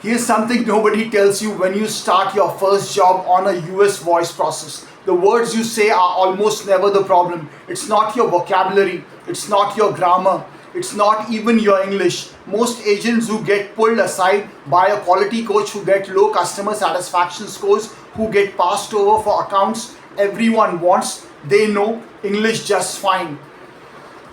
Here's something nobody tells you when you start your first job on a US voice process. The words you say are almost never the problem. It's not your vocabulary, it's not your grammar, it's not even your English. Most agents who get pulled aside by a quality coach, who get low customer satisfaction scores, who get passed over for accounts everyone wants, they know English just fine.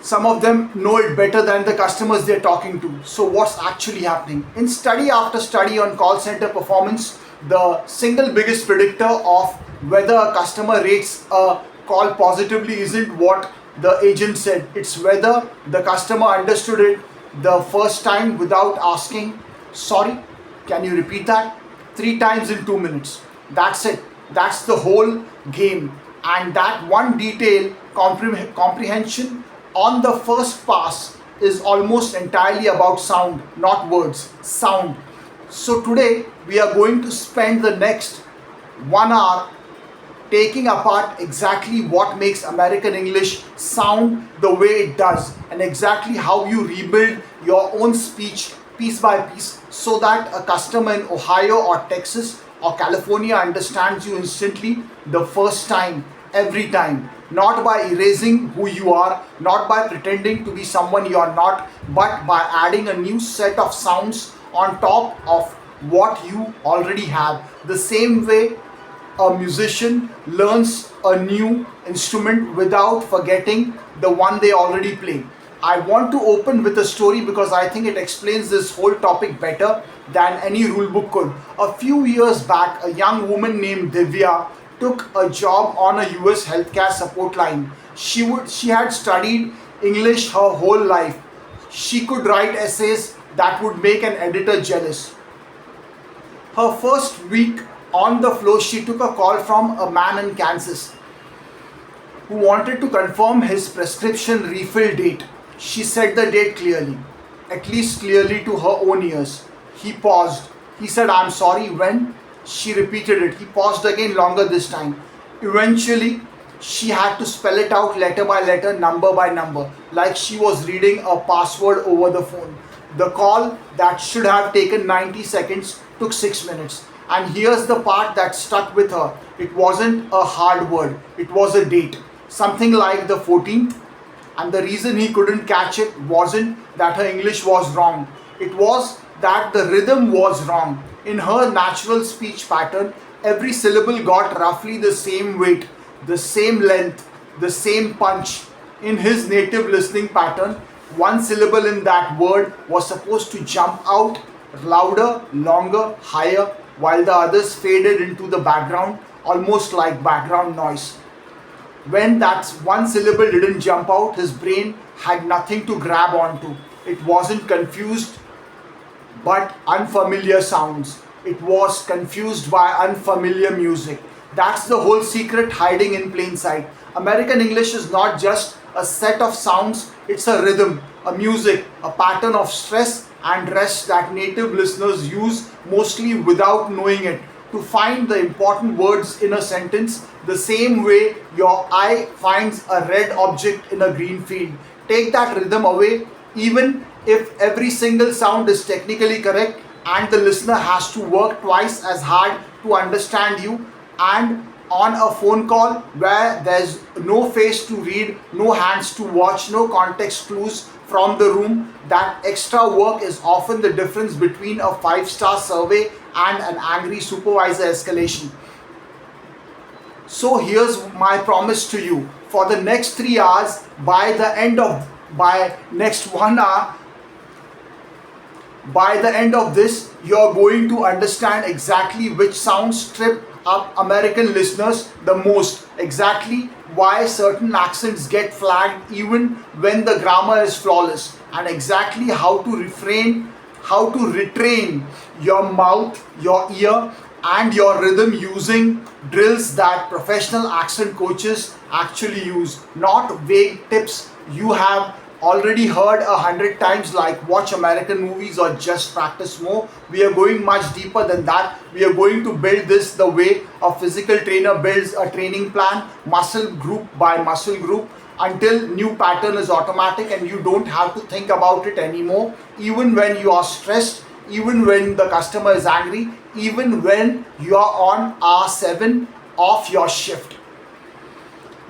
Some of them know it better than the customers they're talking to. So what's actually happening? In study after study on call center performance, the single biggest predictor of whether a customer rates a call positively isn't what the agent said. It's whether the customer understood it the first time without asking, sorry, can you repeat that? 3 times in 2 minutes. That's it. That's the whole game. And that one detail comprehension on the first pass is almost entirely about sound, not words, sound. So today we are going to spend the next 1 hour taking apart exactly what makes American English sound the way it does, and exactly how you rebuild your own speech piece by piece so that a customer in Ohio or Texas or California understands you instantly the first time, every time. Not by erasing who you are, not by pretending to be someone you are not, but by adding a new set of sounds on top of what you already have. The same way a musician learns a new instrument without forgetting the one they already play. I want to open with a story because I think it explains this whole topic better than any rule book could. A few years back, a young woman named Divya took a job on a US healthcare support line. She had studied English her whole life. She could write essays that would make an editor jealous. Her first week on the floor, she took a call from a man in Kansas who wanted to confirm his prescription refill date. She said the date clearly, at least clearly to her own ears. He paused. He said, "I'm sorry, when?" She repeated it. He paused again, longer this time. Eventually, she had to spell it out letter by letter, number by number, like she was reading a password over the phone. The call that should have taken 90 seconds took 6 minutes. And here's the part that stuck with her. It wasn't a hard word. It was a date. Something like the 14th. And the reason he couldn't catch it wasn't that her English was wrong. It was that the rhythm was wrong. In her natural speech pattern, every syllable got roughly the same weight, the same length, the same punch. In his native listening pattern, one syllable in that word was supposed to jump out louder, longer, higher, while the others faded into the background, almost like background noise. When that one syllable didn't jump out, his brain had nothing to grab onto. It wasn't confused but unfamiliar sounds. It was confused by unfamiliar music. That's the whole secret hiding in plain sight. American English is not just a set of sounds, it's a rhythm, a music, a pattern of stress and rest that native listeners use mostly without knowing it, to find the important words in a sentence, the same way your eye finds a red object in a green field. Take that rhythm away, even if every single sound is technically correct and the listener has to work twice as hard to understand you, and on a phone call where there's no face to read, no hands to watch, no context clues from the room, that extra work is often the difference between a 5-star survey and an angry supervisor escalation. So here's my promise to you. For the next 3 hours, by next 1 hour, by the end of this, you're going to understand exactly which sounds trip up American listeners the most, exactly why certain accents get flagged even when the grammar is flawless, and exactly how to retrain your mouth, your ear, and your rhythm using drills that professional accent coaches actually use, not vague tips you have already heard 100 times, like watch American movies or just practice more. We are going much deeper than that. We are going to build this the way a physical trainer builds a training plan, muscle group by muscle group, until new pattern is automatic and you don't have to think about it anymore. Even when you are stressed, even when the customer is angry, even when you are on R7 of your shift.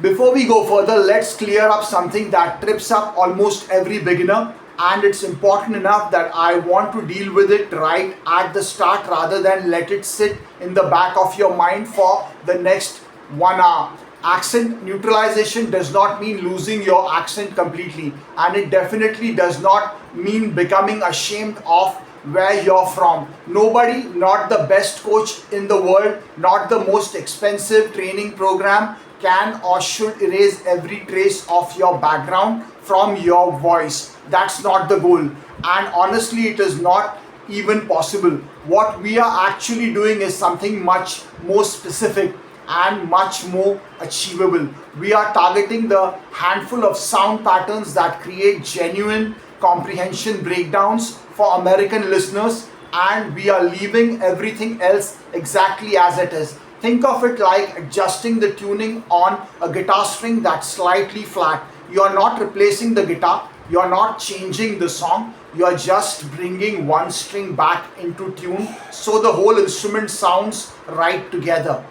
Before we go further, let's clear up something that trips up almost every beginner, and it's important enough that I want to deal with it right at the start rather than let it sit in the back of your mind for the next 1 hour. Accent neutralization does not mean losing your accent completely, and it definitely does not mean becoming ashamed of where you're from. Nobody, not the best coach in the world, not the most expensive training program, can or should erase every trace of your background from your voice. That's not the goal, and honestly it is not even possible. What we are actually doing is something much more specific and much more achievable. We are targeting the handful of sound patterns that create genuine comprehension breakdowns for American listeners, and we are leaving everything else exactly as it is. Think of it like adjusting the tuning on a guitar string that's slightly flat. You are not replacing the guitar, you are not changing the song, you are just bringing one string back into tune so the whole instrument sounds right together.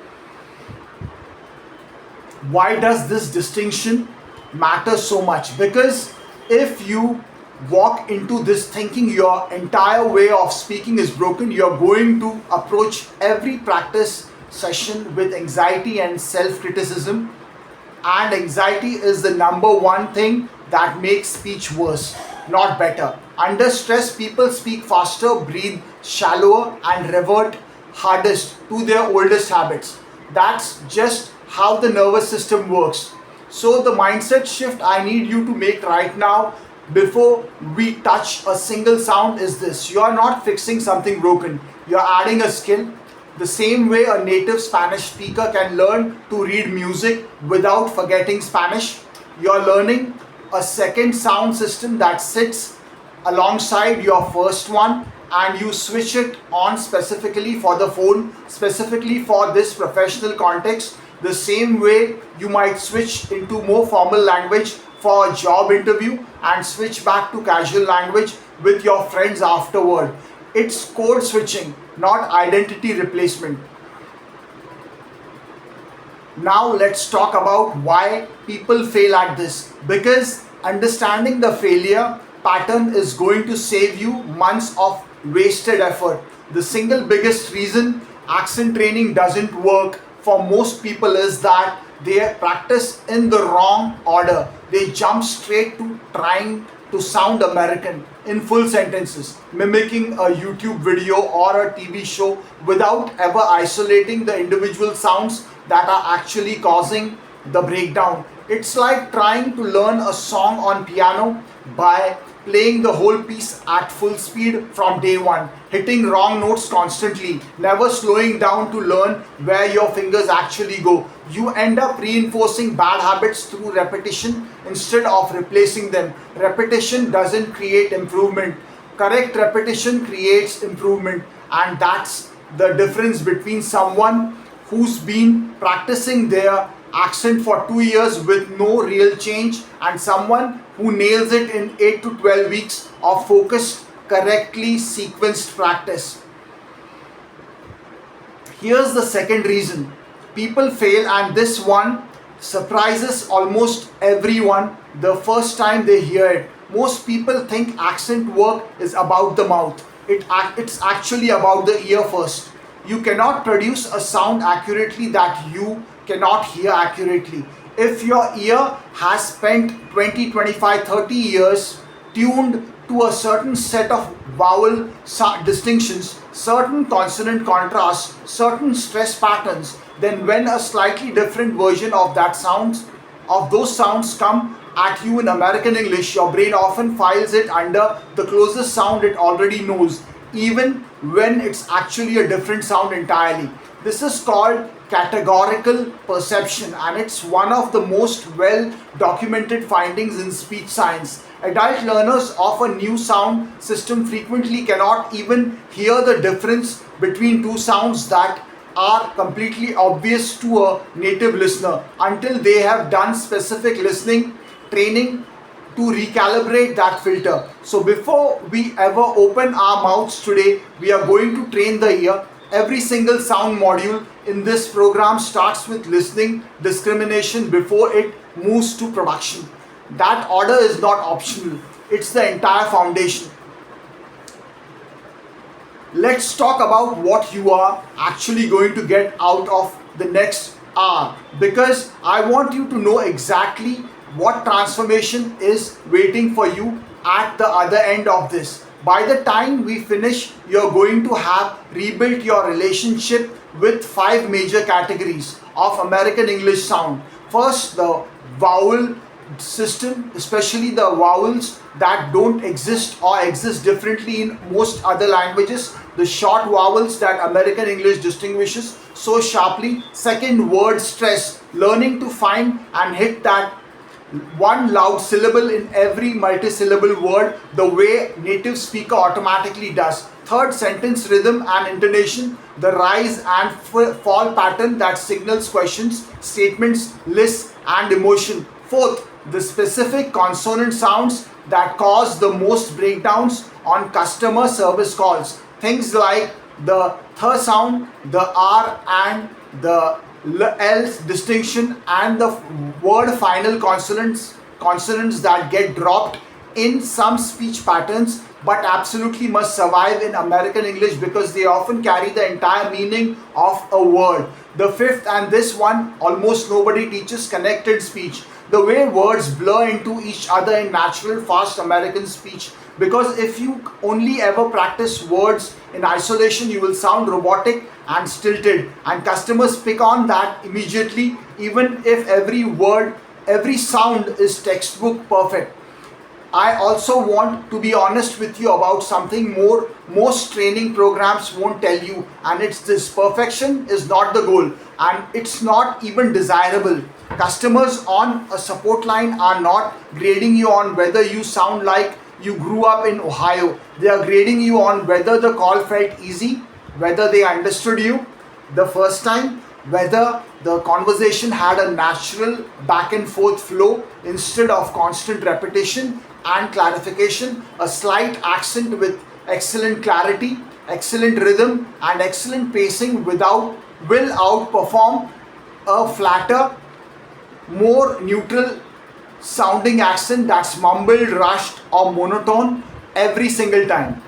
Why does this distinction matter so much? Because if you walk into this thinking your entire way of speaking is broken, you're going to approach every practice session with anxiety and self-criticism. And anxiety is the number one thing that makes speech worse, not better. Under stress, people speak faster, breathe shallower, and revert hardest to their oldest habits. That's just how the nervous system works. So the mindset shift I need you to make right now before we touch a single sound is this: you are not fixing something broken, you are adding a skill. The same way a native Spanish speaker can learn to read music without forgetting Spanish, you are learning a second sound system that sits alongside your first one, and you switch it on specifically for the phone, specifically for this professional context, the same way you might switch into more formal language for a job interview and switch back to casual language with your friends afterward. It's code switching, not identity replacement. Now let's talk about why people fail at this. Because understanding the failure pattern is going to save you months of wasted effort. The single biggest reason accent training doesn't work for most people is that they practice in the wrong order. They jump straight to trying to sound American in full sentences, mimicking a YouTube video or a TV show without ever isolating the individual sounds that are actually causing the breakdown. It's like trying to learn a song on piano by playing the whole piece at full speed from day one, hitting wrong notes constantly, never slowing down to learn where your fingers actually go. You end up reinforcing bad habits through repetition instead of replacing them. Repetition doesn't create improvement. Correct repetition creates improvement, and that's the difference between someone who's been practicing their accent for 2 years with no real change and someone who nails it in 8 to 12 weeks of focused, correctly sequenced practice. Here's the second reason people fail, and this one surprises almost everyone the first time they hear it. Most people think accent work is about the mouth. It's actually about the ear first. You cannot produce a sound accurately that you cannot hear accurately. If your ear has spent 20, 25, 30 years tuned to a certain set of vowel distinctions, certain consonant contrasts, certain stress patterns, then when a slightly different version of those sounds come at you in American English, your brain often files it under the closest sound it already knows, even when it's actually a different sound entirely. This is called categorical perception, and it's one of the most well documented findings in speech science. Adult learners of a new sound system frequently cannot even hear the difference between two sounds that are completely obvious to a native listener until they have done specific listening training to recalibrate that filter. So before we ever open our mouths today, we are going to train the ear. Every single sound module in this program starts with listening discrimination before it moves to production. That order is not optional, it's the entire foundation. Let's talk about what you are actually going to get out of the next hour, because I want you to know exactly what transformation is waiting for you at the other end of this. By the time we finish, you're going to have rebuilt your relationship with 5 major categories of American English sound. First, the vowel system, especially the vowels that don't exist or exist differently in most other languages, the short vowels that American English distinguishes so sharply. Second, word stress, learning to find and hit that one loud syllable in every multisyllable word the way native speaker automatically does. Third, sentence rhythm and intonation, the rise and fall pattern that signals questions, statements, lists and emotion. Fourth, the specific consonant sounds that cause the most breakdowns on customer service calls. Things like the th sound, the r and the l distinction, and the word final consonants that get dropped in some speech patterns but absolutely must survive in American English because they often carry the entire meaning of a word. The fifth, and this one almost nobody teaches, connected speech. The way words blur into each other in natural, fast American speech. Because if you only ever practice words in isolation, you will sound robotic and stilted, and customers pick on that immediately, even if every word, every sound is textbook perfect. I also want to be honest with you about something more most training programs won't tell you, and it's this: perfection is not the goal and it's not even desirable. Customers on a support line are not grading you on whether you sound like you grew up in Ohio. They are grading you on whether the call felt easy, whether they understood you the first time, whether the conversation had a natural back and forth flow instead of constant repetition and clarification, a slight accent with excellent clarity, excellent rhythm and excellent pacing will outperform a flatter, more neutral sounding accent that's mumbled, rushed or monotone every single time.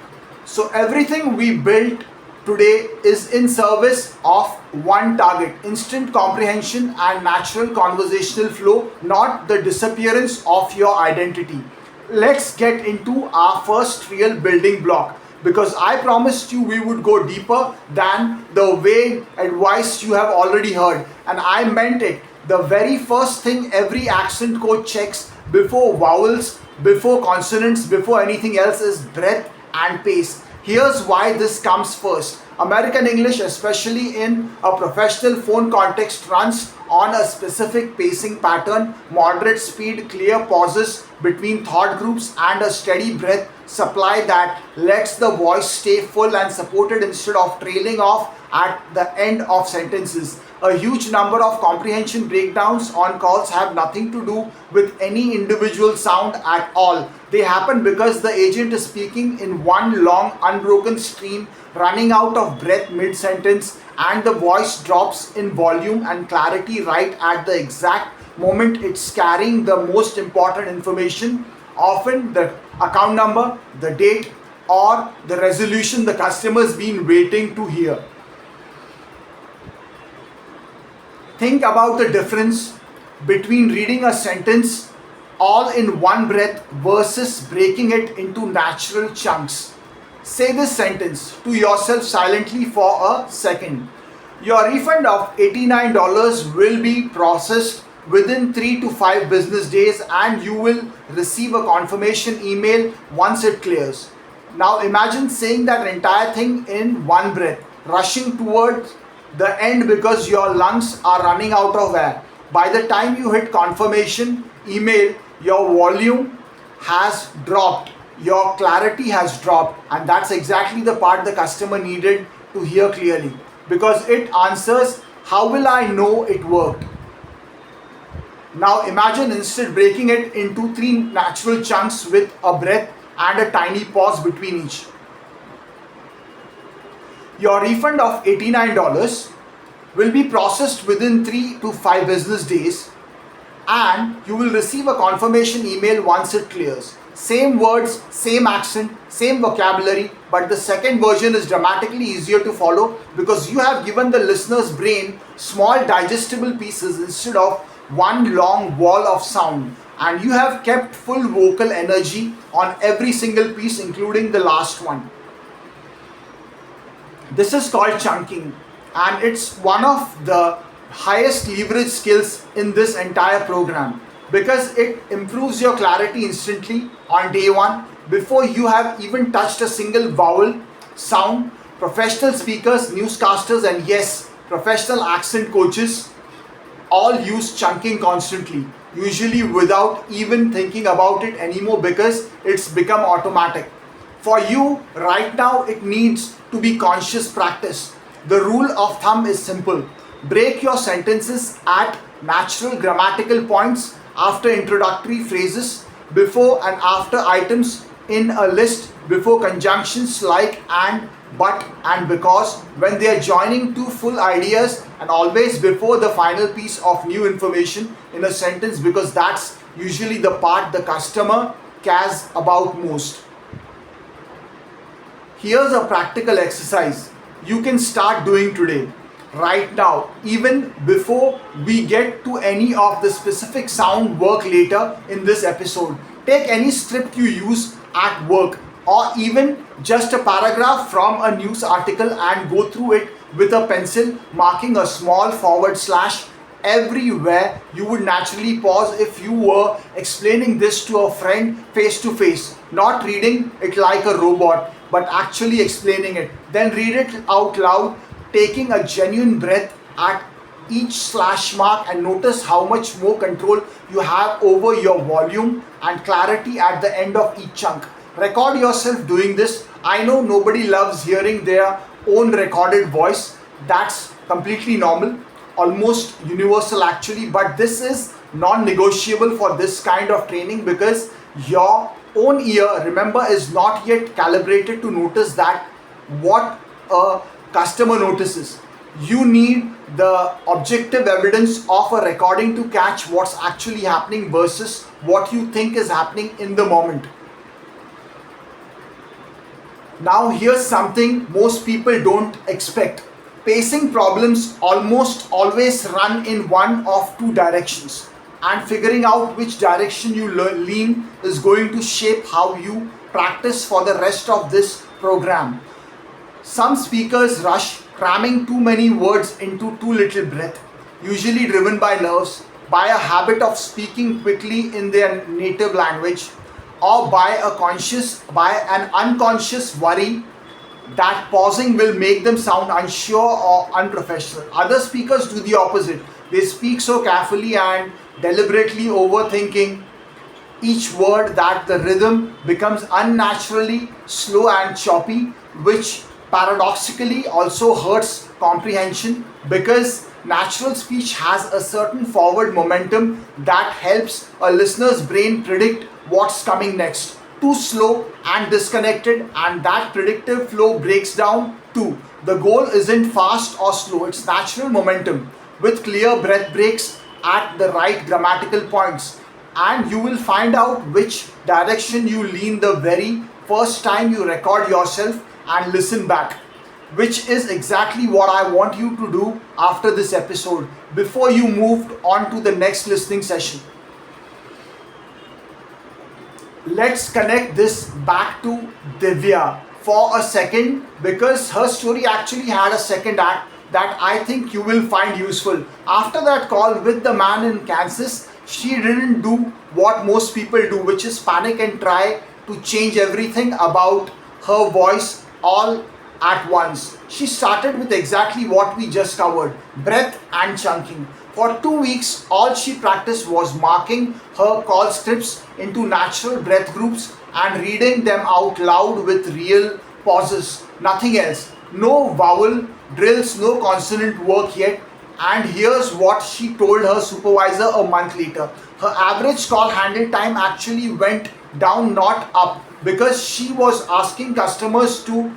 So everything we built today is in service of one target: instant comprehension and natural conversational flow, not the disappearance of your identity. Let's get into our first real building block, because I promised you we would go deeper than the vague advice you have already heard, and I meant it. The very first thing every accent coach checks before vowels, before consonants, before anything else is breath and pace. Here's why this comes first. American English, especially in a professional phone context, runs on a specific pacing pattern: moderate speed, clear pauses between thought groups, and a steady breath supply that lets the voice stay full and supported instead of trailing off at the end of sentences. A huge number of comprehension breakdowns on calls have nothing to do with any individual sound at all. They happen because the agent is speaking in one long unbroken stream, running out of breath mid-sentence, and the voice drops in volume and clarity right at the exact moment it's carrying the most important information, often the account number, the date, or the resolution the customer's been waiting to hear. Think about the difference between reading a sentence all in one breath versus breaking it into natural chunks. Say this sentence to yourself silently for a second. Your refund of $89 will be processed within 3 to 5 business days, and you will receive a confirmation email once it clears. Now imagine saying that entire thing in one breath, rushing towards the end because your lungs are running out of air. By the time you hit confirmation email, your volume has dropped, your clarity has dropped, and that's exactly the part the customer needed to hear clearly, because it answers, how will I know it worked? Now imagine instead breaking it into three natural chunks with a breath and a tiny pause between each. Your refund of $89 will be processed within 3 to 5 business days, and you will receive a confirmation email once it clears. Same words, same accent, same vocabulary, but the second version is dramatically easier to follow because you have given the listener's brain small digestible pieces instead of one long wall of sound, and you have kept full vocal energy on every single piece, including the last one. This is called chunking, and it's one of the highest leverage skills in this entire program because it improves your clarity instantly on day one before you have even touched a single vowel sound. Professional speakers, newscasters, and yes, professional accent coaches all use chunking constantly, usually without even thinking about it anymore because it's become automatic. For you, right now, it needs to be conscious practice. The rule of thumb is simple: break your sentences at natural grammatical points after introductory phrases, before and after items in a list, before conjunctions like and, but, and because, when they are joining two full ideas, and always before the final piece of new information in a sentence because that's usually the part the customer cares about most. Here's a practical exercise you can start doing today, right now, even before we get to any of the specific sound work later in this episode. Take any script you use at work or even just a paragraph from a news article and go through it with a pencil, marking a small forward slash everywhere you would naturally pause if you were explaining this to a friend face to face, not reading it like a robot but actually explaining it. Then read it out loud, taking a genuine breath at each slash mark, and notice how much more control you have over your volume and clarity at the end of each chunk. Record yourself doing this. I know nobody loves hearing their own recorded voice. That's completely normal, almost universal actually, but this is non-negotiable for this kind of training because your own ear, remember, is not yet calibrated to notice that what a customer notices. You need the objective evidence of a recording to catch what's actually happening versus what you think is happening in the moment. Now here's something most people don't expect. Pacing problems almost always run in one of two directions, and figuring out which direction you lean is going to shape how you practice for the rest of this program. Some speakers rush, cramming too many words into too little breath, usually driven by nerves, by a habit of speaking quickly in their native language, or by an unconscious worry that pausing will make them sound unsure or unprofessional. Other speakers do the opposite. They speak so carefully and deliberately, overthinking each word that the rhythm becomes unnaturally slow and choppy, which paradoxically also hurts comprehension because natural speech has a certain forward momentum that helps a listener's brain predict what's coming next. Too slow and disconnected, and that predictive flow breaks down too. The goal isn't fast or slow, it's natural momentum with clear breath breaks at the right grammatical points, and you will find out which direction you lean the very first time you record yourself and listen back, which is exactly what I want you to do after this episode before you move on to the next listening session. Let's connect this back to Divya for a second because her story actually had a second act that I think you will find useful. After that call with the man in Kansas, she didn't do what most people do, which is panic and try to change everything about her voice all at once. She started with exactly what we just covered: breath and chunking. For 2 weeks, all she practiced was marking her call scripts into natural breath groups and reading them out loud with real pauses. Nothing else. No vowel drills, no consonant work yet. And here's what she told her supervisor a month later. Her average call handle time actually went down, not up, because she was asking customers to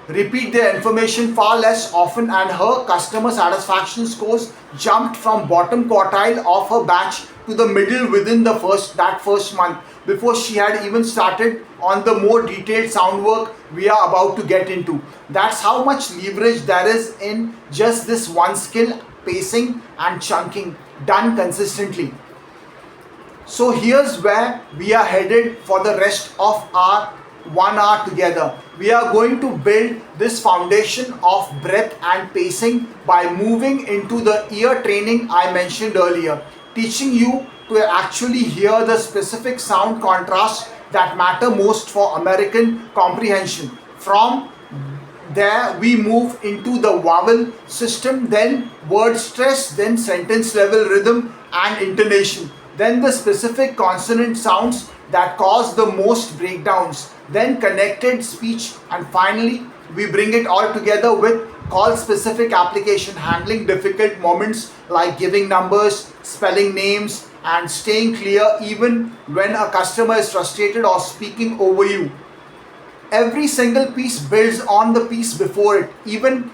repeat their information far less often, and her customer satisfaction scores jumped from bottom quartile of her batch to the middle within the first month, before she had even started on the more detailed sound work we are about to get into. That's how much leverage there is in just this one skill: pacing and chunking, done consistently. So here's where we are headed for the rest of our 1 hour together. We are going to build this foundation of breath and pacing by moving into the ear training I mentioned earlier, teaching you to actually hear the specific sound contrasts that matter most for American comprehension. From there we move into the vowel system, then word stress, then sentence level rhythm and intonation, then the specific consonant sounds that cause the most breakdowns, then connected speech, and finally we bring it all together with call specific application, handling difficult moments like giving numbers, spelling names, and staying clear even when a customer is frustrated or speaking over you. Every single piece builds on the piece before it. Even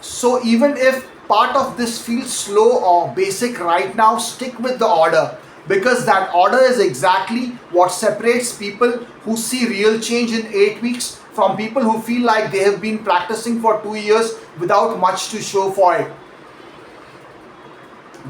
if part of this feels slow or basic right now, stick with the order, because that order is exactly what separates people who see real change in 8 weeks from people who feel like they have been practicing for 2 years without much to show for it.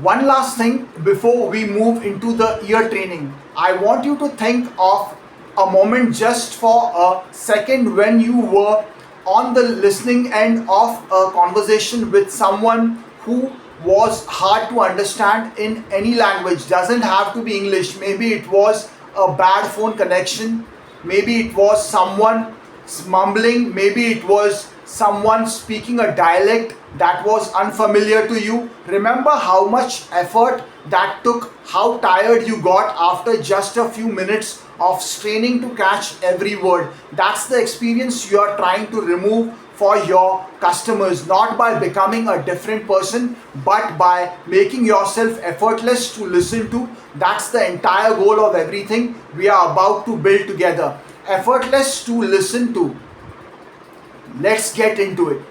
One last thing before we move into the ear training. I want you to think of a moment just for a second when you were on the listening end of a conversation with someone who was hard to understand in any language. Doesn't have to be English. Maybe it was a bad phone connection, maybe it was someone mumbling, maybe it was someone speaking a dialect that was unfamiliar to you. Remember how much effort that took, how tired you got after just a few minutes of straining to catch every word. That's the experience you are trying to remove for your customers, not by becoming a different person, but by making yourself effortless to listen to. That's the entire goal of everything we are about to build together. Effortless to listen to. Let's get into it.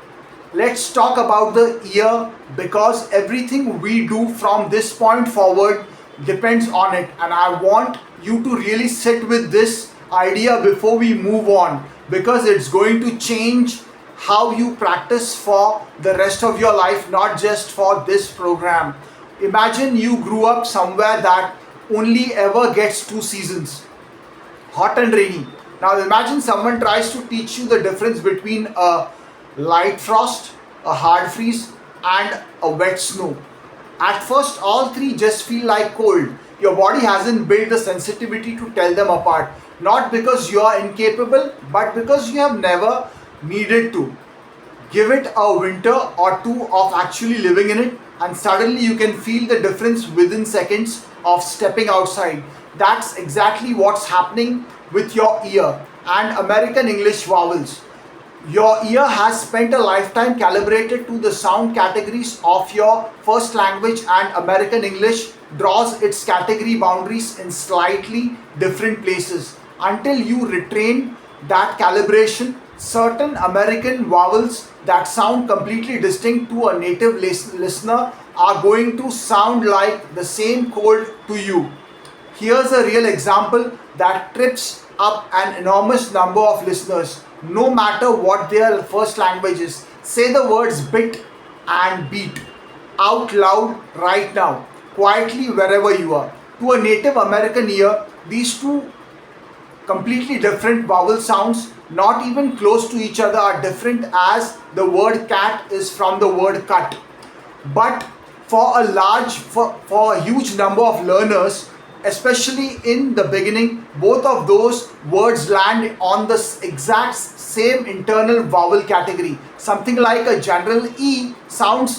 Let's talk about the ear, because everything we do from this point forward depends on it, and I want you to really sit with this idea before we move on, because it's going to change how you practice for the rest of your life, not just for this program. Imagine you grew up somewhere that only ever gets 2 seasons, hot and rainy. Now imagine someone tries to teach you the difference between a light frost, a hard freeze, and a wet snow. At first, all three just feel like cold. Your body hasn't built the sensitivity to tell them apart. Not because you are incapable, but because you have never needed to. Give it a winter or two of actually living in it, and suddenly you can feel the difference within seconds of stepping outside. That's exactly what's happening with your ear and American English vowels. Your ear has spent a lifetime calibrated to the sound categories of your first language, and American English draws its category boundaries in slightly different places. Until you retrain that calibration, certain American vowels that sound completely distinct to a native listener are going to sound like the same cold to you. Here's a real example that trips up an enormous number of listeners, no matter what their first language is. Say the words bit and beat out loud right now, quietly wherever you are. To a Native American ear, these two completely different vowel sounds, not even close to each other, are different as the word cat is from the word cut. But for a huge number of learners, especially in the beginning, both of those words land on the exact same internal vowel category, something like a general E sound,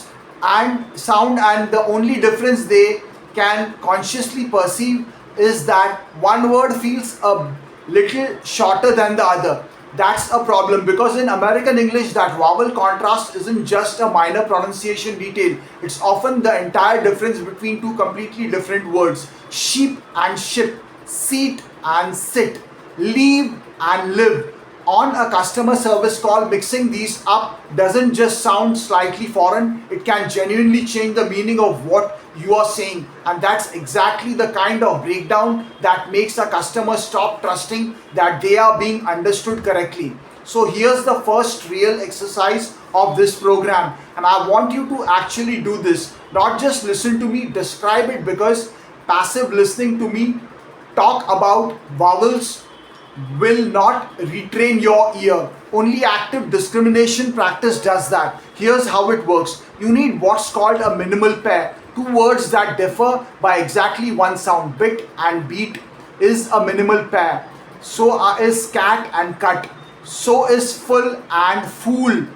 and the only difference they can consciously perceive is that one word feels a little shorter than the other. That's a problem because in American English, that vowel contrast isn't just a minor pronunciation detail. It's often the entire difference between two completely different words. Sheep and ship, seat and sit, leave and live. On a customer service call, mixing these up doesn't just sound slightly foreign, it can genuinely change the meaning of what you are saying. And that's exactly the kind of breakdown that makes a customer stop trusting that they are being understood correctly. So here's the first real exercise of this program, and I want you to actually do this. Not just listen to me, describe it, because passive listening to me talk about vowels will not retrain your ear. Only active discrimination practice does that. Here's how it works. You need what's called a minimal pair. Two words that differ by exactly one sound. Bit and beat is a minimal pair. So is cat and cut. So is full and fool.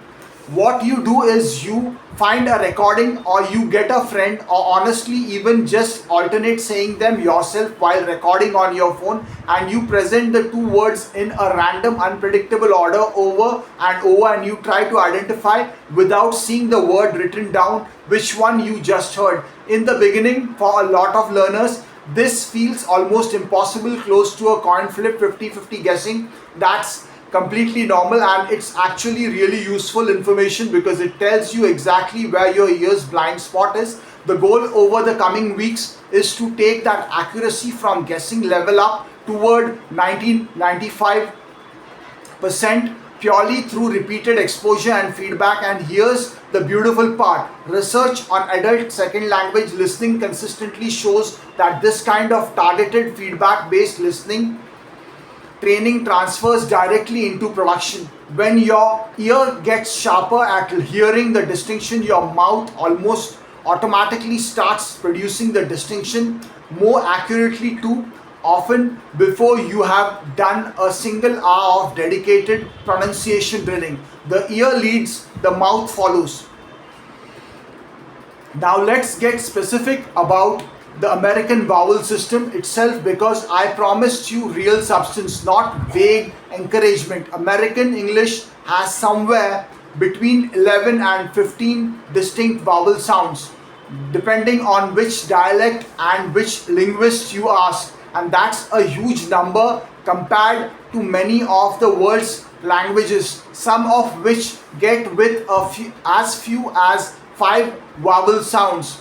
What you do is you find a recording, or you get a friend, or honestly even just alternate saying them yourself while recording on your phone, and you present the two words in a random unpredictable order over and over, and you try to identify without seeing the word written down which one you just heard. In the beginning, for a lot of learners, this feels almost impossible, close to a coin flip, 50-50 guessing. That's completely normal, and it's actually really useful information because it tells you exactly where your ear's blind spot is. The goal over the coming weeks is to take that accuracy from guessing level up toward 95% purely through repeated exposure and feedback. And here's the beautiful part. Research on adult second language listening consistently shows that this kind of targeted feedback based listening training transfers directly into production. When your ear gets sharper at hearing the distinction, your mouth almost automatically starts producing the distinction more accurately too, often before you have done a single hour of dedicated pronunciation drilling. The ear leads, the mouth follows. Now let's get specific about the American vowel system itself, because I promised you real substance, not vague encouragement. American English has somewhere between 11 and 15 distinct vowel sounds, depending on which dialect and which linguist you ask. And that's a huge number compared to many of the world's languages, some of which get with as few as 5 vowel sounds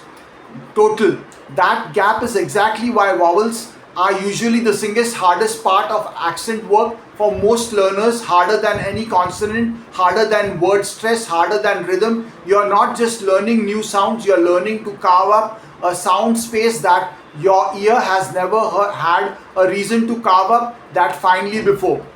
total. That gap is exactly why vowels are usually the single hardest part of accent work for most learners. Harder than any consonant, harder than word stress, harder than rhythm. You're not just learning new sounds, you're learning to carve up a sound space that your ear has never had a reason to carve up that finely before.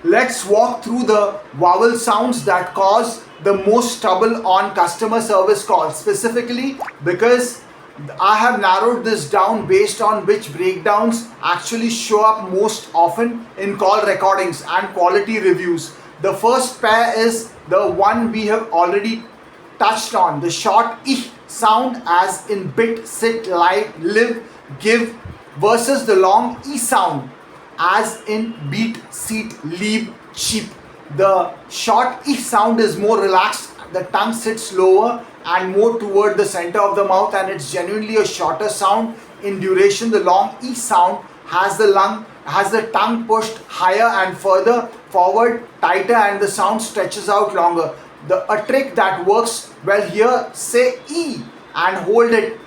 Let's walk through the vowel sounds that cause the most trouble on customer service calls, specifically because I have narrowed this down based on which breakdowns actually show up most often in call recordings and quality reviews. The first pair is the one we have already touched on, the short "ih" sound, as in bit, sit, lie, live, give, versus the long "e" sound, as in beat, seat, leave, sheep. The short "ih" sound is more relaxed, the tongue sits lower and more toward the center of the mouth, and it's genuinely a shorter sound in duration. The long "e" sound has the tongue pushed higher and further forward, tighter, and the sound stretches out longer. A trick that works well here: say "e" and hold it,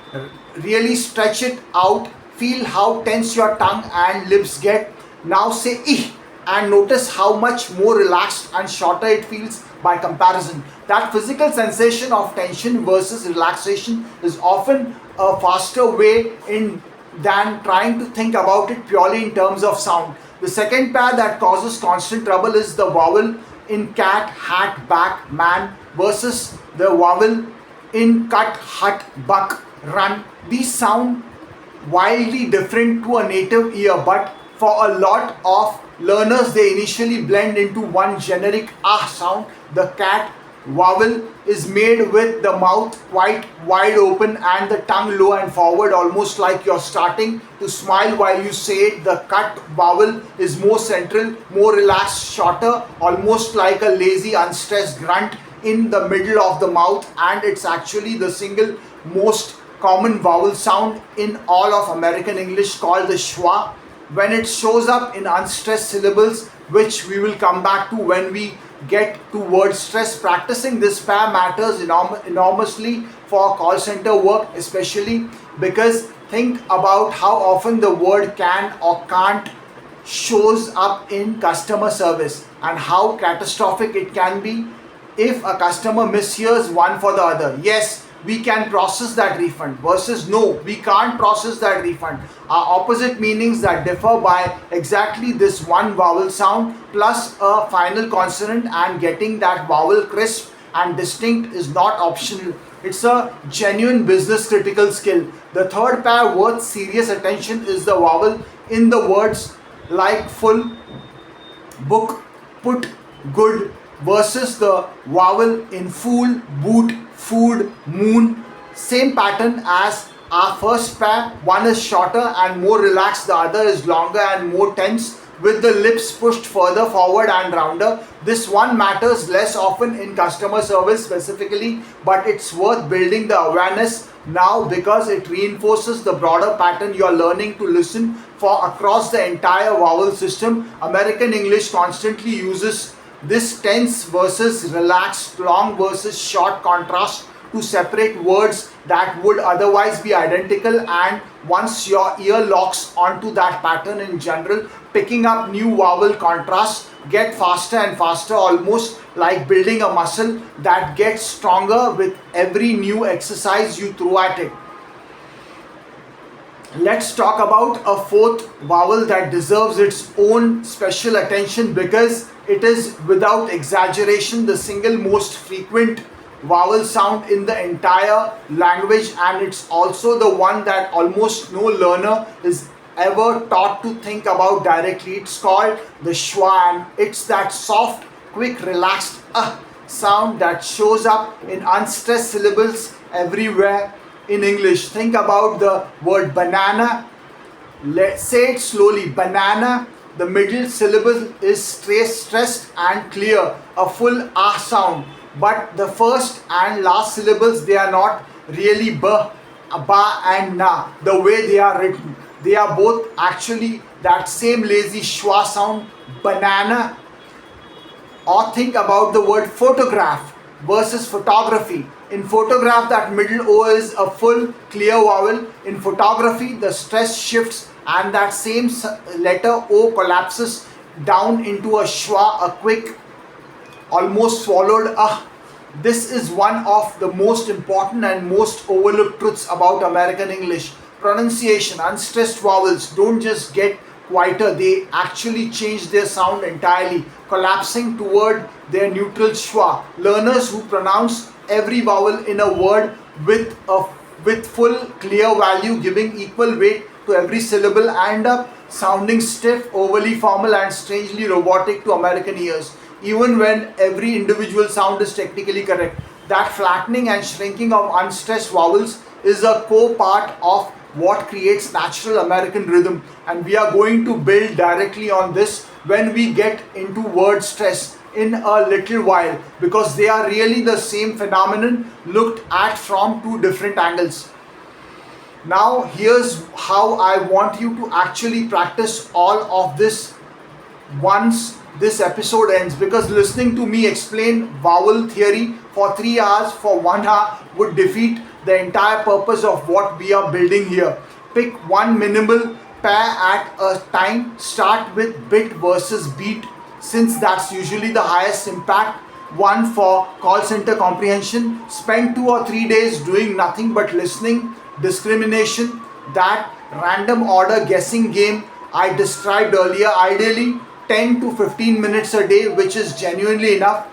really stretch it out, feel how tense your tongue and lips get. Now say "ih" and notice how much more relaxed and shorter it feels by comparison. That physical sensation of tension versus relaxation is often a faster way in than trying to think about it purely in terms of sound. The second pair that causes constant trouble is the vowel in cat, hat, back, man versus the vowel in cut, hut, buck, run. These sound wildly different to a native ear, but for a lot of learners they initially blend into one generic "ah" sound. The cat Vowel is made with the mouth quite wide open and the tongue low and forward, almost like you're starting to smile while you say it. The cut vowel is more central, more relaxed, shorter, almost like a lazy, unstressed grunt in the middle of the mouth, and it's actually the single most common vowel sound in all of American English, called the schwa. When it shows up in unstressed syllables, which we will come back to when we get to word stress, practicing this pair matters enormously for call center work, especially because think about how often the word can or can't shows up in customer service and how catastrophic it can be if a customer mishears one for the other. Yes, we can process that refund versus no, we can't process that refund are opposite meanings that differ by exactly this one vowel sound plus a final consonant, and getting that vowel crisp and distinct is not optional. It's a genuine business critical skill. The third pair worth serious attention is the vowel in the words like full, book, put, good versus the vowel in fool, boot, food, moon. Same pattern as our first pair. One is shorter and more relaxed, the other is longer and more tense, with the lips pushed further forward and rounder. This one matters less often in customer service specifically, but it's worth building the awareness now because it reinforces the broader pattern you're learning to listen for across the entire vowel system. American English constantly uses this tense versus relaxed, long versus short contrast to separate words that would otherwise be identical, and once your ear locks onto that pattern in general, picking up new vowel contrasts get faster and faster, almost like building a muscle that gets stronger with every new exercise you throw at it. Let's talk about a fourth vowel that deserves its own special attention because it is without exaggeration the single most frequent vowel sound in the entire language, and it's also the one that almost no learner is ever taught to think about directly. It's called the schwa, and it's that soft, quick, relaxed sound that shows up in unstressed syllables everywhere in English. Think about the word banana. Let's say it slowly. Banana. The middle syllable is stressed and clear, a full ah sound. But the first and last syllables, they are not really ba and na the way they are written. They are both actually that same lazy schwa sound, banana. Or think about the word photograph versus photography. In photograph, that middle O is a full clear vowel. In photography, the stress shifts and that same letter O collapses down into a schwa, a quick, almost swallowed This is one of the most important and most overlooked truths about American English. Pronunciation. Unstressed vowels don't just get quieter, they actually change their sound entirely, collapsing toward their neutral schwa. Learners who pronounce every vowel in a word with full clear value, giving equal weight to every syllable, end up sounding stiff, overly formal, and strangely robotic to American ears, even when every individual sound is technically correct. That flattening and shrinking of unstressed vowels is a core part of what creates natural American rhythm, and we are going to build directly on this when we get into word stress in a little while, because they are really the same phenomenon looked at from two different angles. Now here's how I want you to actually practice all of this once this episode ends, because listening to me explain vowel theory for 3 hours for 1 hour would defeat the entire purpose of what we are building here. Pick one minimal pair at a time. Start with bit versus beat, since that's usually the highest impact one for call center comprehension. Spend 2 or 3 days doing nothing but listening. Discrimination, that random order guessing game I described earlier, ideally 10 to 15 minutes a day, which is genuinely enough.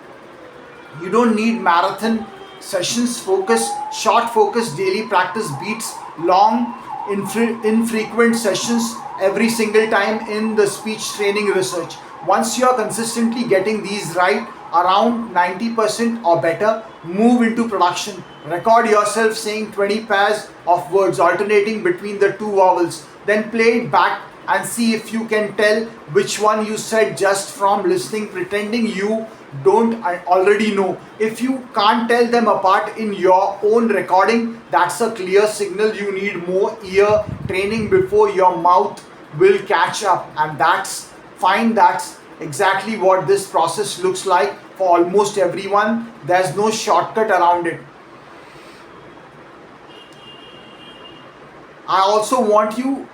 You don't need marathon sessions. Short focus daily practice beats long infrequent sessions every single time in the speech training research. Once you are consistently getting these right, around 90% or better, move into production. Record yourself saying 20 pairs of words alternating between the two vowels. Then play it back and see if you can tell which one you said just from listening, pretending you don't already know. If you can't tell them apart in your own recording, that's a clear signal you need more ear training before your mouth will catch up. And that's fine. That's exactly what this process looks like for almost everyone. There's no shortcut around it. I also want to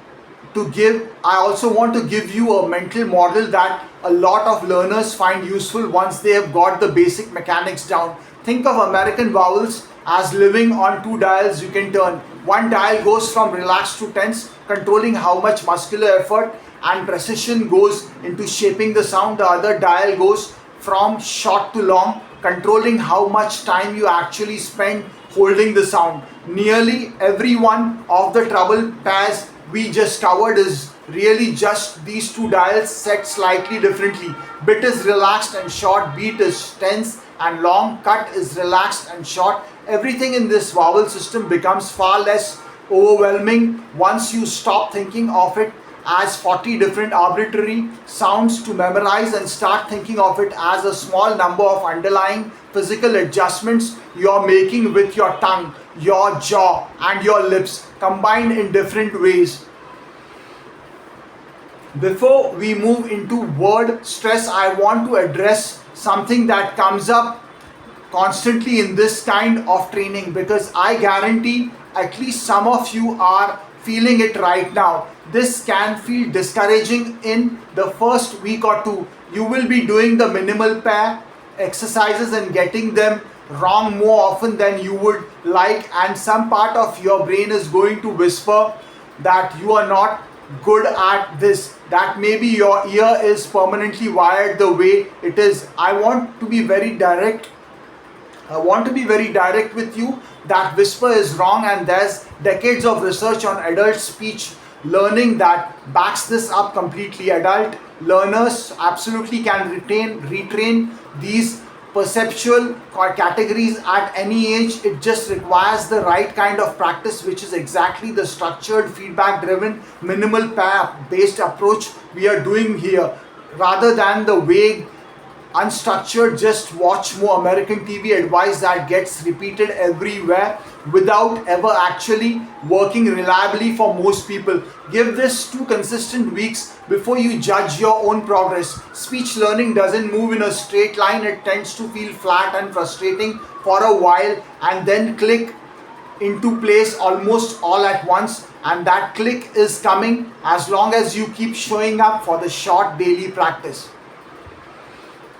give you a mental model that a lot of learners find useful once they have got the basic mechanics down. Think of American vowels as living on two dials you can turn. One dial goes from relaxed to tense, controlling how much muscular effort and precision goes into shaping the sound. The other dial goes from short to long, controlling how much time you actually spend holding the sound. Nearly every one of the treble pairs we just covered is really just these two dials set slightly differently. Bit is relaxed and short, beat is tense and long, cut is relaxed and short. Everything in this vowel system becomes far less overwhelming once you stop thinking of it as 40 different arbitrary sounds to memorize and start thinking of it as a small number of underlying physical adjustments you're making with your tongue, your jaw and your lips combined in different ways. Before we move into word stress, I want to address something that comes up constantly in this kind of training, because I guarantee at least some of you are feeling it right now. This can feel discouraging in the first week or two. You will be doing the minimal pair exercises and getting them wrong more often than you would like, and some part of your brain is going to whisper that you are not good at this, that maybe your ear is permanently wired the way it is. I want to be very direct with you that whisper is wrong, and there's decades of research on adult speech learning that backs this up completely. Adult learners absolutely can retrain these perceptual categories at any age. It just requires the right kind of practice, which is exactly the structured, feedback driven, minimal pair based approach we are doing here, rather than the vague, unstructured, just watch more American TV advice that gets repeated everywhere without ever actually working reliably for most people. Give this 2 consistent weeks before you judge your own progress. Speech learning doesn't move in a straight line. It tends to feel flat and frustrating for a while and then click into place almost all at once, and that click is coming as long as you keep showing up for the short daily practice.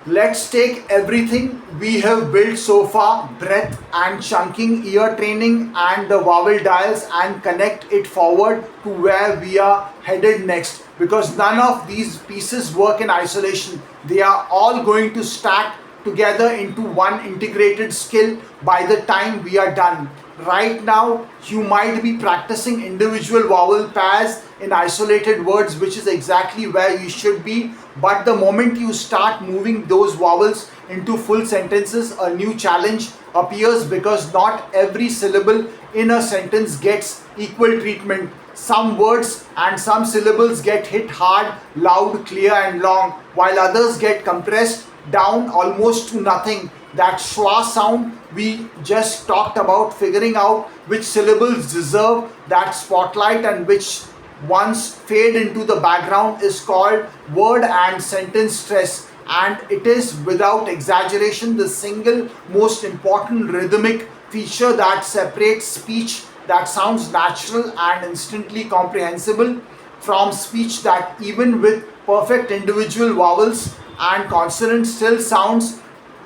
Let's take everything we have built so far, breath and chunking, ear training and the vowel dials, and connect it forward to where we are headed next, because none of these pieces work in isolation. They are all going to stack together into one integrated skill by the time we are done. Right now, you might be practicing individual vowel pairs in isolated words, which is exactly where you should be. But the moment you start moving those vowels into full sentences, a new challenge appears, because not every syllable in a sentence gets equal treatment. Some words and some syllables get hit hard, loud, clear and long, while others get compressed down almost to nothing. That schwa sound we just talked about, figuring out which syllables deserve that spotlight and which ones fade into the background, is called word and sentence stress, and it is without exaggeration the single most important rhythmic feature that separates speech that sounds natural and instantly comprehensible from speech that, even with perfect individual vowels and consonants, still sounds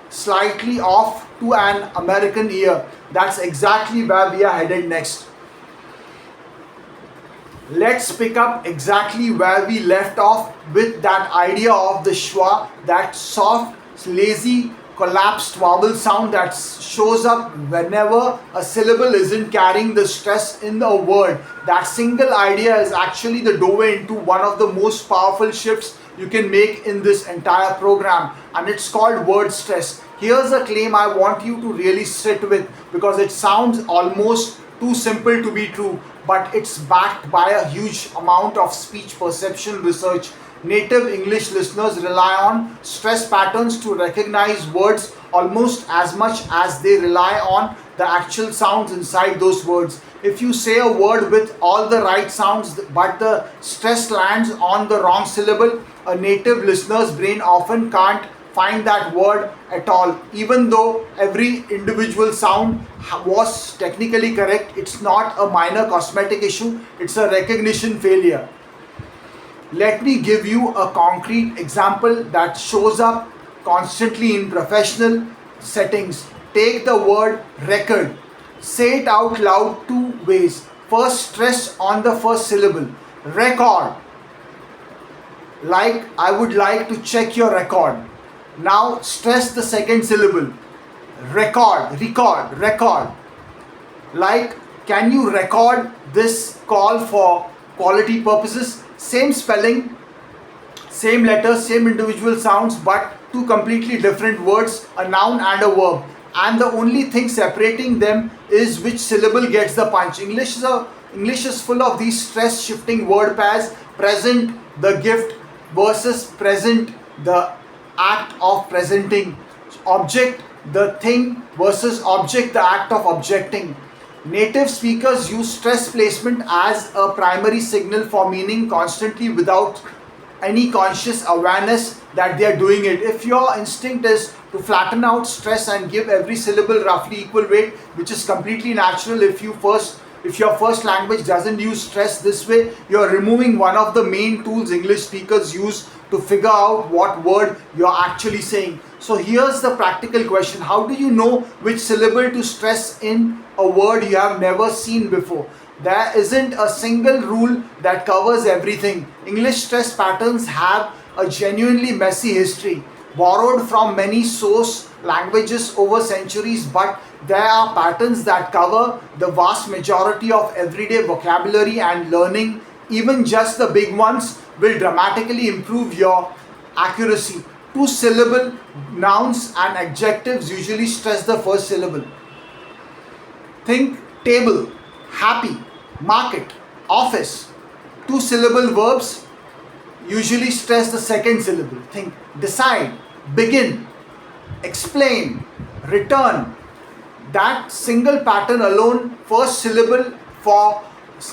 slightly off to an American ear. That's exactly where we are headed next. Let's pick up exactly where we left off with that idea of the schwa, that soft, lazy, collapsed vowel sound that shows up whenever a syllable isn't carrying the stress in a word. That single idea is actually the doorway into one of the most powerful shifts you can make in this entire program, and it's called word stress. Here's a claim I want you to really sit with, because it sounds almost too simple to be true, but it's backed by a huge amount of speech perception research. Native English listeners rely on stress patterns to recognize words almost as much as they rely on the actual sounds inside those words. If you say a word with all the right sounds but the stress lands on the wrong syllable, a native listener's brain often can't find that word at all. Even though every individual sound was technically correct, it's not a minor cosmetic issue, it's a recognition failure. Let me give you a concrete example that shows up constantly in professional settings. Take the word record. Say it out loud two ways. First, stress on the first syllable. Record. Like, I would like to check your record. Now stress the second syllable. Record, record, record. Like, can you record this call for quality purposes? Same spelling, same letters, same individual sounds, but two completely different words, a noun and a verb. And the only thing separating them is which syllable gets the punch. English is full of these stress shifting word pairs. Present, the gift, versus present, the act of presenting. Object, the thing, versus object, the act of objecting. Native speakers use stress placement as a primary signal for meaning constantly without any conscious awareness that they are doing it. If your instinct is to flatten out stress and give every syllable roughly equal weight, which is completely natural if your first language doesn't use stress this way, you're removing one of the main tools English speakers use to figure out what word you're actually saying. So here's the practical question. How do you know which syllable to stress in a word you have never seen before? There isn't a single rule that covers everything. English stress patterns have a genuinely messy history, borrowed from many source languages over centuries, but there are patterns that cover the vast majority of everyday vocabulary, and learning even just the big ones will dramatically improve your accuracy. Two syllable nouns and adjectives usually stress the first syllable. Think table, happy, market, office. Two syllable verbs usually stress the second syllable. Think decide, begin, explain, return. That single pattern alone, first syllable for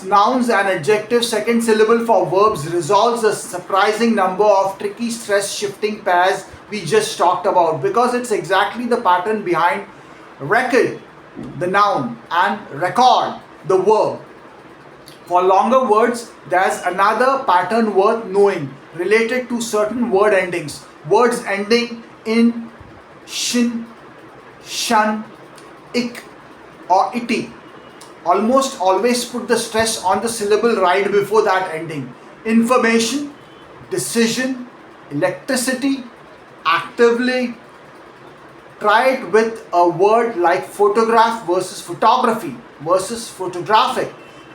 nouns and adjectives, second syllable for verbs, resolves a surprising number of tricky stress shifting pairs we just talked about, because it's exactly the pattern behind record, the noun, and record, the verb. For longer words, there's another pattern worth knowing related to certain word endings. Words ending in shin, shun, ik, or iti almost always put the stress on the syllable right before that ending. Information, decision, electricity, actively. Try it with a word like photograph versus photography versus photographic,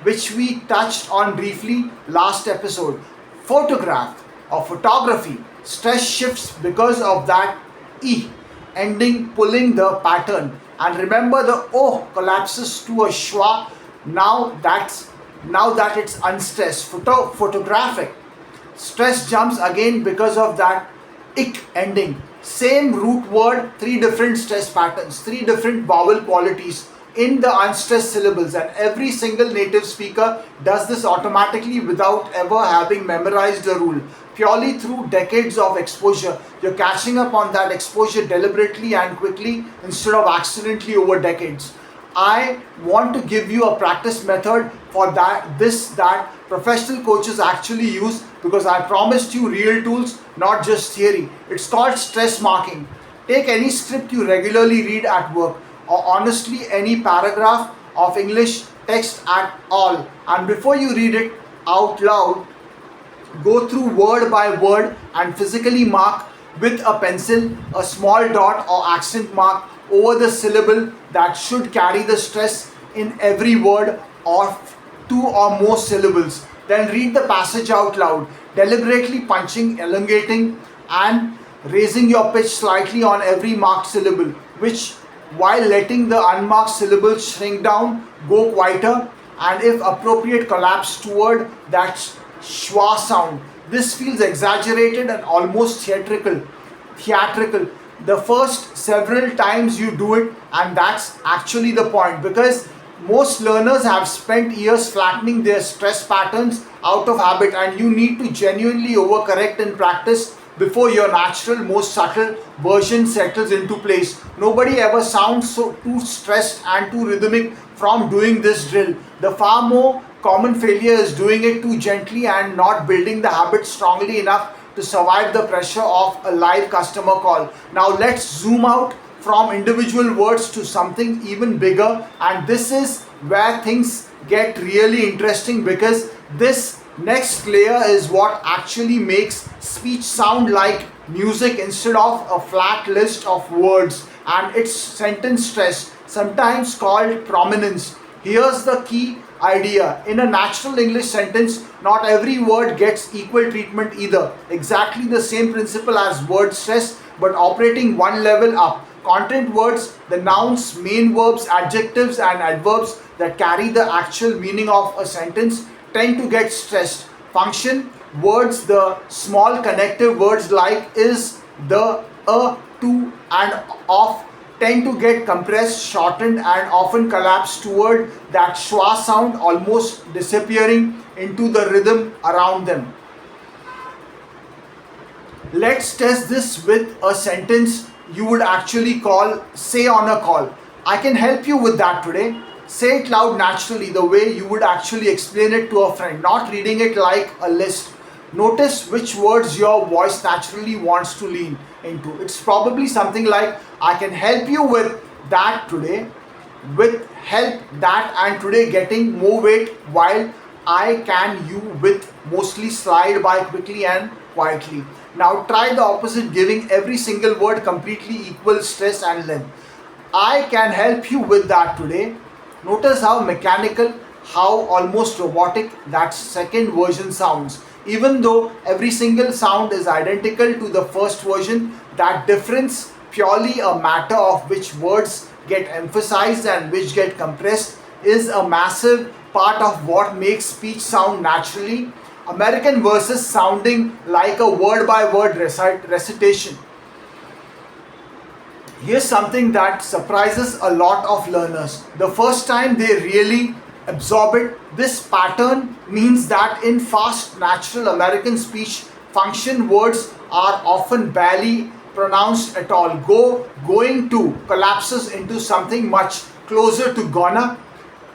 which we touched on briefly last episode. Photograph or photography, stress shifts because of that E ending pulling the pattern. And remember, the O collapses to a schwa now that it's unstressed. Photographic, stress jumps again because of that ik ending. Same root word, three different stress patterns, three different vowel qualities in the unstressed syllables, and every single native speaker does this automatically without ever having memorized the rule. Purely through decades of exposure, you're catching up on that exposure deliberately and quickly instead of accidentally over decades. I want to give you a practice method for that professional coaches actually use, because I promised you real tools, not just theory. It's called stress marking. Take any script you regularly read at work, or honestly any paragraph of English text at all, and before you read it out loud, go through word by word and physically mark with a pencil a small dot or accent mark over the syllable that should carry the stress in every word or two or more syllables. Then read the passage out loud, deliberately punching, elongating, and raising your pitch slightly on every marked syllable, which while letting the unmarked syllables shrink down, go quieter, and if appropriate, collapse toward that schwa sound. This feels exaggerated and almost theatrical the first several times you do it, and that's actually the point, because most learners have spent years flattening their stress patterns out of habit, and you need to genuinely overcorrect in practice before your natural, most subtle version settles into place. Nobody ever sounds so too stressed and too rhythmic from doing this drill. The far more common failure is doing it too gently and not building the habit strongly enough to survive the pressure of a live customer call. Now let's zoom out from individual words to something even bigger, and this is where things get really interesting, because this next layer is what actually makes speech sound like music instead of a flat list of words, and it's sentence stress, sometimes called prominence. Here's the key idea. In a natural English sentence, not every word gets equal treatment either. Exactly the same principle as word stress, but operating one level up. Content words, the nouns, main verbs, adjectives, and adverbs that carry the actual meaning of a sentence, tend to get stressed. Function words, the small connective words like is, the, a, to, and of, tend to get compressed, shortened, and often collapse toward that schwa sound, almost disappearing into the rhythm around them. Let's test this with a sentence you would actually call say on a call. I can help you with that today. Say it loud naturally, the way you would actually explain it to a friend, not reading it like a list. Notice which words your voice naturally wants to lean into. It's probably something like, I can help you with that today, with help, that, and today getting more weight, while I can you with mostly slide by quickly and quietly. Now try the opposite, giving every single word completely equal stress and length. I can help you with that today. Notice how mechanical, how almost robotic that second version sounds. Even though every single sound is identical to the first version, that difference, purely a matter of which words get emphasized and which get compressed, is a massive part of what makes speech sound naturally American versus sounding like a word by word recitation. Here's something that surprises a lot of learners. The first time they really absorb it, this pattern means that in fast, natural American speech, function words are often barely pronounced at all. Going to collapses into something much closer to gonna.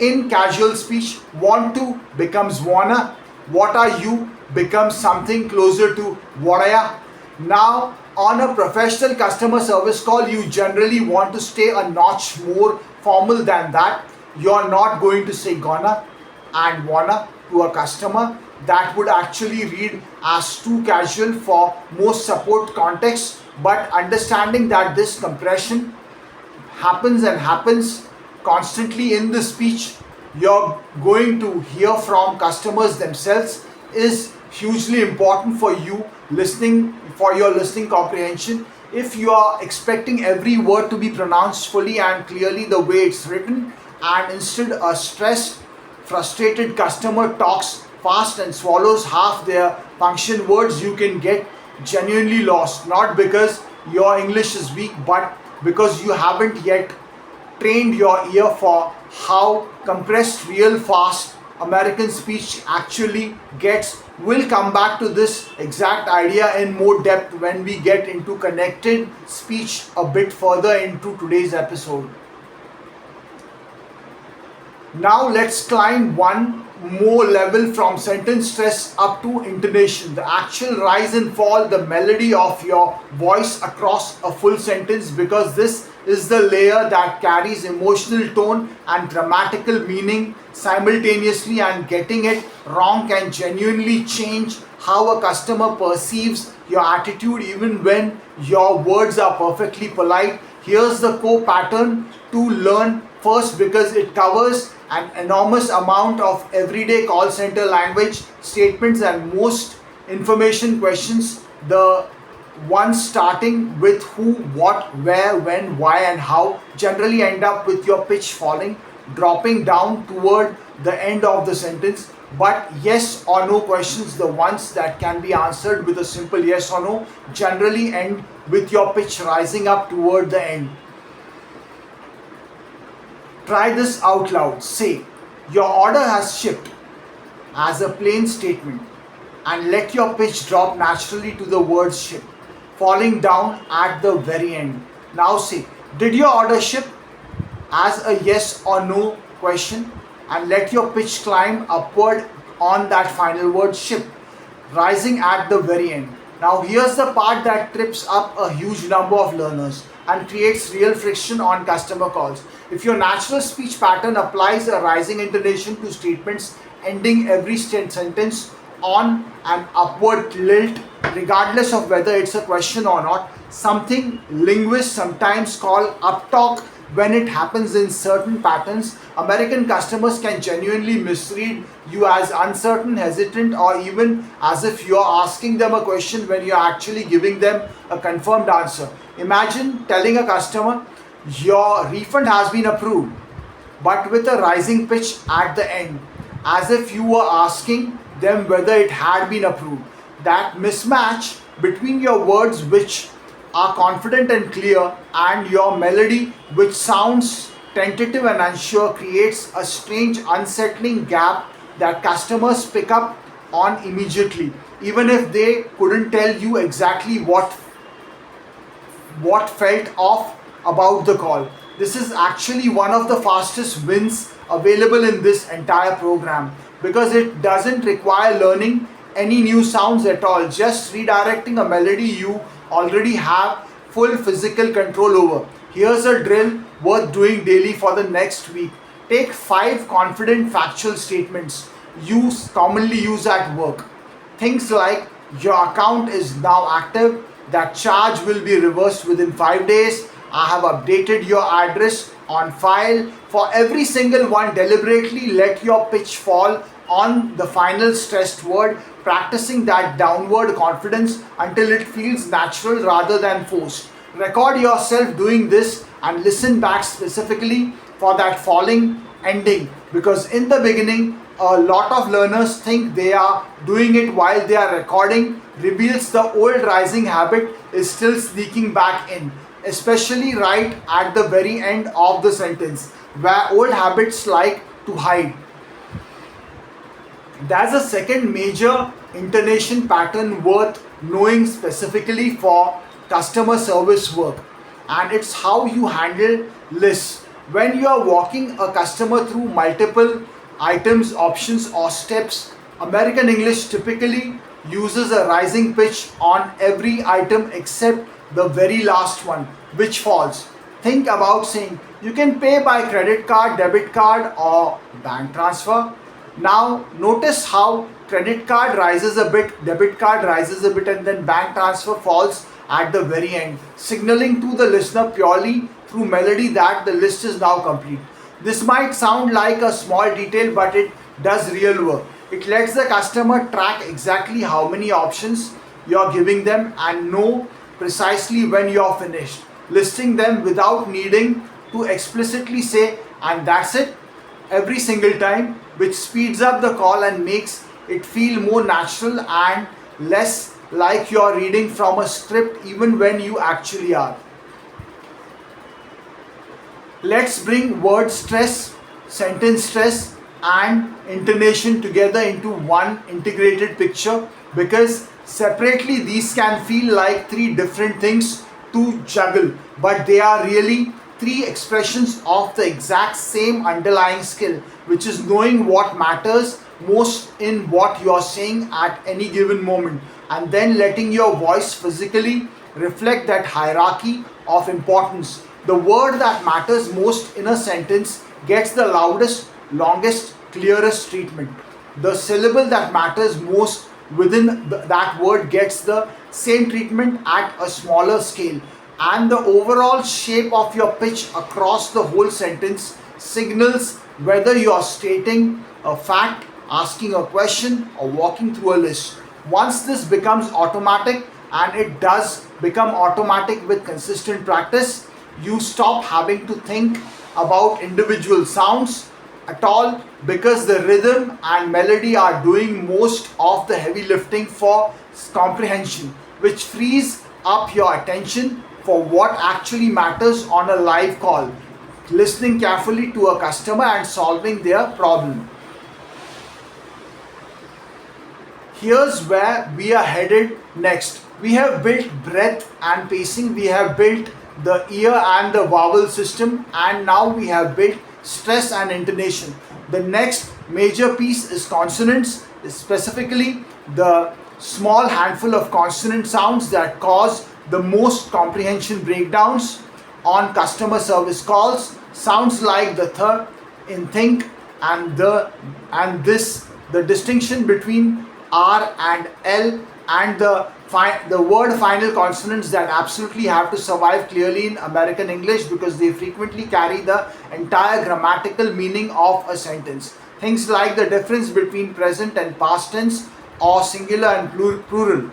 In casual speech, want to becomes wanna. What are you becomes something closer to what are. Now, on a professional customer service call, you generally want to stay a notch more formal than that. You're not going to say gonna and wanna to a customer. That would actually read as too casual for most support contexts. But understanding that this compression happens constantly in the speech you're going to hear from customers themselves is hugely important for you listening, for your listening comprehension. If you are expecting every word to be pronounced fully and clearly the way it's written, and instead a stressed, frustrated customer talks fast and swallows half their function words, you can get genuinely lost, not because your English is weak, but because you haven't yet trained your ear for how compressed real fast American speech actually gets. We'll come back to this exact idea in more depth when we get into connected speech a bit further into today's episode. Now let's climb one more level from sentence stress up to intonation, the actual rise and fall, the melody of your voice across a full sentence, because this is the layer that carries emotional tone and grammatical meaning simultaneously, and getting it wrong can genuinely change how a customer perceives your attitude even when your words are perfectly polite. Here's the core pattern to learn first because it covers an enormous amount of everyday call center language, statements, and most information questions. The ones starting with who, what, where, when, why, and how generally end up with your pitch falling, dropping down toward the end of the sentence. But yes or no questions, the ones that can be answered with a simple yes or no, generally end with your pitch rising up toward the end. Try this out loud. Say, your order has shipped as a plain statement and let your pitch drop naturally to the word ship, falling down at the very end. Now say, did your order ship as a yes or no question and let your pitch climb upward on that final word ship, rising at the very end. Now here's the part that trips up a huge number of learners and creates real friction on customer calls. If your natural speech pattern applies a rising intonation to statements ending every sentence on an upward tilt, regardless of whether it's a question or not, something linguists sometimes call uptalk. When it happens in certain patterns, American customers can genuinely misread you as uncertain, hesitant, or even as if you're asking them a question when you're actually giving them a confirmed answer. Imagine telling a customer, your refund has been approved, but with a rising pitch at the end, as if you were asking them whether it had been approved. That mismatch between your words, which are confident and clear, and your melody, which sounds tentative and unsure, creates a strange, unsettling gap that customers pick up on immediately, even if they couldn't tell you exactly what felt off about the call. This is actually one of the fastest wins available in this entire program because it doesn't require learning any new sounds at all, just redirecting a melody you already have full physical control over. Here's a drill worth doing daily for the next week. Take 5 confident factual statements commonly used at work. Things like, your account is now active, that charge will be reversed within 5 days, I have updated your address on file. For every single one, deliberately let your pitch fall on the final stressed word, practicing that downward confidence until it feels natural rather than forced. Record yourself doing this and listen back specifically for that falling ending, because in the beginning a lot of learners think they are doing it while they are recording, reveals the old rising habit is still sneaking back in, especially right at the very end of the sentence where old habits like to hide. There's a second major intonation pattern worth knowing specifically for customer service work, and it's how you handle lists. When you are walking a customer through multiple items, options, or steps, American English typically uses a rising pitch on every item except the very last one, which falls. Think about saying, you can pay by credit card, debit card, or bank transfer. Now notice how credit card rises a bit, debit card rises a bit, and then bank transfer falls at the very end, signaling to the listener purely through melody that the list is now complete. This might sound like a small detail, but it does real work. It lets the customer track exactly how many options you're giving them and know precisely when you're finished listing them without needing to explicitly say, and that's it, every single time, which speeds up the call and makes it feel more natural and less like you're reading from a script, even when you actually are. Let's bring word stress, sentence stress, and intonation together into one integrated picture, because separately these can feel like 3 different things to juggle, but they are really 3 expressions of the exact same underlying skill, which is knowing what matters most in what you're saying at any given moment, and then letting your voice physically reflect that hierarchy of importance. The word that matters most in a sentence gets the loudest, longest, clearest treatment. The syllable that matters most within that word gets the same treatment at a smaller scale. and the overall shape of your pitch across the whole sentence signals whether you are stating a fact, asking a question, or walking through a list. Once this becomes automatic, and it does become automatic with consistent practice, you stop having to think about individual sounds at all, because the rhythm and melody are doing most of the heavy lifting for comprehension, which frees up your attention for what actually matters on a live call, listening carefully to a customer and solving their problem. Here's where we are headed next. We have built breath and pacing, we have built the ear and the vowel system, and now we have built stress and intonation. The next major piece is consonants, specifically the small handful of consonant sounds that cause the most comprehension breakdowns on customer service calls. Sounds like the th in think and the and this, the distinction between R and L, and the word final consonants that absolutely have to survive clearly in American English because they frequently carry the entire grammatical meaning of a sentence. Things like the difference between present and past tense, or singular and plural.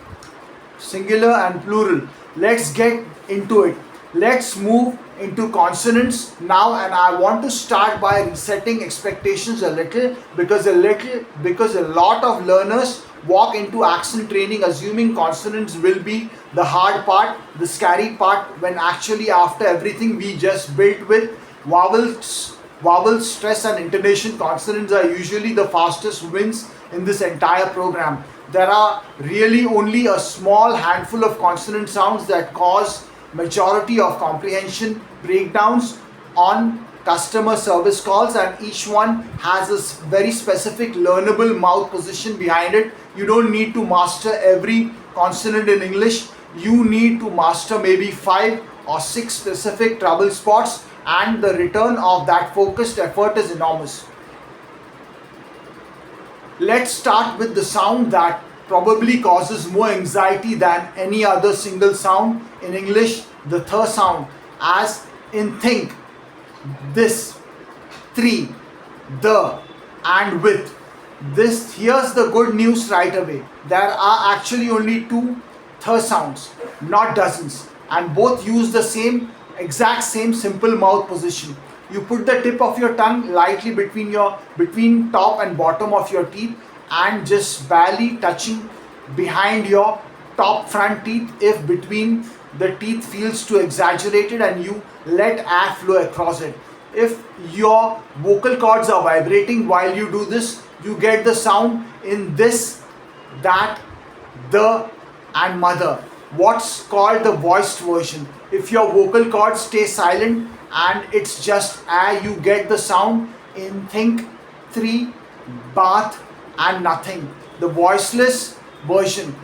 Singular and plural. Let's get into it. Let's move into consonants now, and I want to start by resetting expectations a little, because a lot of learners walk into accent training assuming consonants will be the hard part, the scary part, when actually after everything we just built with vowels, stress and intonation, consonants are usually the fastest wins in this entire program. There are really only a small handful of consonant sounds that cause majority of comprehension breakdowns on customer service calls, and each one has a very specific learnable mouth position behind it. You don't need to master every consonant in English. You need to master maybe 5 or 6 specific trouble spots, and the return of that focused effort is enormous. Let's start with the sound that probably causes more anxiety than any other single sound in English, the th sound, as in think, this, three, the, and with. This, here's the good news right away. There are actually only 2 th sounds, not dozens, and both use the exact same simple mouth position. You put the tip of your tongue lightly between top and bottom of your teeth, and just barely touching behind your top front teeth if between the teeth feels too exaggerated, and you let air flow across it. If your vocal cords are vibrating while you do this, you get the sound in this, that, the, and mother, what's called the voiced version. If your vocal cords stay silent and it's just air, you get the sound in think, three, bath, and nothing, the voiceless version.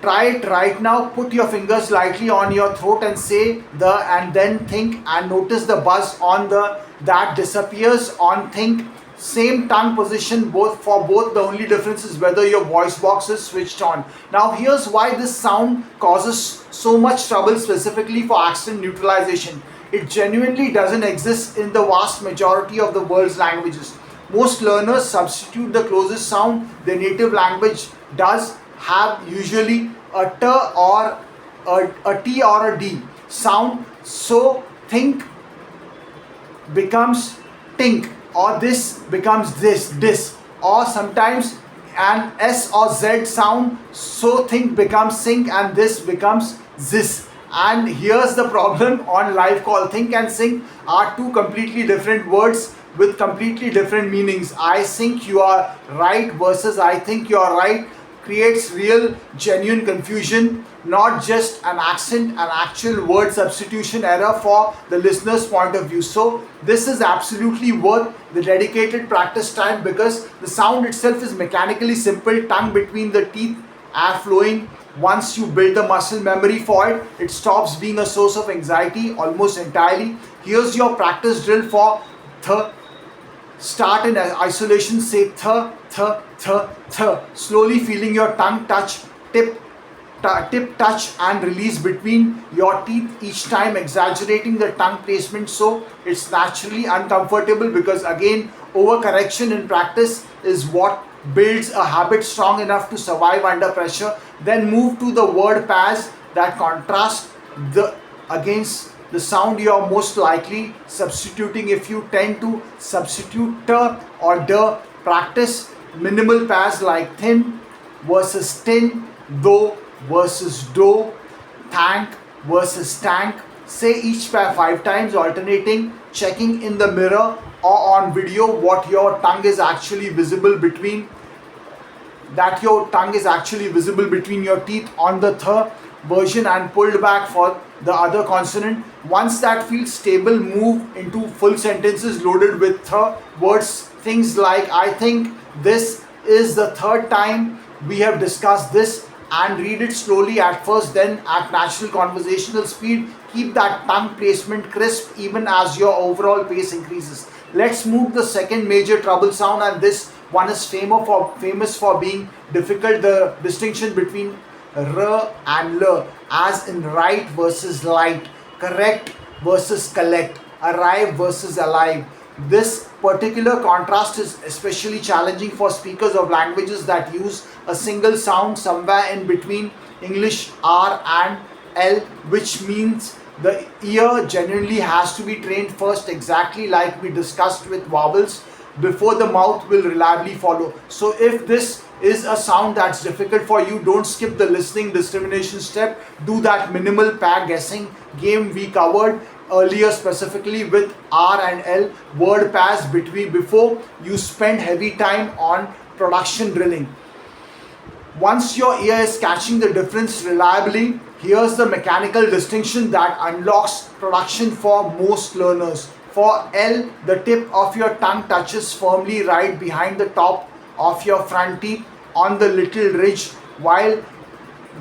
Try it right now. Put your fingers lightly on your throat and say the, and then think, and notice the buzz on the that disappears on think. Same tongue position both. The only difference is whether your voice box is switched on. Now here's why this sound causes so much trouble specifically for accent neutralization. It genuinely doesn't exist in the vast majority of the world's languages. Most learners substitute the closest sound their native language does have, usually a t or a t or a d sound. So think becomes tink, or this becomes this, or sometimes an s or z sound. So think becomes sink, and this becomes this. And here's the problem on live call. Think and sink are 2 completely different words with completely different meanings. I think you are right versus I think you are right creates real genuine confusion, not just an accent, an actual word substitution error for the listener's point of view. So this is absolutely worth the dedicated practice time, because the sound itself is mechanically simple, tongue between the teeth, air flowing. Once you build the muscle memory for it, it stops being a source of anxiety almost entirely. Here's your practice drill for th. Start in isolation, say th, th, th, th, slowly feeling your tongue touch tip tip touch and release between your teeth each time, exaggerating the tongue placement so it's naturally uncomfortable, because again, overcorrection in practice is what builds a habit strong enough to survive under pressure. Then move to the word pairs that contrast the against the sound you are most likely substituting. If you tend to substitute t or d, practice minimal pairs like thin versus tin, though versus do, thank versus tank. Say each pair 5 times, alternating, checking in the mirror or on video what your tongue is actually visible between your teeth on the th version and pulled back for the other consonant. Once that feels stable, move into full sentences loaded with th words. Things like I think this is the third time we have discussed this, and read it slowly at first, then at natural conversational speed. Keep that tongue placement crisp even as your overall pace increases. Let's move to the second major trouble sound, and this one is famous for being difficult. The distinction between r and l, as in right versus light, correct versus collect, arrive versus alive. This particular contrast is especially challenging for speakers of languages that use a single sound somewhere in between English R and L, which means the ear genuinely has to be trained first, exactly like we discussed with vowels, before the mouth will reliably follow. So if this is a sound that's difficult for you, don't skip the listening discrimination step. Do that minimal pair guessing game we covered earlier, specifically with R and L word pairs before you spend heavy time on production drilling. Once your ear is catching the difference reliably, here's the mechanical distinction that unlocks production for most learners. For L, the tip of your tongue touches firmly right behind the top of your front teeth on the little ridge, while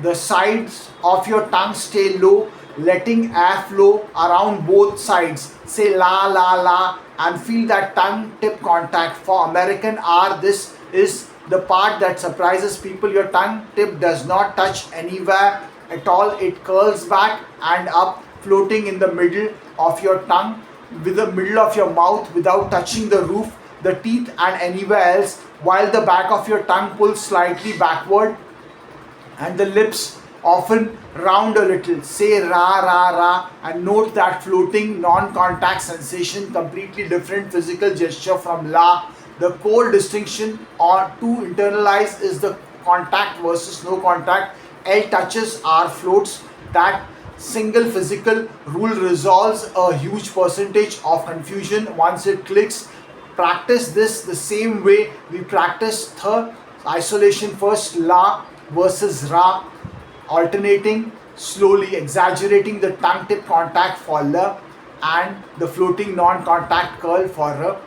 the sides of your tongue stay low, letting air flow around both sides. Say la la la and feel that tongue tip contact. For American R, this is the part that surprises people. Your tongue tip does not touch anywhere at all. It curls back and up, floating in the middle of your tongue, with the middle of your mouth, without touching the roof, the teeth and anywhere else, while the back of your tongue pulls slightly backward and the lips often round a little. Say ra ra ra and note that floating non-contact sensation, completely different physical gesture from la. The core distinction or to internalize is the contact versus no contact. L touches, R floats. That single physical rule resolves a huge percentage of confusion once it clicks. Practice this the same way we practice th isolation first, la versus ra, alternating slowly, exaggerating the tongue tip contact for l and the floating non-contact curl for r.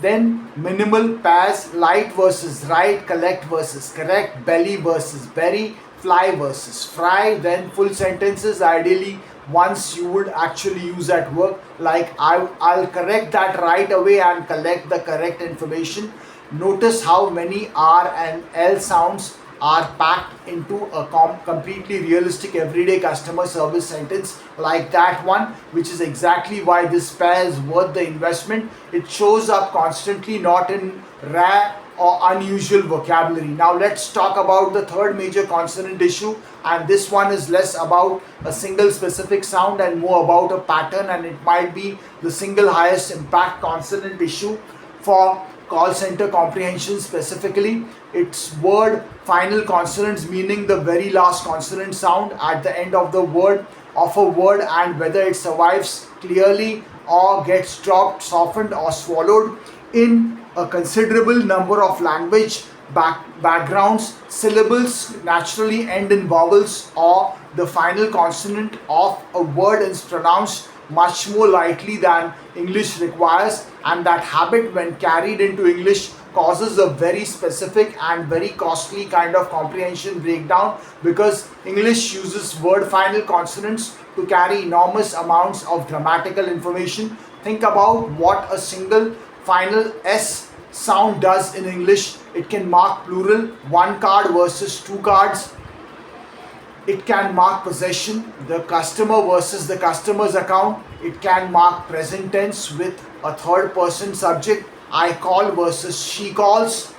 Then minimal pairs, light versus right, collect versus correct, belly versus berry, fly versus fry. Then full sentences, ideally ones you would actually use at work, like I'll correct that right away and collect the correct information. Notice how many R and L sounds are packed into a completely realistic everyday customer service sentence like that one, which is exactly why this pair is worth the investment. It shows up constantly, not in rare or unusual vocabulary. Now let's talk about the third major consonant issue, and this one is less about a single specific sound and more about a pattern, and it might be the single highest impact consonant issue for call center comprehension. Specifically, it's word final consonants, meaning the very last consonant sound at the end of the word of a word, and whether it survives clearly or gets dropped, softened or swallowed. In a considerable number of language backgrounds, syllables naturally end in vowels, or the final consonant of a word is pronounced much more lightly than English requires, and that habit, when carried into English, causes a very specific and very costly kind of comprehension breakdown, because English uses word final consonants to carry enormous amounts of grammatical information. Think about what a single final S sound does in English. It can mark plural, one card versus two cards. It can mark possession, the customer versus the customer's account. It can mark present tense with a third person subject, I call versus she calls.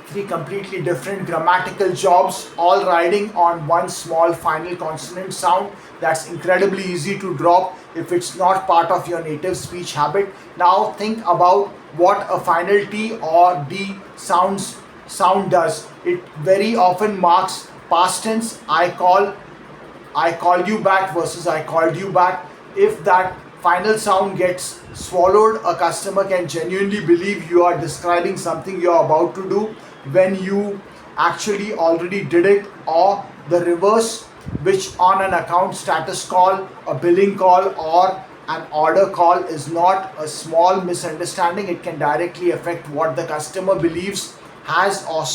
Three completely different grammatical jobs, all riding on one small final consonant sound that's incredibly easy to drop if it's not part of your native speech habit. Now think about what a final T or D sound does. It very often marks past tense, I called you back versus I called you back. If that final sound gets swallowed, a customer can genuinely believe you are describing something you are about to do when you actually already did it, or the reverse, which on an account status call, a billing call, or an order call is not a small misunderstanding. It can directly affect what the customer believes has or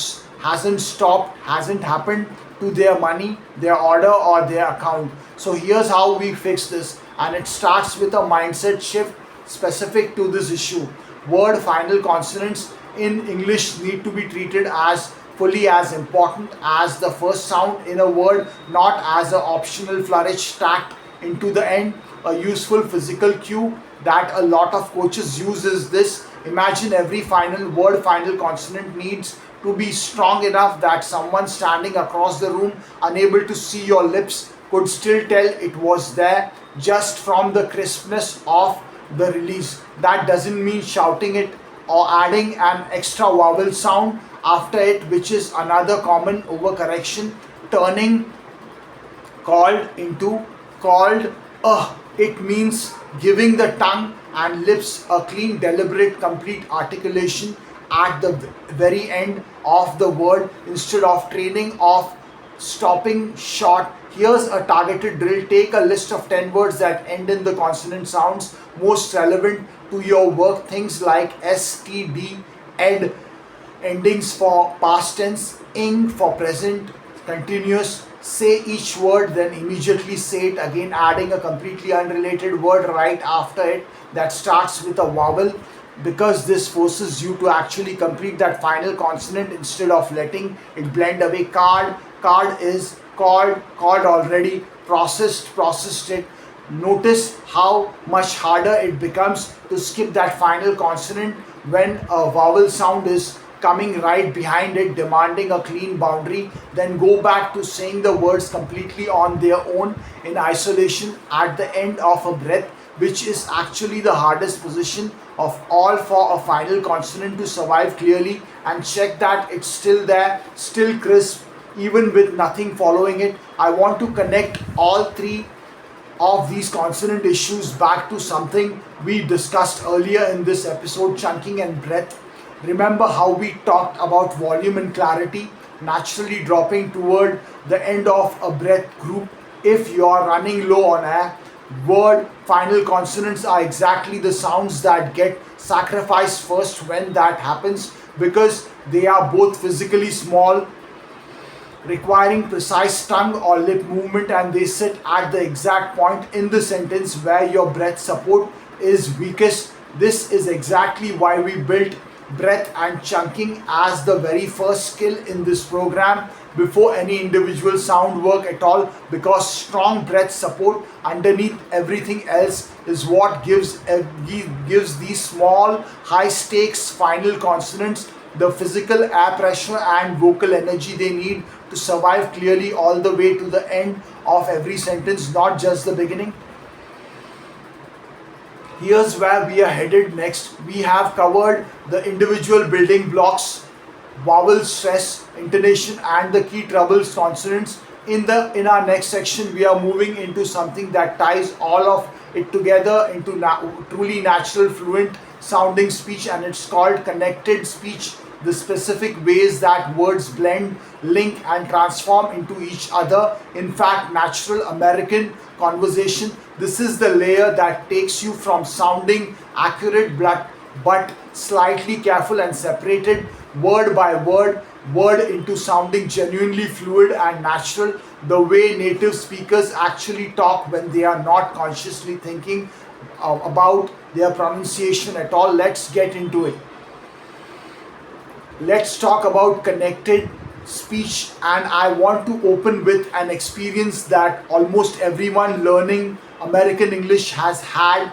hasn't stopped, hasn't happened to their money, their order, or their account. So here's how we fix this, and it starts with a mindset shift specific to this issue. Word final consonants in English need to be treated as fully as important as the first sound in a word, not as an optional flourish tacked into the end. A useful physical cue that a lot of coaches use is this. Imagine every final word final consonant needs to be strong enough that someone standing across the room, unable to see your lips, could still tell it was there just from the crispness of the release. That doesn't mean shouting it or adding an extra vowel sound after it, which is another common overcorrection, turning called into called. It means giving the tongue and lips a clean, deliberate, complete articulation at the very end of the word instead of training off, stopping short. Here's a targeted drill. Take a list of 10 words that end in the consonant sounds most relevant to your work. Things like S, T, D, ed, endings for past tense, ing for present continuous. Say each word, then immediately say it again, adding a completely unrelated word right after it that starts with a vowel, because this forces you to actually complete that final consonant instead of letting it blend away. Card is called already, processed it. Notice how much harder it becomes to skip that final consonant when a vowel sound is coming right behind it, demanding a clean boundary. Then go back to saying the words completely on their own in isolation at the end of a breath, which is actually the hardest position of all for a final consonant to survive clearly, and check that it's still there, still crisp, even with nothing following it. I want to connect all three of these consonant issues back to something we discussed earlier in this episode, chunking and breath. Remember how we talked about volume and clarity naturally dropping toward the end of a breath group if you are running low on air? Word final consonants are exactly the sounds that get sacrificed first when that happens, because they are both physically small, requiring precise tongue or lip movement, and they sit at the exact point in the sentence where your breath support is weakest. This is exactly why we built breath and chunking as the very first skill in this program before any individual sound work at all, because strong breath support underneath everything else is what gives these small high stakes final consonants the physical air pressure and vocal energy they need to survive clearly all the way to the end of every sentence, not just the beginning. Here's where we are headed next. We have covered the individual building blocks, vowel stress, intonation, and the key troubles consonants. In our next section, we are moving into something that ties all of it together into truly natural, fluent sounding speech, and it's called connected speech. The specific ways that words blend, link, and transform into each other. In fact, natural American conversation. This is the layer that takes you from sounding accurate but slightly careful and separated word by word into sounding genuinely fluid and natural, the way native speakers actually talk when they are not consciously thinking about their pronunciation at all. Let's get into it. Let's talk about connected speech, and I want to open with an experience that almost everyone learning American English has had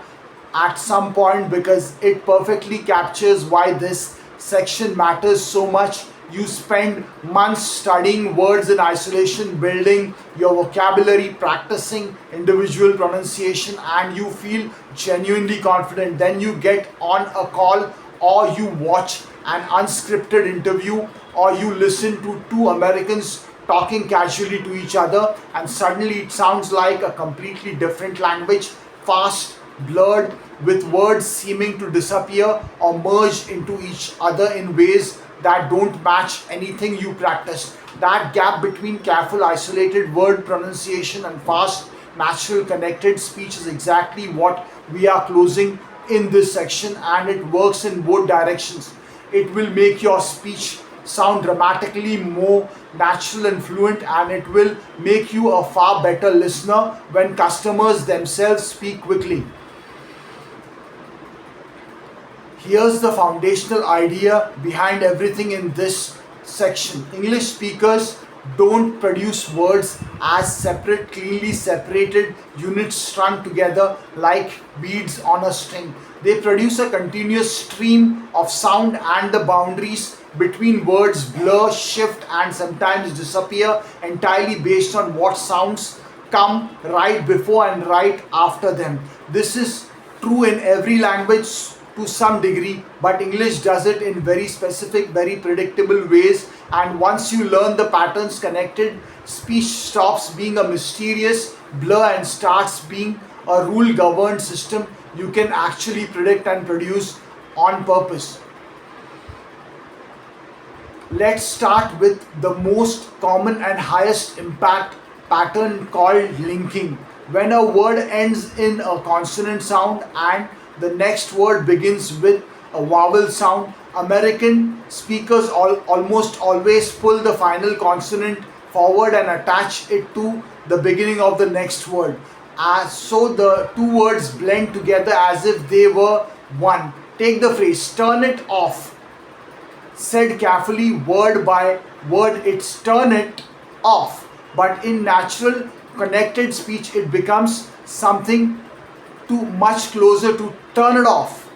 at some point, because it perfectly captures why this section matters so much. You spend months studying words in isolation, building your vocabulary, practicing individual pronunciation, and you feel genuinely confident. Then you get on a call, or you watch an unscripted interview, or you listen to two Americans talking casually to each other, and suddenly it sounds like a completely different language, fast, blurred, with words seeming to disappear or merge into each other in ways that don't match anything you practiced. That gap between careful, isolated word pronunciation and fast, natural, connected speech is exactly what we are closing in this section, and it works in both directions. It will make your speech sound dramatically more natural and fluent, and it will make you a far better listener when customers themselves speak quickly. Here's the foundational idea behind everything in this section. English speakers don't produce words as separate, cleanly separated units strung together like beads on a string. They produce a continuous stream of sound, and the boundaries between words blur, shift, and sometimes disappear entirely based on what sounds come right before and right after them. This is true in every language to some degree, but English does it in very specific, very predictable ways. And once you learn the patterns connected, speech stops being a mysterious blur and starts being a rule governed system you can actually predict and produce on purpose. Let's start with the most common and highest impact pattern called linking. When a word ends in a consonant sound and the next word begins with a vowel sound, American speakers almost always pull the final consonant forward and attach it to the beginning of the next word. So the two words blend together as if they were one. Take the phrase turn it off. Said carefully, word by word, it's turn it off. But in natural connected speech, it becomes something too much closer to turn it off,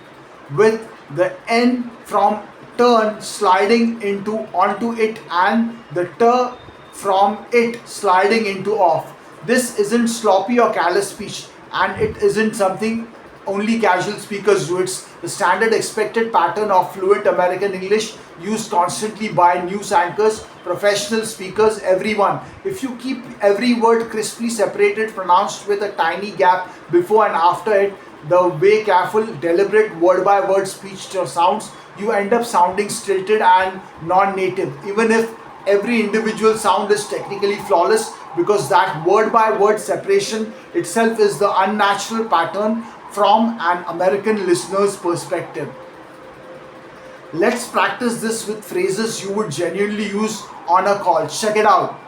with the N from turn sliding into onto it and the T from it sliding into off. This isn't sloppy or careless speech, and it isn't something only casual speakers do. It's the standard expected pattern of fluent American English, used constantly by news anchors, professional speakers, everyone. If you keep every word crisply separated, pronounced with a tiny gap before and after it, the way careful, deliberate, word by word speech sounds, you end up sounding stilted and non-native, even if every individual sound is technically flawless, because that word by word separation itself is the unnatural pattern from an American listener's perspective. Let's practice this with phrases you would genuinely use on a call. Check it out.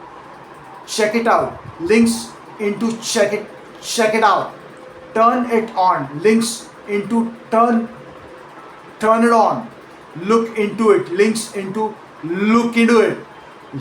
Check it out. Links into check it out. Turn it on. Links into turn it on. Look into it. Links into look into it.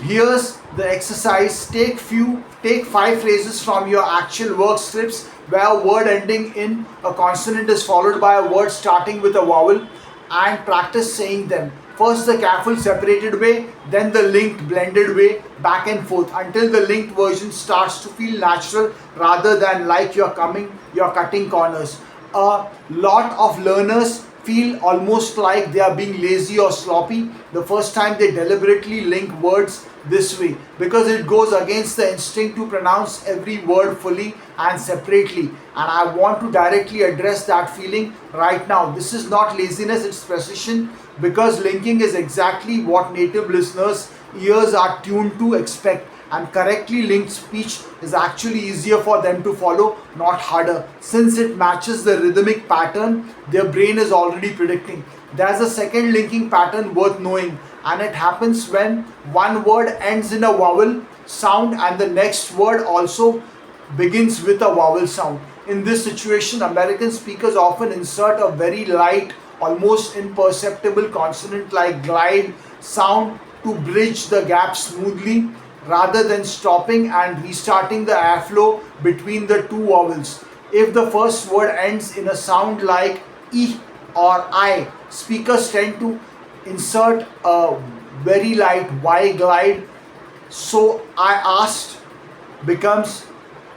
Here's the exercise. Take 5 phrases from your actual work scripts where a word ending in a consonant is followed by a word starting with a vowel, and practice saying them. First the careful separated way, then the linked blended way, back and forth until the linked version starts to feel natural rather than like you're cutting corners. A lot of learners feel almost like they are being lazy or sloppy the first time they deliberately link words this way, because it goes against the instinct to pronounce every word fully and separately. And I want to directly address that feeling right now. This is not laziness, it's precision, because linking is exactly what native listeners' ears are tuned to expect, and correctly linked speech is actually easier for them to follow, not harder, since it matches the rhythmic pattern their brain is already predicting. There's a second linking pattern worth knowing, and it happens when one word ends in a vowel sound and the next word also begins with a vowel sound. In this situation, American speakers often insert a very light, almost imperceptible consonant like glide sound to bridge the gap smoothly rather than stopping and restarting the airflow between the two vowels. If the first word ends in a sound like E or I, speakers tend to insert a very light Y glide. So I asked becomes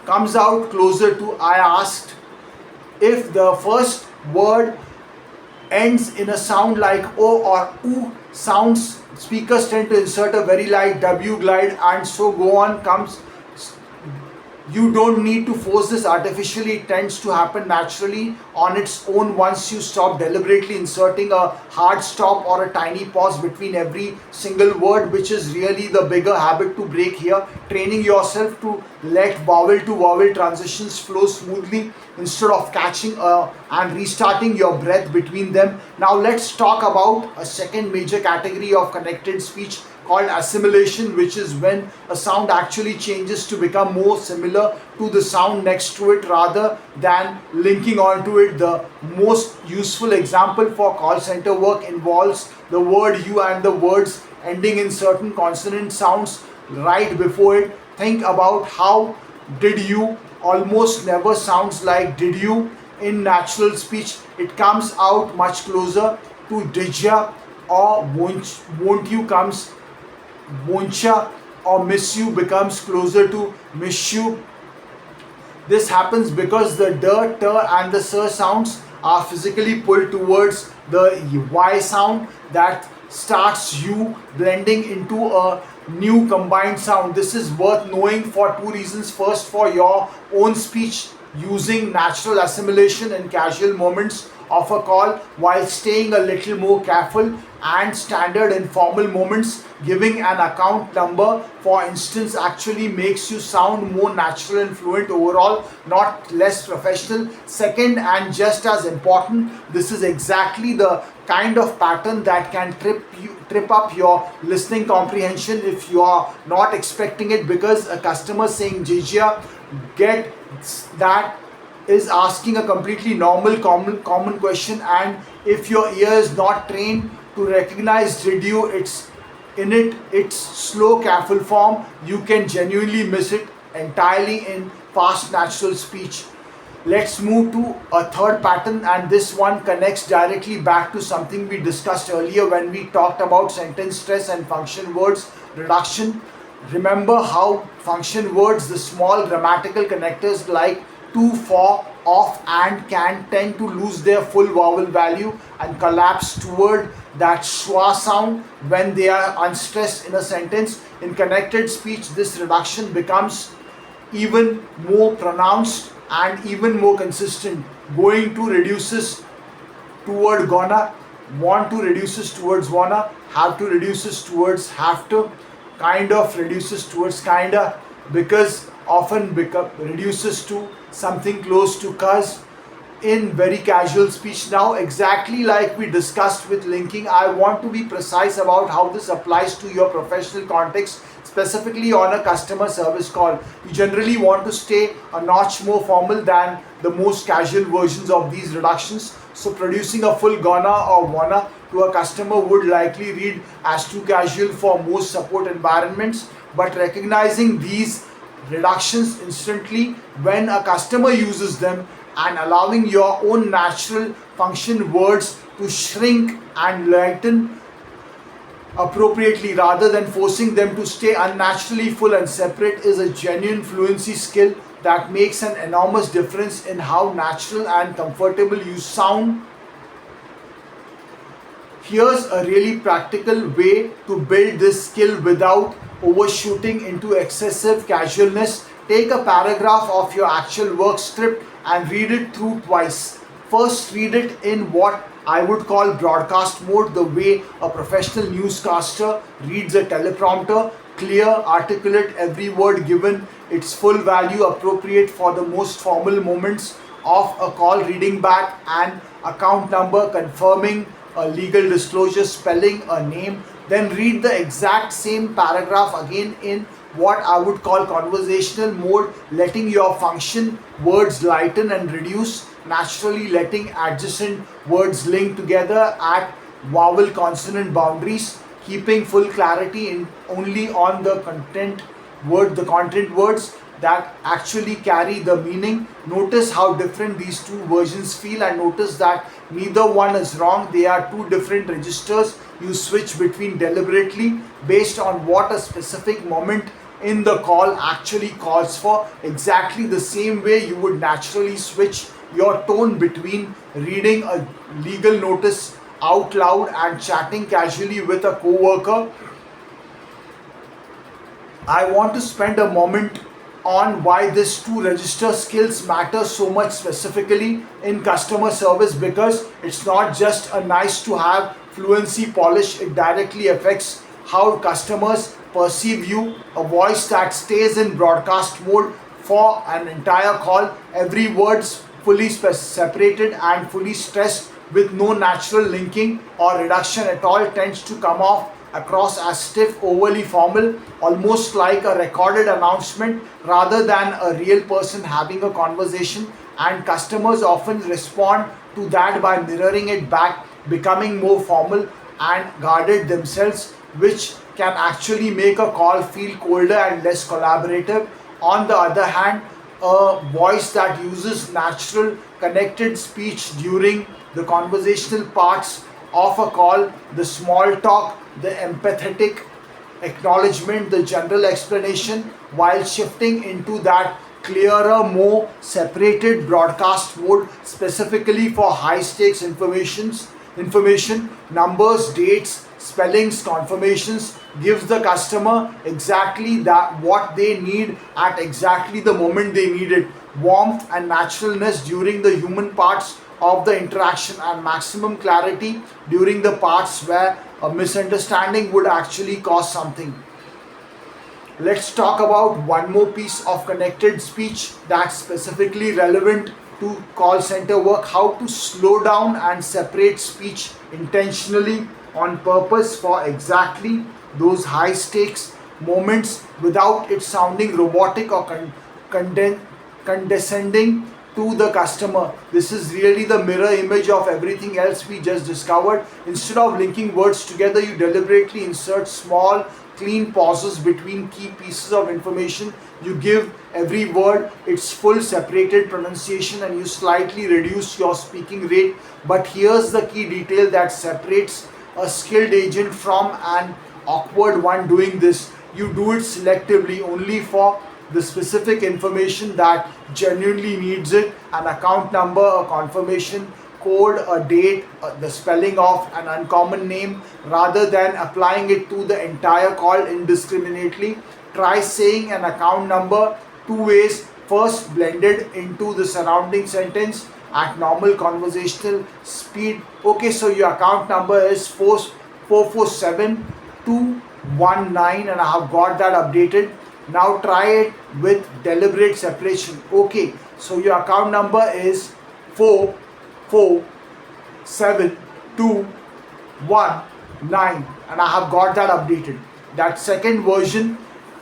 comes out closer to I asked. If the first word ends in a sound like O or U, sounds speakers tend to insert a very light W glide, and so go on comes. You don't need to force this artificially, it tends to happen naturally on its own once you stop deliberately inserting a hard stop or a tiny pause between every single word, which is really the bigger habit to break here. Training yourself to let vowel to vowel transitions flow smoothly instead of catching and restarting your breath between them. Now let's talk about a second major category of connected speech called assimilation, which is when a sound actually changes to become more similar to the sound next to it rather than linking onto it. The most useful example for call center work involves the word you and the words ending in certain consonant sounds right before it. Think about how did you almost never sounds like did you in natural speech. It comes out much closer to did ya, or won't you comes won'tcha, or miss you becomes closer to miss you. This happens because the d, t and the s sounds are physically pulled towards the y sound that starts you, blending into a new combined sound. This is worth knowing for two reasons. First, for your own speech, using natural assimilation in casual moments of a call while staying a little more careful, and standard informal moments, giving an account number for instance actually makes you sound more natural and fluent overall, not less professional. Second, and just as important, this is exactly the kind of pattern that can trip up your listening comprehension if you are not expecting it, because a customer saying jijia get that is asking a completely normal common question, and if your ear is not trained to recognize did you its slow careful form, you can genuinely miss it entirely in fast natural speech. Let's move to a third pattern, and this one connects directly back to something we discussed earlier when we talked about sentence stress and function words reduction. Remember how function words, the small grammatical connectors like to, for, of, and, can, tend to lose their full vowel value and collapse toward that schwa sound when they are unstressed in a sentence. In connected speech, this reduction becomes even more pronounced and even more consistent. Going to reduces toward gonna, want to reduces towards wanna, have to reduces towards have to, kind of reduces towards kinda, because often reduces to something close to cuz in very casual speech. Now, exactly like we discussed with linking, I want to be precise about how this applies to your professional context, specifically on a customer service call. You generally want to stay a notch more formal than the most casual versions of these reductions. So producing a full gonna or wanna to a customer would likely read as too casual for most support environments, but recognizing these reductions instantly when a customer uses them and allowing your own natural function words to shrink and lighten appropriately rather than forcing them to stay unnaturally full and separate is a genuine fluency skill that makes an enormous difference in how natural and comfortable you sound. Here's a really practical way to build this skill without overshooting into excessive casualness. Take a paragraph of your actual work script and read it through twice. First, read it in what I would call broadcast mode, the way a professional newscaster reads a teleprompter, clear, articulate, every word given its full value, appropriate for the most formal moments of a call, reading back an account number, confirming a legal disclosure, spelling a name. Then read the exact same paragraph again in what I would call conversational mode, letting your function words lighten and reduce naturally, letting adjacent words link together at vowel consonant boundaries. keeping full clarity in only on the content words that actually carry the meaning. Notice how different these two versions feel, and notice that neither one is wrong. They are two different registers you switch between deliberately based on what a specific moment in the call actually calls for, exactly the same way you would naturally switch your tone between reading a legal notice out loud and chatting casually with a coworker. I want to spend a moment on why these two register skills matter so much specifically in customer service, because it's not just a nice to have fluency polish, it directly affects how customers perceive you. A voice that stays in broadcast mode for an entire call, every word's fully separated and fully stressed with no natural linking or reduction at all, tends to come off across as stiff, overly formal, almost like a recorded announcement rather than a real person having a conversation. And customers often respond to that by mirroring it back, becoming more formal and guarded themselves, which can actually make a call feel colder and less collaborative. On the other hand, a voice that uses natural connected speech during the conversational parts of a call, the small talk, the empathetic acknowledgement, the general explanation, while shifting into that clearer, more separated broadcast mode specifically for high stakes information, numbers, dates, spellings, confirmations, gives the customer exactly that what they need at exactly the moment they need it. Warmth and naturalness during the human parts of the interaction, and maximum clarity during the parts where a misunderstanding would actually cause something. Let's talk about one more piece of connected speech that's specifically relevant to call center work: how to slow down and separate speech intentionally on purpose for exactly those high stakes moments without it sounding robotic or condescending to the customer. This is really the mirror image of everything else we just discovered. Instead of linking words together, you deliberately insert small, clean pauses between key pieces of information. You give every word its full separated pronunciation, and you slightly reduce your speaking rate. But here's the key detail that separates a skilled agent from an awkward one doing this: you do it selectively only for the specific information that genuinely needs it: an account number, a confirmation code, a date, the spelling of an uncommon name, rather than applying it to the entire call indiscriminately. Try saying an account number two ways: first blended into the surrounding sentence at normal conversational speed. Okay, so your account number is 447219, and I have got that updated. Now try it with deliberate separation. Okay, so your account number is 447219, and I have got that updated. That second version,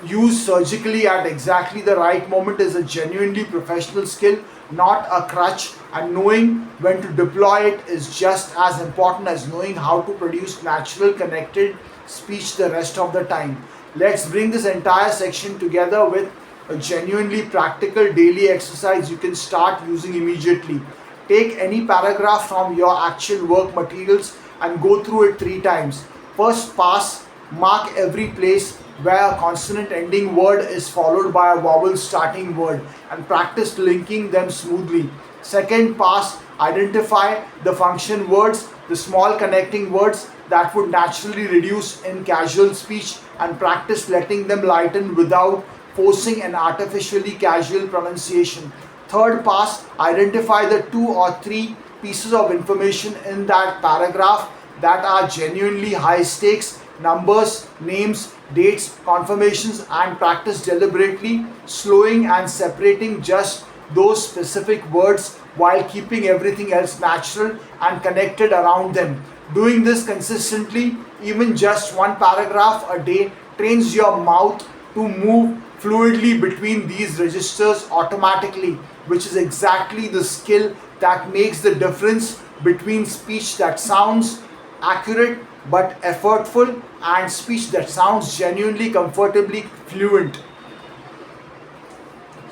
used surgically at exactly the right moment, is a genuinely professional skill, not a crutch, and knowing when to deploy it is just as important as knowing how to produce natural connected speech the rest of the time. Let's bring this entire section together with a genuinely practical daily exercise you can start using immediately. Take any paragraph from your actual work materials and go through it 3 times. First pass, mark every place where a consonant ending word is followed by a vowel starting word, and practice linking them smoothly. Second pass, identify the function words, the small connecting words that would naturally reduce in casual speech, and practice letting them lighten without forcing an artificially casual pronunciation. Third pass, identify the 2 or 3 pieces of information in that paragraph that are genuinely high stakes: numbers, names, dates, confirmations, and practice deliberately slowing and separating just those specific words while keeping everything else natural and connected around them. Doing this consistently, even just one paragraph a day, trains your mouth to move fluidly between these registers automatically, which is exactly the skill that makes the difference between speech that sounds accurate but effortful, and speech that sounds genuinely comfortably fluent.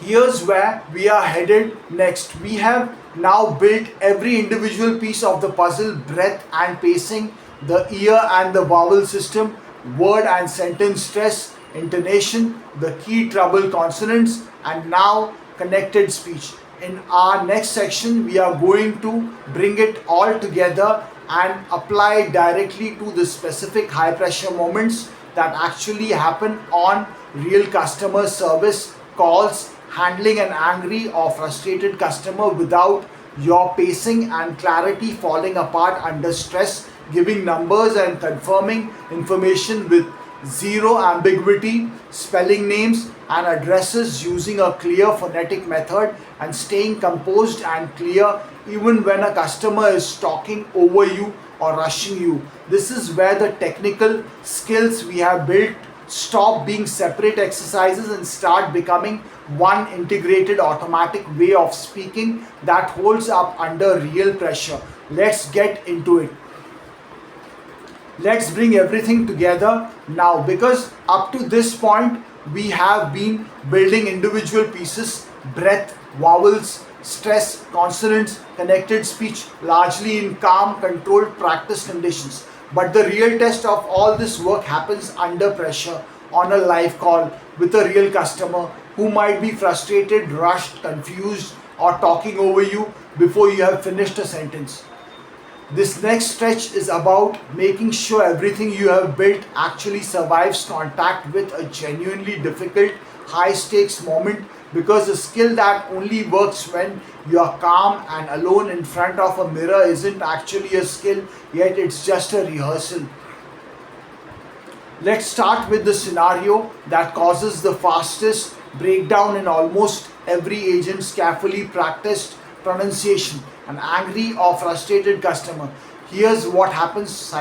Here's where we are headed next. We have now built every individual piece of the puzzle: breath and pacing, the ear and the vowel system, word and sentence stress, intonation, the key trouble consonants, and now connected speech. In our next section, we are going to bring it all together and apply it directly to the specific high pressure moments that actually happen on real customer service calls, handling an angry or frustrated customer without your pacing and clarity falling apart under stress, giving numbers and confirming information with zero ambiguity, spelling names and addresses using a clear phonetic method, and staying composed and clear even when a customer is talking over you or rushing you. This is where the technical skills we have built stop being separate exercises and start becoming one integrated automatic way of speaking that holds up under real pressure. Let's get into it. Let's bring everything together now, because up to this point we have been building individual pieces: breath, vowels, stress, consonants, connected speech, largely in calm, controlled practice conditions. But the real test of all this work happens under pressure, on a live call with a real customer who might be frustrated, rushed, confused, or talking over you before you have finished a sentence. This next stretch is about making sure everything you have built actually survives contact with a genuinely difficult, high stakes moment, because a skill that only works when you are calm and alone in front of a mirror isn't actually a skill, yet it's just a rehearsal. Let's start with the scenario that causes the fastest breakdown in almost every agent's carefully practiced pronunciation: an angry or frustrated customer. Here's what happens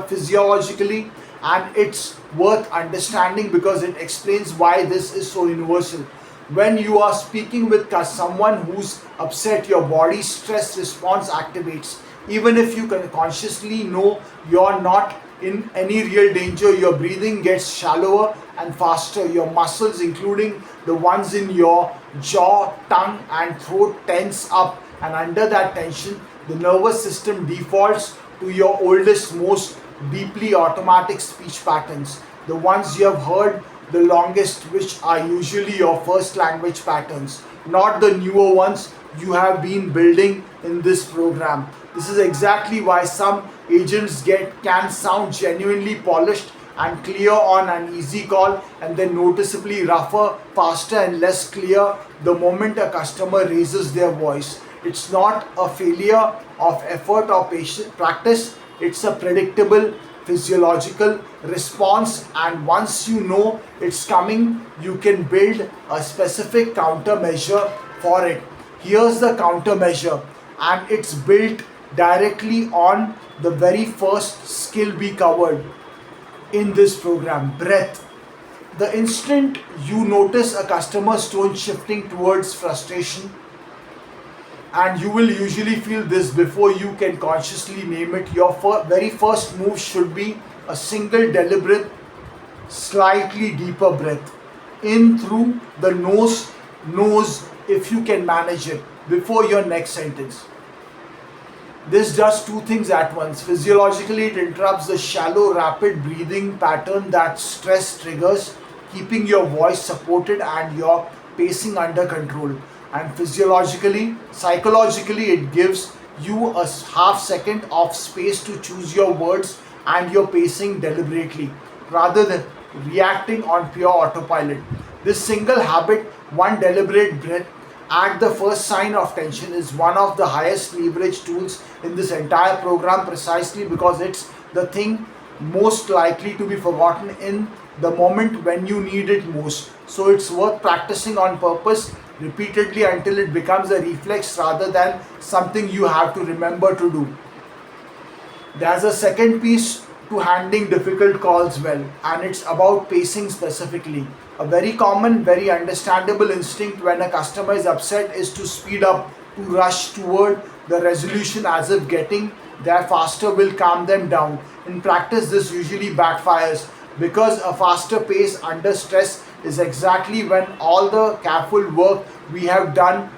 physiologically, and it's worth understanding because it explains why this is so universal. When you are speaking with someone who's upset, your body's stress response activates. Even if you can consciously know you're not in any real danger, your breathing gets shallower and faster. Your muscles, including the ones in your jaw, tongue, and throat, tense up, and under that tension, the nervous system defaults to your oldest, most deeply automatic speech patterns, the ones you have heard the longest, which are usually your first language patterns, not the newer ones you have been building in this program. This is exactly why some agents can sound genuinely polished and clear on an easy call, and then noticeably rougher, faster, and less clear the moment a customer raises their voice. It's not a failure of effort or patient practice, it's a predictable physiological response, and once you know it's coming, you can build a specific countermeasure for it. Here's the countermeasure, and it's built directly on the very first skill we covered in this program: breath. The instant you notice a customer's tone shifting towards frustration, and you will usually feel this before you can consciously name it, your very first move should be a single deliberate, slightly deeper breath in through the nose if you can manage it, before your next sentence. This does two things at once. Physiologically, it interrupts the shallow, rapid breathing pattern that stress triggers, keeping your voice supported and your pacing under control. And psychologically, it gives you a half second of space to choose your words and your pacing deliberately, rather than reacting on pure autopilot. This single habit, one deliberate breath at the first sign of tension, is one of the highest leverage tools in this entire program, precisely because it's the thing most likely to be forgotten in the moment when you need it most. So it's worth practicing on purpose repeatedly until it becomes a reflex rather than something you have to remember to do. There's a second piece to handling difficult calls well, and it's about pacing specifically. A very common, very understandable instinct when a customer is upset is to speed up, to rush toward the resolution as if getting there faster will calm them down. In practice, this usually backfires because a faster pace under stress is exactly when all the careful work we have done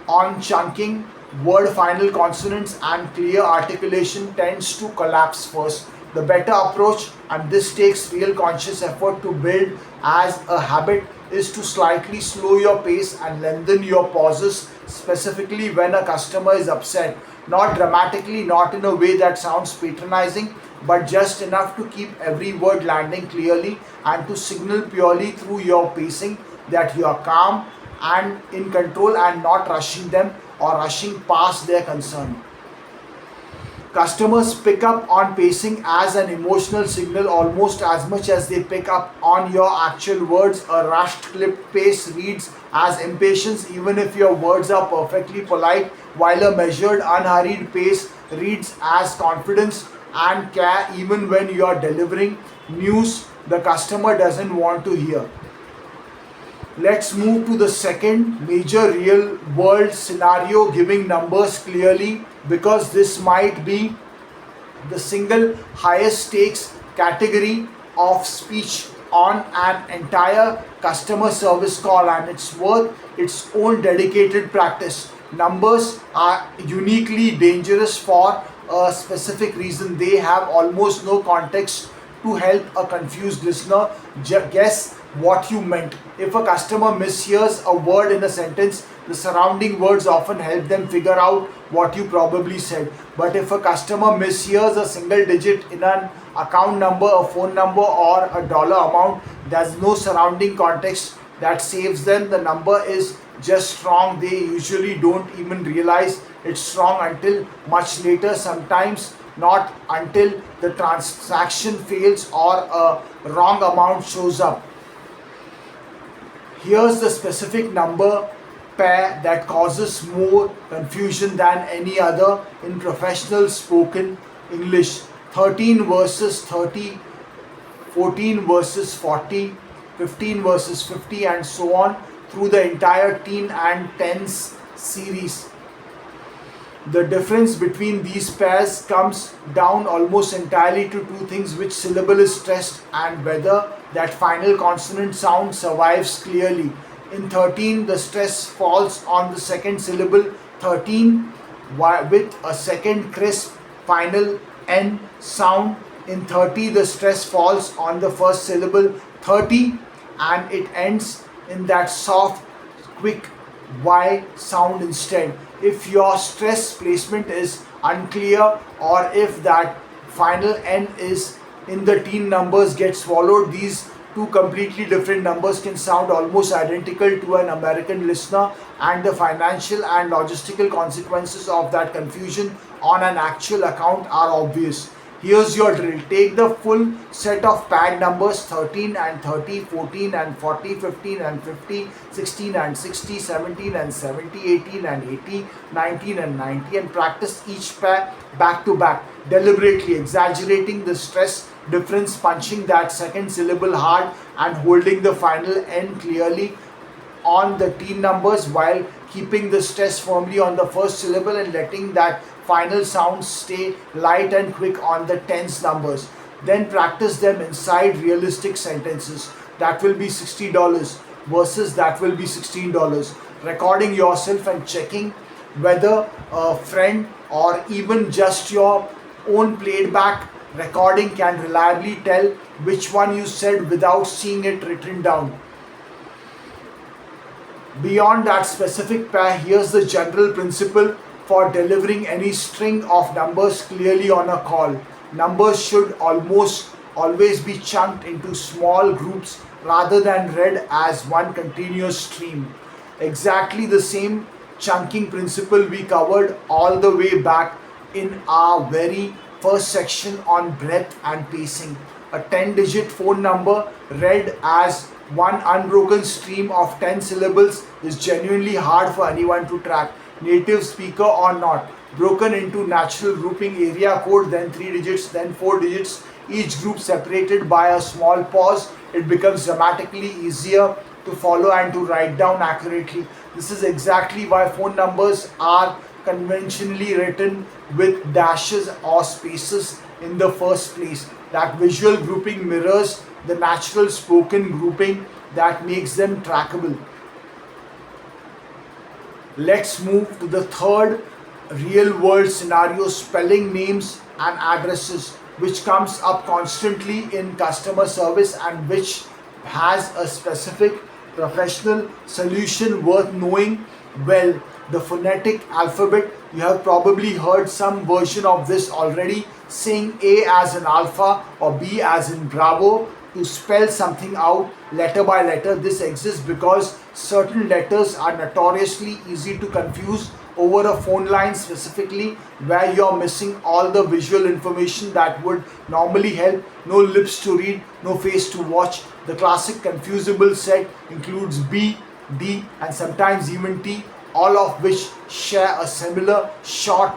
on chunking, word final consonants, and clear articulation tends to collapse first. The better approach, and this takes real conscious effort to build as a habit, is to slightly slow your pace and lengthen your pauses, specifically when a customer is upset. Not dramatically, not in a way that sounds patronizing, but just enough to keep every word landing clearly and to signal purely through your pacing that you are calm and in control and not rushing them or rushing past their concern. Customers pick up on pacing as an emotional signal almost as much as they pick up on your actual words. A rushed, clipped pace reads as impatience, even if your words are perfectly polite, while a measured, unhurried pace reads as confidence and care, even when you are delivering news the customer doesn't want to hear. Let's move to the second major real world scenario, giving numbers clearly, because this might be the single highest stakes category of speech on an entire customer service call, and it's worth its own dedicated practice. Numbers are uniquely dangerous for a specific reason. They have almost no context to help a confused listener guess what you meant. If a customer mishears a word in a sentence, the surrounding words often help them figure out what you probably said. But if a customer mishears a single digit in an account number, a phone number, or a dollar amount, there's no surrounding context that saves them. The number is just wrong. They usually don't even realize it's wrong until much later, sometimes not until the transaction fails or a wrong amount shows up. Here's the specific number pair that causes more confusion than any other in professional spoken English: 13 versus 30, 14 versus 40, 15 versus 50, and so on through the entire teen and tens series. The difference between these pairs comes down almost entirely to two things: which syllable is stressed and whether that final consonant sound survives clearly. In 13, the stress falls on the second syllable 13 with a second crisp final N sound. In 30, the stress falls on the first syllable 30 and it ends in that soft, quick Y sound instead. If your stress placement is unclear, or if that final N is in the teen numbers get swallowed, these two completely different numbers can sound almost identical to an American listener, and the financial and logistical consequences of that confusion on an actual account are obvious. Here's your drill. Take the full set of pad numbers 13 and 30, 14 and 40, 15 and 50, 16 and 60, 17 and 70, 18 and 80, 19 and 90, and practice each pair back to back, deliberately exaggerating the stress difference, punching that second syllable hard and holding the final N clearly on the teen numbers while keeping the stress firmly on the first syllable and letting that final sound stay light and quick on the tense numbers. Then practice them inside realistic sentences. That will be $60 versus that will be $16. Recording yourself and checking whether a friend or even just your own played back recording can reliably tell which one you said without seeing it written down. Beyond that specific pair, here's the general principle for delivering any string of numbers clearly on a call. Numbers should almost always be chunked into small groups rather than read as one continuous stream. Exactly the same chunking principle we covered all the way back in our very first section on breadth and pacing. A 10-digit phone number read as one unbroken stream of 10 syllables is genuinely hard for anyone to track, native speaker or not. Broken into natural grouping, area code, then 3 digits, then 4 digits, each group separated by a small pause, it becomes dramatically easier to follow and to write down accurately. This is exactly why phone numbers are conventionally written with dashes or spaces in the first place. That visual grouping mirrors the natural spoken grouping that makes them trackable. Let's move to the third real world scenario, spelling names and addresses, which comes up constantly in customer service and which has a specific professional solution worth knowing. Well, the phonetic alphabet, you have probably heard some version of this already, saying A as in alpha or B as in bravo to spell something out letter by letter. This exists because certain letters are notoriously easy to confuse over a phone line, specifically where you're missing all the visual information that would normally help. No lips to read, no face to watch. The classic confusable set includes B, D, and sometimes even T, all of which share a similar short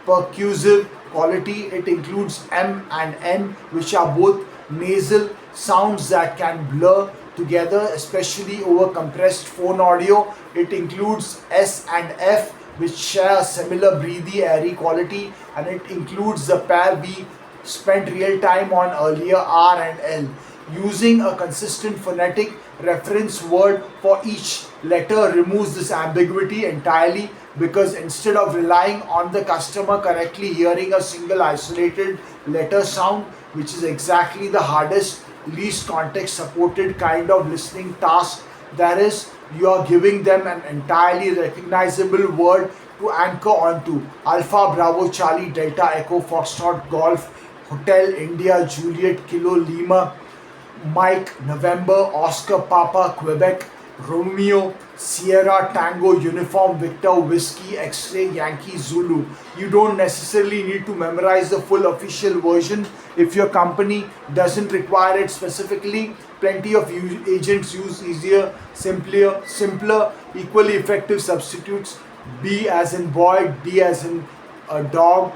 percussive quality. It includes M and N, which are both nasal sounds that can blur together, especially over compressed phone audio. It includes S and F, which share a similar breathy, airy quality, and it includes the pair we spent real time on earlier, R and L. Using a consistent phonetic reference word for each letter removes this ambiguity entirely, because instead of relying on the customer correctly hearing a single isolated letter sound, which is exactly the hardest, least context supported kind of listening task, that is, you are giving them an entirely recognizable word to anchor onto. Alpha Bravo Charlie Delta Echo Foxtrot Golf Hotel India Juliet Kilo Lima Mike November Oscar Papa Quebec Romeo Sierra Tango Uniform Victor Whiskey X-ray Yankee Zulu. You don't necessarily need to memorize the full official version if your company doesn't require it specifically. Plenty of agents use easier, simpler, equally effective substitutes. B as in boy, D as in a dog,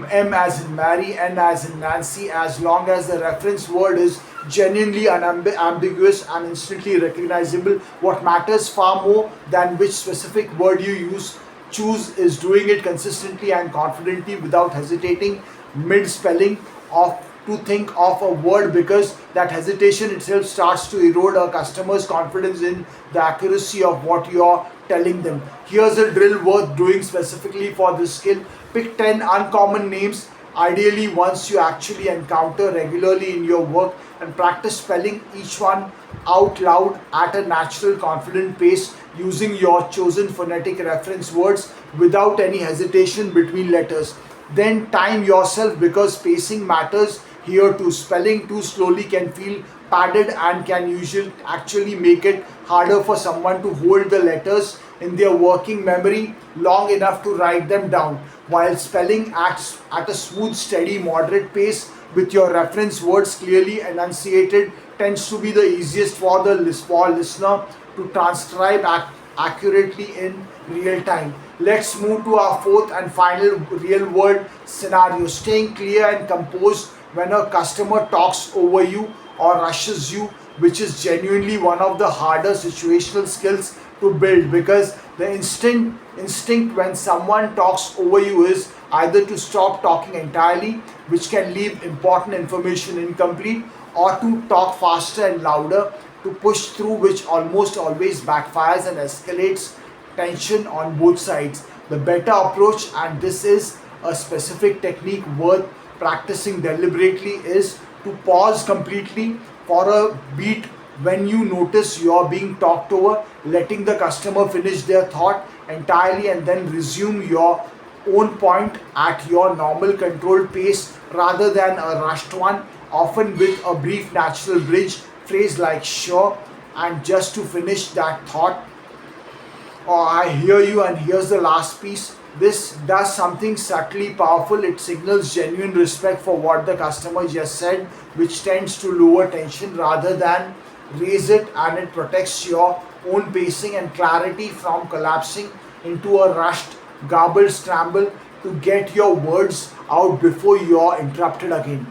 M as in Mary, N as in Nancy, as long as the reference word is genuinely unambiguous and instantly recognizable. What matters far more than which specific word you choose is doing it consistently and confidently without hesitating mid spelling of to think of a word, because that hesitation itself starts to erode a customer's confidence in the accuracy of what you're telling them. Here's a drill worth doing specifically for this skill. Pick 10 uncommon names, ideally ones you actually encounter regularly in your work, and practice spelling each one out loud at a natural, confident pace using your chosen phonetic reference words without any hesitation between letters. Then time yourself, because spacing matters here too. Spelling too slowly can feel padded and can usually actually make it harder for someone to hold the letters in their working memory long enough to write them down, while spelling acts at a smooth, steady, moderate pace with your reference words clearly enunciated tends to be the easiest for the listener to transcribe accurately in real time. Let's move to our fourth and final real world scenario, staying clear and composed when a customer talks over you or rushes you, which is genuinely one of the harder situational skills to build, because the instinct when someone talks over you is either to stop talking entirely, which can leave important information incomplete, or to talk faster and louder to push through, which almost always backfires and escalates tension on both sides. The better approach, and this is a specific technique worth practicing deliberately, is to pause completely for a beat when you notice you're being talked over, letting the customer finish their thought entirely, and then resume your own point at your normal controlled pace rather than a rushed one, often with a brief natural bridge phrase like sure and just to finish that thought, or I hear you and here's the last piece. This does something subtly powerful. It signals genuine respect for what the customer just said, which tends to lower tension rather than raise it, and it protects your own pacing and clarity from collapsing into a rushed, garbled scramble to get your words out before you're interrupted again.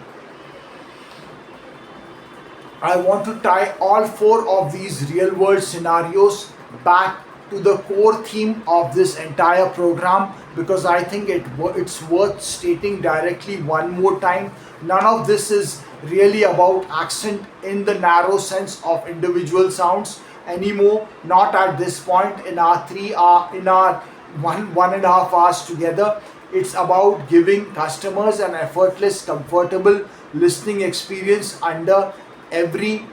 I want to tie all four of these real world scenarios back to the core theme of this entire program, because I think it's worth stating directly one more time. None of this is really about accent in the narrow sense of individual sounds anymore. Not at this point in our 3 hour, in our 1.5 hours together. It's about giving customers an effortless, comfortable listening experience under every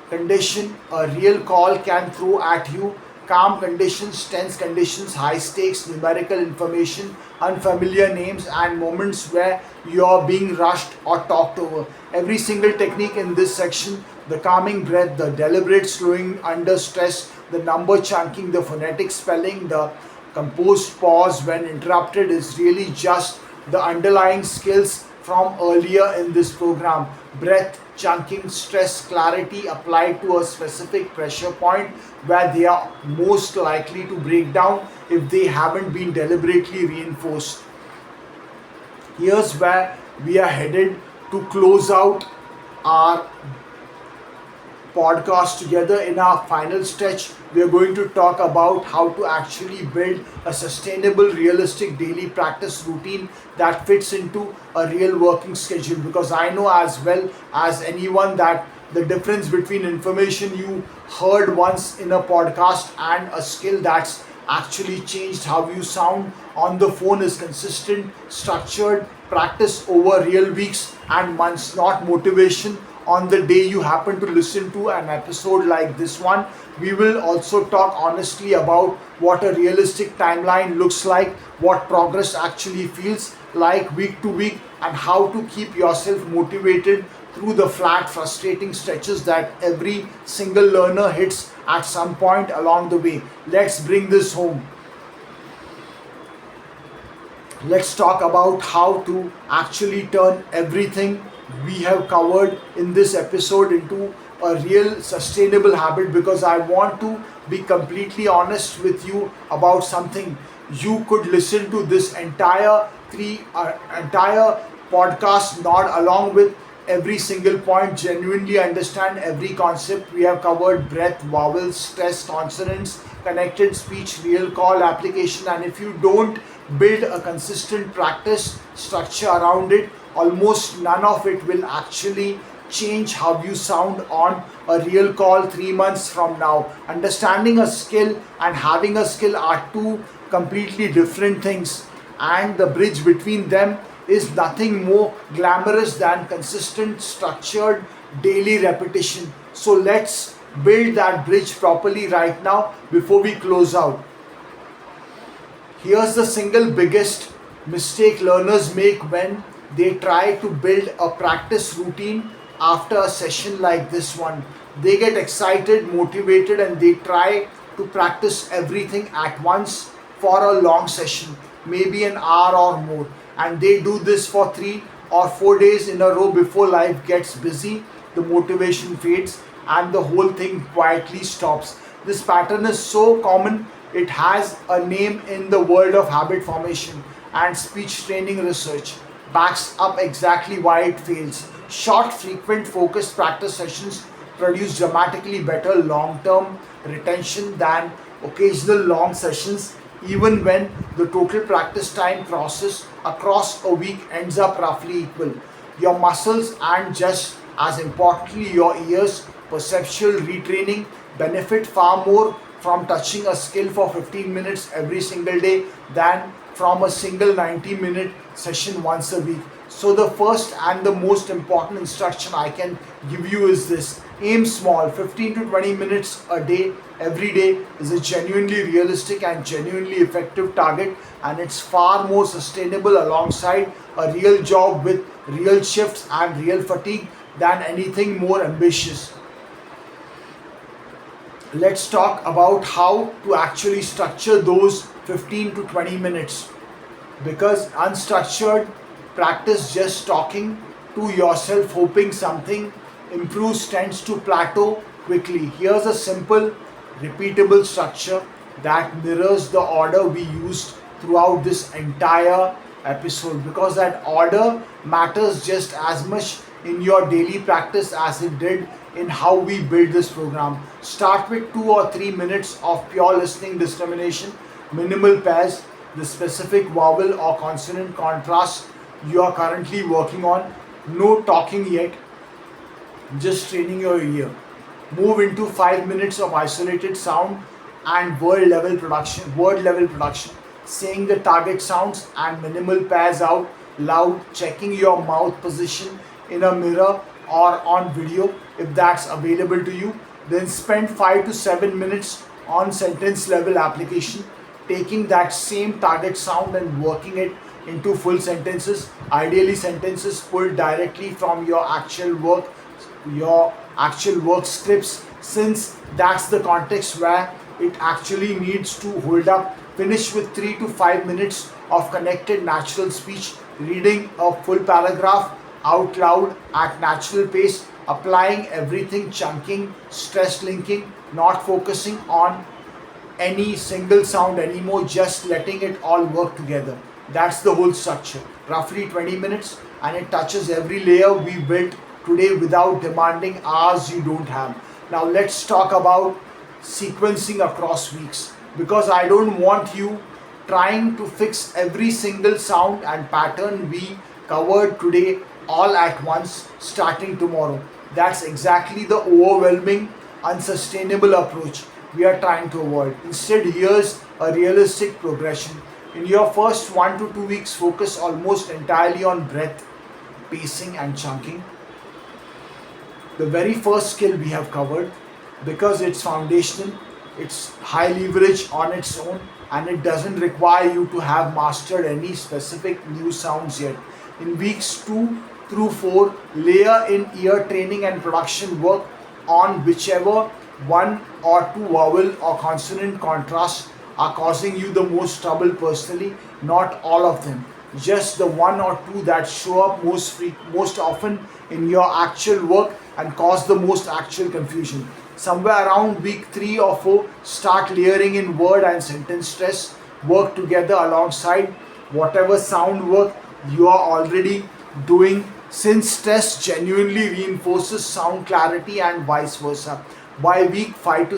condition a real call can throw at you. Calm conditions, tense conditions, high stakes, numerical information, unfamiliar names, and moments where you're being rushed or talked over. Every single technique in this section, the calming breath, the deliberate slowing under stress, the number chunking, the phonetic spelling, the composed pause when interrupted, is really just the underlying skills from earlier in this program. Breath, chunking, stress, clarity applied to a specific pressure point where they are most likely to break down if they haven't been deliberately reinforced. Here's where we are headed to close out our podcast together. In our final stretch, we are going to talk about how to actually build a sustainable, realistic daily practice routine that fits into a real working schedule. Because I know as well as anyone that the difference between information you heard once in a podcast and a skill that's actually changed how you sound on the phone is consistent, structured practice over real weeks and months, not motivation on the day you happen to listen to an episode like this one. We will also talk honestly about what a realistic timeline looks like, what progress actually feels like week to week, and how to keep yourself motivated through the flat, frustrating stretches that every single learner hits at some point along the way. Let's bring this home. Let's talk about how to actually turn everything we have covered in this episode into a real sustainable habit, because I want to be completely honest with you about something. You could listen to this entire podcast, not along with every single point, genuinely understand every concept we have covered: breath, vowels, stress, consonants, connected speech, real call application. And if you don't build a consistent practice structure around it, almost none of it will actually change how you sound on a real call 3 months from now. Understanding a skill and having a skill are two completely different things, and the bridge between them is nothing more glamorous than consistent, structured daily repetition. So let's build that bridge properly right now before we close out. Here's the single biggest mistake learners make when they try to build a practice routine after a session like this one. They get excited, motivated, and they try to practice everything at once for a long session, maybe an hour or more. And they do this for 3 or 4 days in a row. Before life gets busy, the motivation fades and the whole thing quietly stops. This pattern is so common, it has a name in the world of habit formation, and speech training research backs up exactly why it fails. Short, frequent, focused practice sessions produce dramatically better long-term retention than occasional long sessions, even when the total practice time process across a week ends up roughly equal. Your muscles, and just as importantly your ears, perceptual retraining, benefit far more from touching a skill for 15 minutes every single day than from a single 90-minute session once a week. So the first and the most important instruction I can give you is this: aim small. 15 to 20 minutes a day, every day, is a genuinely realistic and genuinely effective target, and it's far more sustainable alongside a real job with real shifts and real fatigue than anything more ambitious. Let's talk about how to actually structure those 15 to 20 minutes, because unstructured practice, just talking to yourself hoping something improves, tends to plateau quickly. Here's a simple, repeatable structure that mirrors the order we used throughout this entire episode, because that order matters just as much in your daily practice as it did in how we build this program. Start with 2 or 3 minutes of pure listening discrimination, minimal pairs, the specific vowel or consonant contrast you are currently working on. No talking yet, just training your ear. Move into 5 minutes of isolated sound and word level production, saying the target sounds and minimal pairs out loud, checking your mouth position in a mirror or on video if that's available to you. Then spend 5 to 7 minutes on sentence level application, taking that same target sound and working it into full sentences, ideally sentences pulled directly from your actual work scripts, since that's the context where it actually needs to hold up. Finish with 3 to 5 minutes of connected natural speech, reading a full paragraph out loud at natural pace, applying everything, chunking, stress linking, not focusing on any single sound anymore, just letting it all work together. That's the whole structure. Roughly 20 minutes, and it touches every layer we built today without demanding hours you don't have. Now let's talk about sequencing across weeks, because I don't want you trying to fix every single sound and pattern we covered today all at once starting tomorrow. That's exactly the overwhelming, unsustainable approach we are trying to avoid. Instead, here's a realistic progression. In your first 1 to 2 weeks, focus almost entirely on breath, pacing, and chunking. The very first skill we have covered, because it's foundational, it's high leverage on its own, and it doesn't require you to have mastered any specific new sounds yet. In weeks 2 through 4, layer in ear training and production work on whichever one or two vowel or consonant contrasts are causing you the most trouble personally. Not all of them, just the one or two that show up most often in your actual work and cause the most actual confusion. Somewhere around week 3 or 4, start layering in word and sentence stress. Work together alongside whatever sound work you are already doing, since stress genuinely reinforces sound clarity and vice versa. By week 5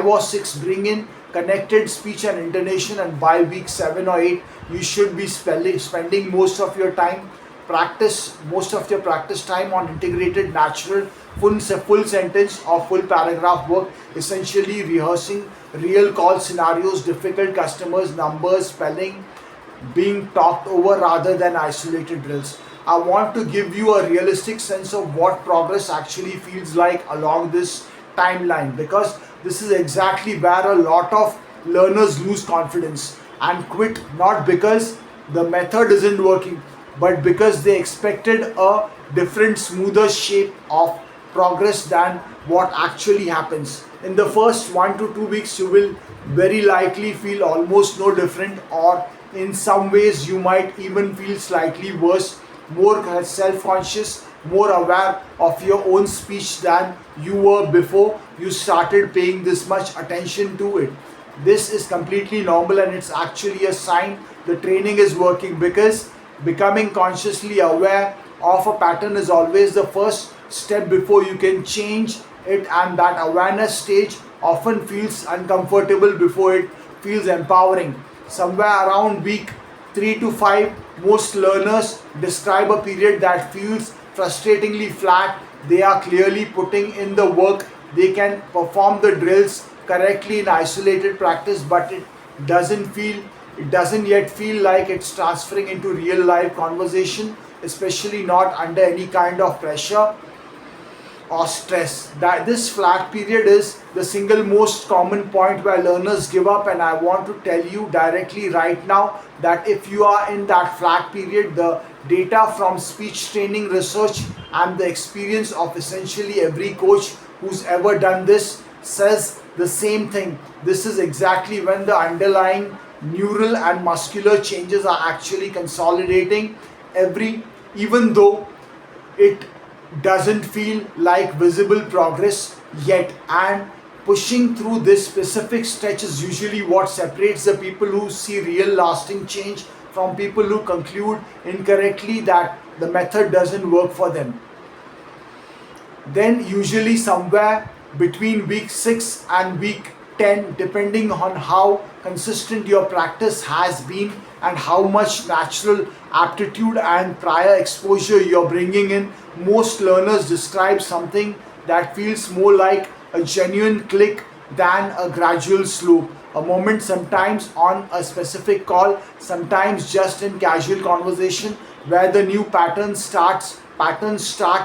or 6, bring in connected speech and intonation, and by week 7 or 8, you should be spending most of your practice time on integrated natural full sentence or full paragraph work, essentially rehearsing real call scenarios, difficult customers, numbers, spelling being talked over rather than isolated drills. I want to give you a realistic sense of what progress actually feels like along this timeline, because this is exactly where a lot of learners lose confidence and quit, not because the method isn't working, but because they expected a different, smoother shape of progress than what actually happens. In the first 1 to 2 weeks, you will very likely feel almost no different, or in some ways, you might even feel slightly worse, more self conscious, more aware of your own speech than you were before you started paying this much attention to it. This is completely normal, and it's actually a sign the training is working, because becoming consciously aware of a pattern is always the first step before you can change it, and that awareness stage often feels uncomfortable before it feels empowering. Somewhere around week 3 to 5, most learners describe a period that feels frustratingly flat. They are clearly putting in the work, they can perform the drills correctly in isolated practice, but it doesn't yet feel like it's transferring into real life conversation, especially not under any kind of pressure or stress. That this flat period is the single most common point where learners give up, and I want to tell you directly right now that if you are in that flat period, the data from speech training research and the experience of essentially every coach who's ever done this says the same thing. This is exactly when the underlying neural and muscular changes are actually consolidating, even though it doesn't feel like visible progress yet. And pushing through this specific stretch is usually what separates the people who see real lasting change from people who conclude incorrectly that the method doesn't work for them. Then usually somewhere between week 6 and week 10, depending on how consistent your practice has been and how much natural aptitude and prior exposure you're bringing in, most learners describe something that feels more like a genuine click than a gradual slope. A moment sometimes on a specific call, sometimes just in casual conversation, where the new patterns start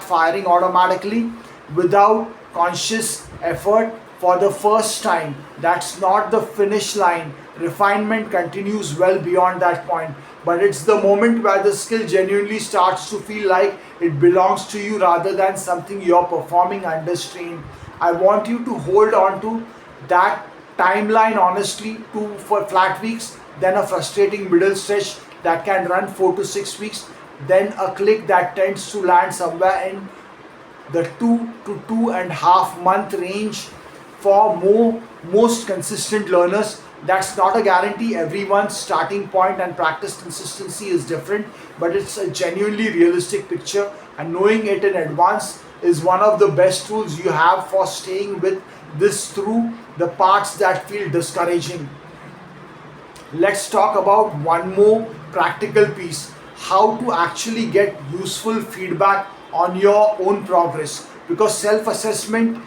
firing automatically without conscious effort for the first time. That's not the finish line. Refinement continues well beyond that point. But it's the moment where the skill genuinely starts to feel like it belongs to you rather than something you're performing under strain. I want you to hold on to that timeline honestly, 2 for flat weeks, then a frustrating middle stretch that can run 4 to 6 weeks, then a click that tends to land somewhere in the 2 to 2.5 month range for most consistent learners. That's not a guarantee. Everyone's starting point and practice consistency is different, but it's a genuinely realistic picture, and knowing it in advance is one of the best tools you have for staying with this through the parts that feel discouraging. Let's talk about one more practical piece: how to actually get useful feedback on your own progress, because self assessment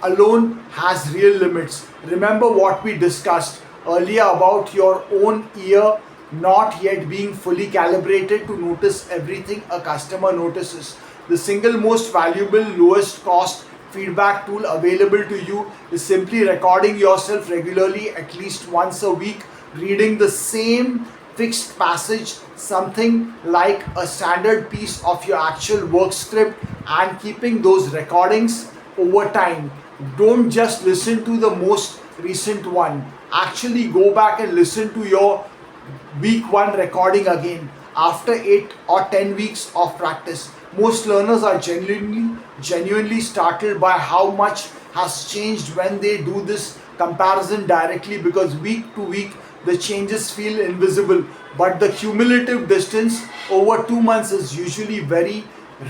alone has real limits. Remember what we discussed earlier about your own ear not yet being fully calibrated to notice everything a customer notices. The single most valuable, lowest cost feedback tool available to you is simply recording yourself regularly, at least once a week, reading the same fixed passage, something like a standard piece of your actual work script, and keeping those recordings over time. Don't just listen to the most recent one. Actually go back and listen to your week 1 recording again after 8 or 10 weeks of practice. Most learners are genuinely startled by how much has changed when they do this comparison directly, because week to week the changes feel invisible, but the cumulative distance over 2 months is usually very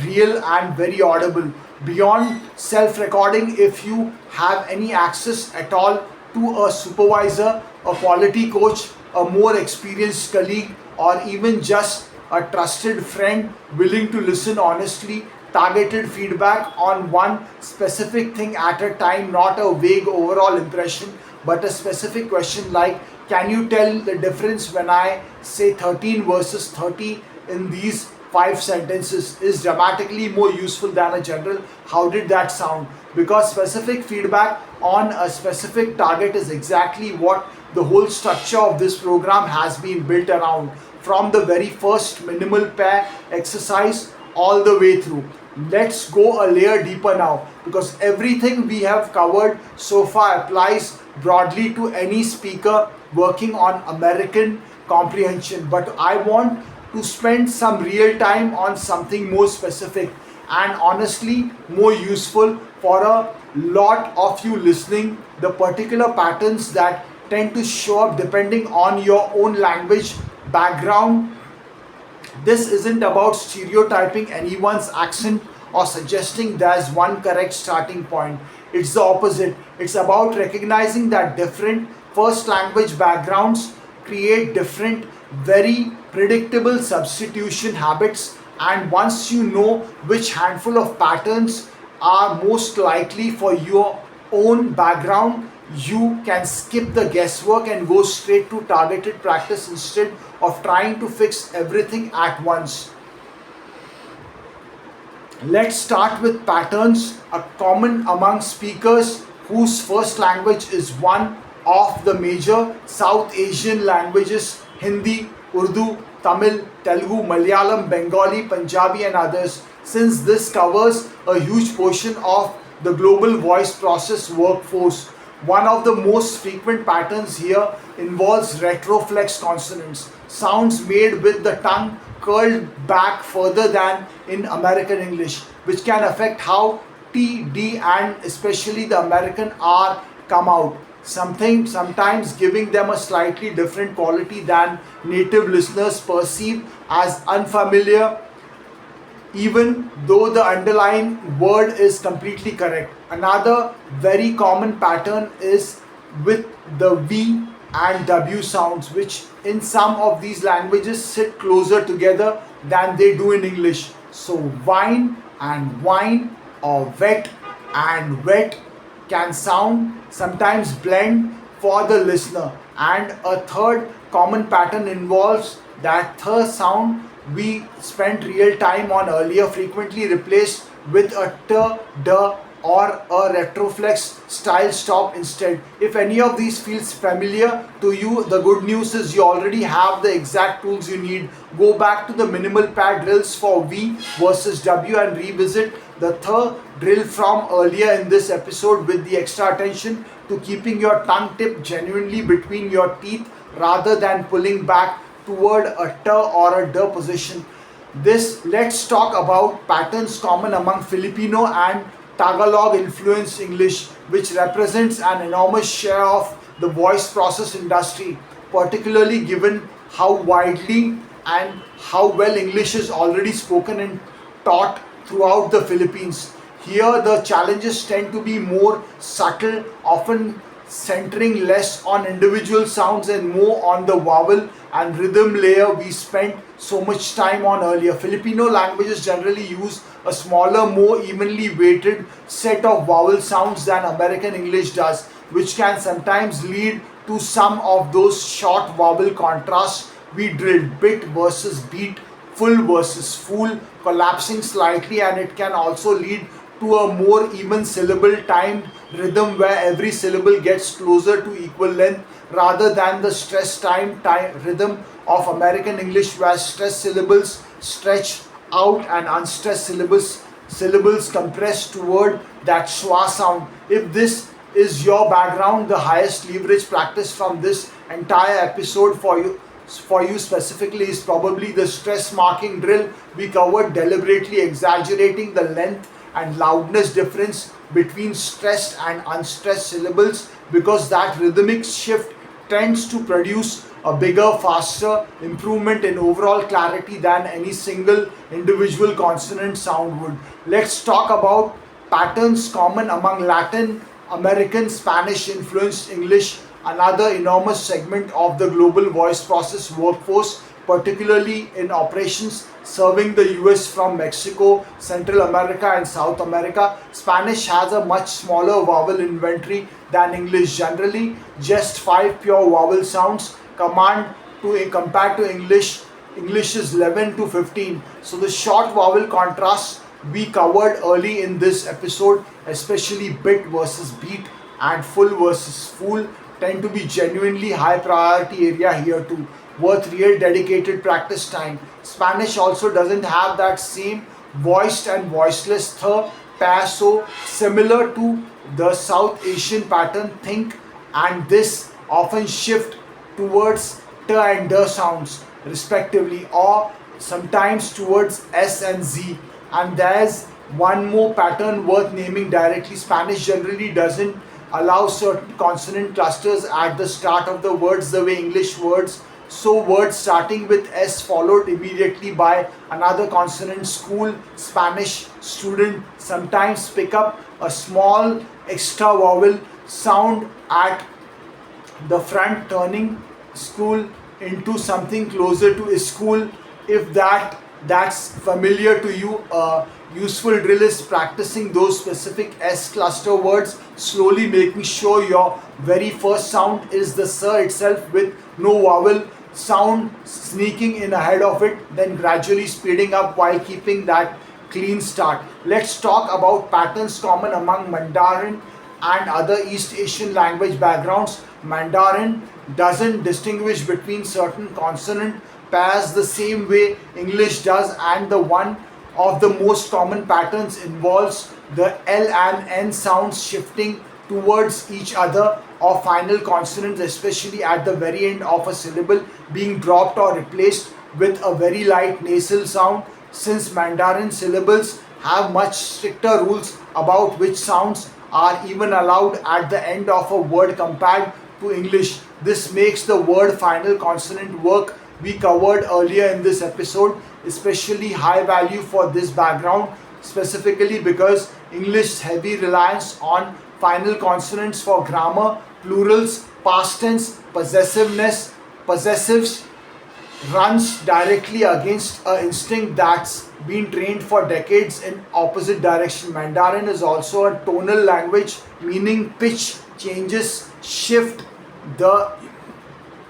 real and very audible. Beyond self recording, if you have any access at all to a supervisor, a quality coach, a more experienced colleague, or even just a trusted friend willing to listen honestly, targeted feedback on one specific thing at a time, not a vague overall impression, but a specific question like, can you tell the difference when I say 13 versus 30 in these 5 sentences, is dramatically more useful than a general how did that sound, because specific feedback on a specific target is exactly what the whole structure of this program has been built around, from the very first minimal pair exercise all the way through. Let's go a layer deeper now, because everything we have covered so far applies broadly to any speaker working on American comprehension, but I want to spend some real time on something more specific and honestly more useful for a lot of you listening: the particular patterns that tend to show up depending on your own language background. This isn't about stereotyping anyone's accent or suggesting there's one correct starting point. It's the opposite. It's about recognizing that different first language backgrounds create different, very predictable substitution habits. And once you know which handful of patterns are most likely for your own background, you can skip the guesswork and go straight to targeted practice instead of trying to fix everything at once. Let's start with patterns, a common among speakers whose first language is one of the major South Asian languages: Hindi, Urdu, Tamil, Telugu, Malayalam, Bengali, Punjabi, and others. Since this covers a huge portion of the global voice process workforce, one of the most frequent patterns here involves retroflex consonants, sounds made with the tongue curled back further than in American English, which can affect how T, D, and especially the American R come out. Sometimes giving them a slightly different quality than native listeners perceive as unfamiliar even though the underlying word is completely correct. Another very common pattern is with the V and W sounds, which in some of these languages sit closer together than they do in English. So, wine and wine, or wet and wet, can sound sometimes blend for the listener. And a third common pattern involves that th sound we spent real time on earlier, frequently replaced with a t, d, or a retroflex style stop instead. If any of these feels familiar to you, the good news is you already have the exact tools you need. Go back to the minimal pad drills for V versus W and revisit the th drill from earlier in this episode, with the extra attention to keeping your tongue tip genuinely between your teeth rather than pulling back toward a t or a d position. Let's talk about patterns common among Filipino and Tagalog influenced English, which represents an enormous share of the voice process industry, particularly given how widely and how well English is already spoken and taught throughout the Philippines. Here, the challenges tend to be more subtle, often centering less on individual sounds and more on the vowel and rhythm layer we spent so much time on earlier. Filipino languages generally use a smaller, more evenly weighted set of vowel sounds than American English does, which can sometimes lead to some of those short vowel contrasts we drilled: bit versus beat, full versus fool, collapsing slightly, and it can also lead to a more even syllable timed rhythm where every syllable gets closer to equal length rather than the stress time rhythm of American English, where stress syllables stretch out and unstressed syllables compress toward that schwa sound. If this is your background, the highest leverage practice from this entire episode for you specifically is probably the stress marking drill we covered, deliberately exaggerating the length and loudness difference between stressed and unstressed syllables, because that rhythmic shift tends to produce a bigger, faster improvement in overall clarity than any single individual consonant sound would. Let's talk about patterns common among Latin American Spanish influenced English, another enormous segment of the global voice process workforce, particularly in operations serving the US from Mexico, Central America, and South America. Spanish has a much smaller vowel inventory than English, generally just 5 pure vowel sounds compared to English's 11 to 15. So the short vowel contrasts we covered early in this episode, especially bit versus beat and full versus fool, tend to be genuinely high priority area here too, worth real dedicated practice time. Spanish also doesn't have that same voiced and voiceless th pair, so similar to the South Asian pattern think, and this often shift towards t and d sounds respectively, or sometimes towards s and z. And there's one more pattern worth naming directly. Spanish generally doesn't allow certain consonant clusters at the start of the words the way English words. So words starting with S followed immediately by another consonant. School Spanish student sometimes pick up a small extra vowel sound at the front, turning school into something closer to school. If that's familiar to you, a useful drill is practicing those specific S cluster words, slowly making sure your very first sound is the s itself with no vowel sound sneaking in ahead of it, then gradually speeding up while keeping that clean start. Let's talk about patterns common among Mandarin and other East Asian language backgrounds. Mandarin doesn't distinguish between certain consonant pairs the same way English does, and the one of the most common patterns involves the L and N sounds shifting towards each other, or final consonants, especially at the very end of a syllable, being dropped or replaced with a very light nasal sound. Since Mandarin syllables have much stricter rules about which sounds are even allowed at the end of a word compared to English, this makes the word final consonant work we covered earlier in this episode, especially high value for this background, specifically because English's heavy reliance on final consonants for grammar, plurals, past tense, possessiveness, possessives runs directly against an instinct that's been trained for decades in opposite direction. Mandarin is also a tonal language, meaning pitch changes shift the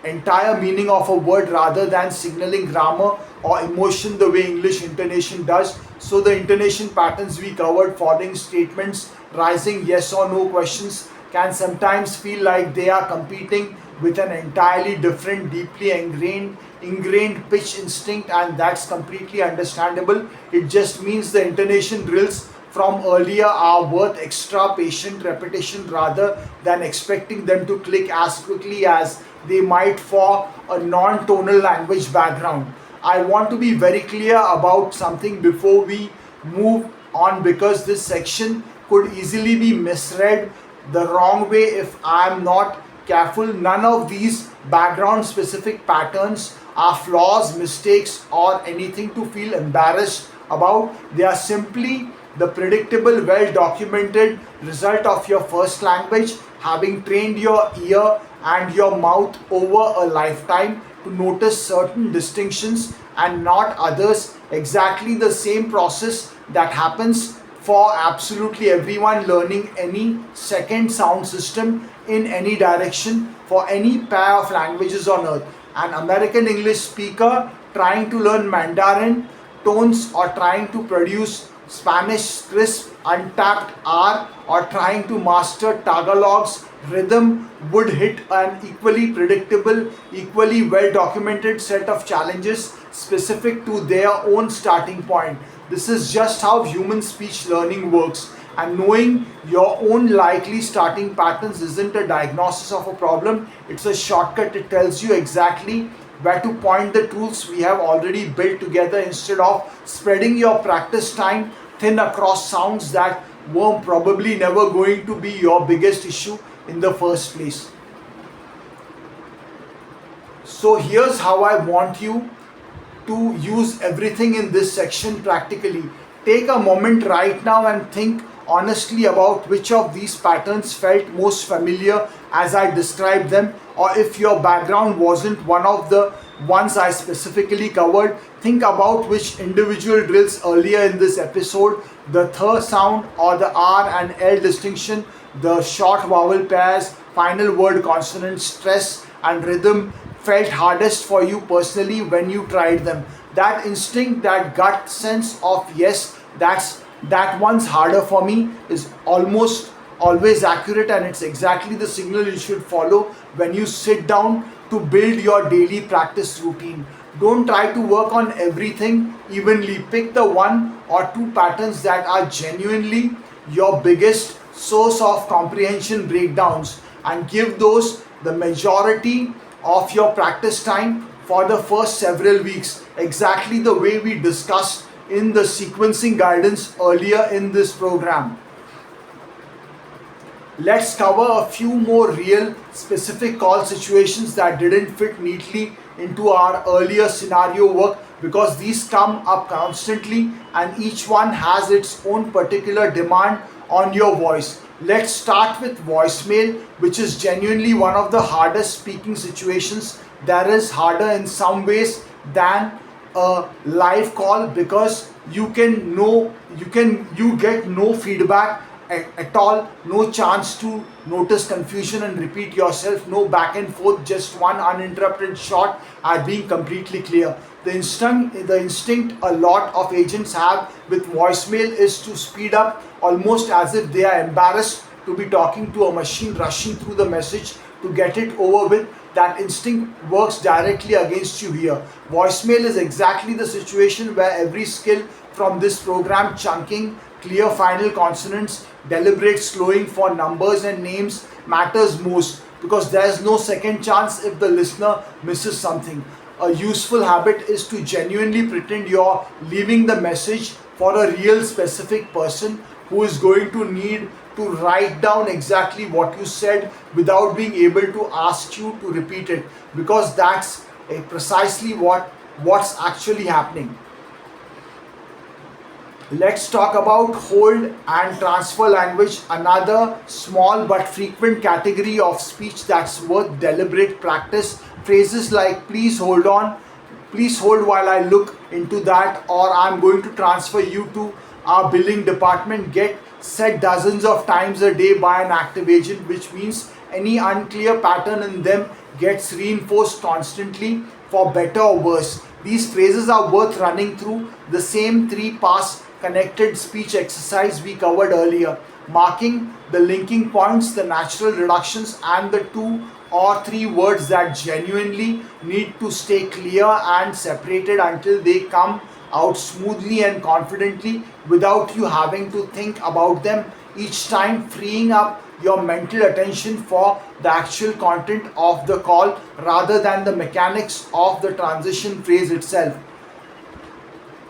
entire meaning of a word rather than signaling grammar or emotion the way English intonation does. So the intonation patterns we covered, following statements, rising yes or no questions, can sometimes feel like they are competing with an entirely different, deeply ingrained pitch instinct, and that's completely understandable. It just means the intonation drills from earlier are worth extra patient repetition rather than expecting them to click as quickly as they might for a non-tonal language background. I want to be very clear about something before we move on, because this section could easily be misread the wrong way if I am not careful. None of these background specific patterns are flaws, mistakes, or anything to feel embarrassed about. They are simply the predictable, well documented result of your first language, having trained your ear and your mouth over a lifetime to notice certain distinctions and not others. Exactly the same process that happens for absolutely everyone learning any second sound system in any direction for any pair of languages on earth. An American English speaker trying to learn Mandarin tones, or trying to produce Spanish crisp untapped R, or trying to master Tagalog's rhythm would hit an equally predictable, equally well documented set of challenges specific to their own starting point. This is just how human speech learning works, and knowing your own likely starting patterns isn't a diagnosis of a problem, it's a shortcut. It tells you exactly where to point the tools we have already built together, instead of spreading your practice time thin across sounds that were probably never going to be your biggest issue in the first place. So here's how I want you to use everything in this section practically. Take a moment right now and think honestly about which of these patterns felt most familiar as I described them, or if your background wasn't one of the ones I specifically covered, think about which individual drills earlier in this episode, the th sound or the R and L distinction, the short vowel pairs, final word consonant, stress and rhythm felt hardest for you personally when you tried them. That instinct, that gut sense of yes, that one's harder for me, is almost always accurate, and it's exactly the signal you should follow when you sit down to build your daily practice routine. Don't try to work on everything evenly. Pick the one or two patterns that are genuinely your biggest source of comprehension breakdowns, and give those the majority of your practice time for the first several weeks, exactly the way we discussed in the sequencing guidance earlier in this program. Let's cover a few more real specific call situations that didn't fit neatly into our earlier scenario work, because these come up constantly and each one has its own particular demand on your voice. Let's start with voicemail, which is genuinely one of the hardest speaking situations. That is harder in some ways than a live call, because you get no feedback at all, no chance to notice confusion and repeat yourself, no back and forth, just one uninterrupted shot at being completely clear. The instinct a lot of agents have with voicemail is to speed up, almost as if they are embarrassed to be talking to a machine, rushing through the message to get it over with. That instinct works directly against you here. Voicemail is exactly the situation where every skill from this program, chunking, clear final consonants, deliberate slowing for numbers and names, matters most, because there's no second chance if the listener misses something. A useful habit is to genuinely pretend you're leaving the message for a real specific person who is going to need to write down exactly what you said without being able to ask you to repeat it, because that's precisely what's actually happening. Let's talk about hold and transfer language, another small but frequent category of speech that's worth deliberate practice. Phrases like please hold while I look into that, or I'm going to transfer you to our billing department get said dozens of times a day by an active agent, which means any unclear pattern in them gets reinforced constantly for better or worse. These phrases are worth running through the same three pass connected speech exercise we covered earlier, marking the linking points, the natural reductions, and the two or three words that genuinely need to stay clear and separated until they come out smoothly and confidently without you having to think about them each time, freeing up your mental attention for the actual content of the call rather than the mechanics of the transition phrase itself.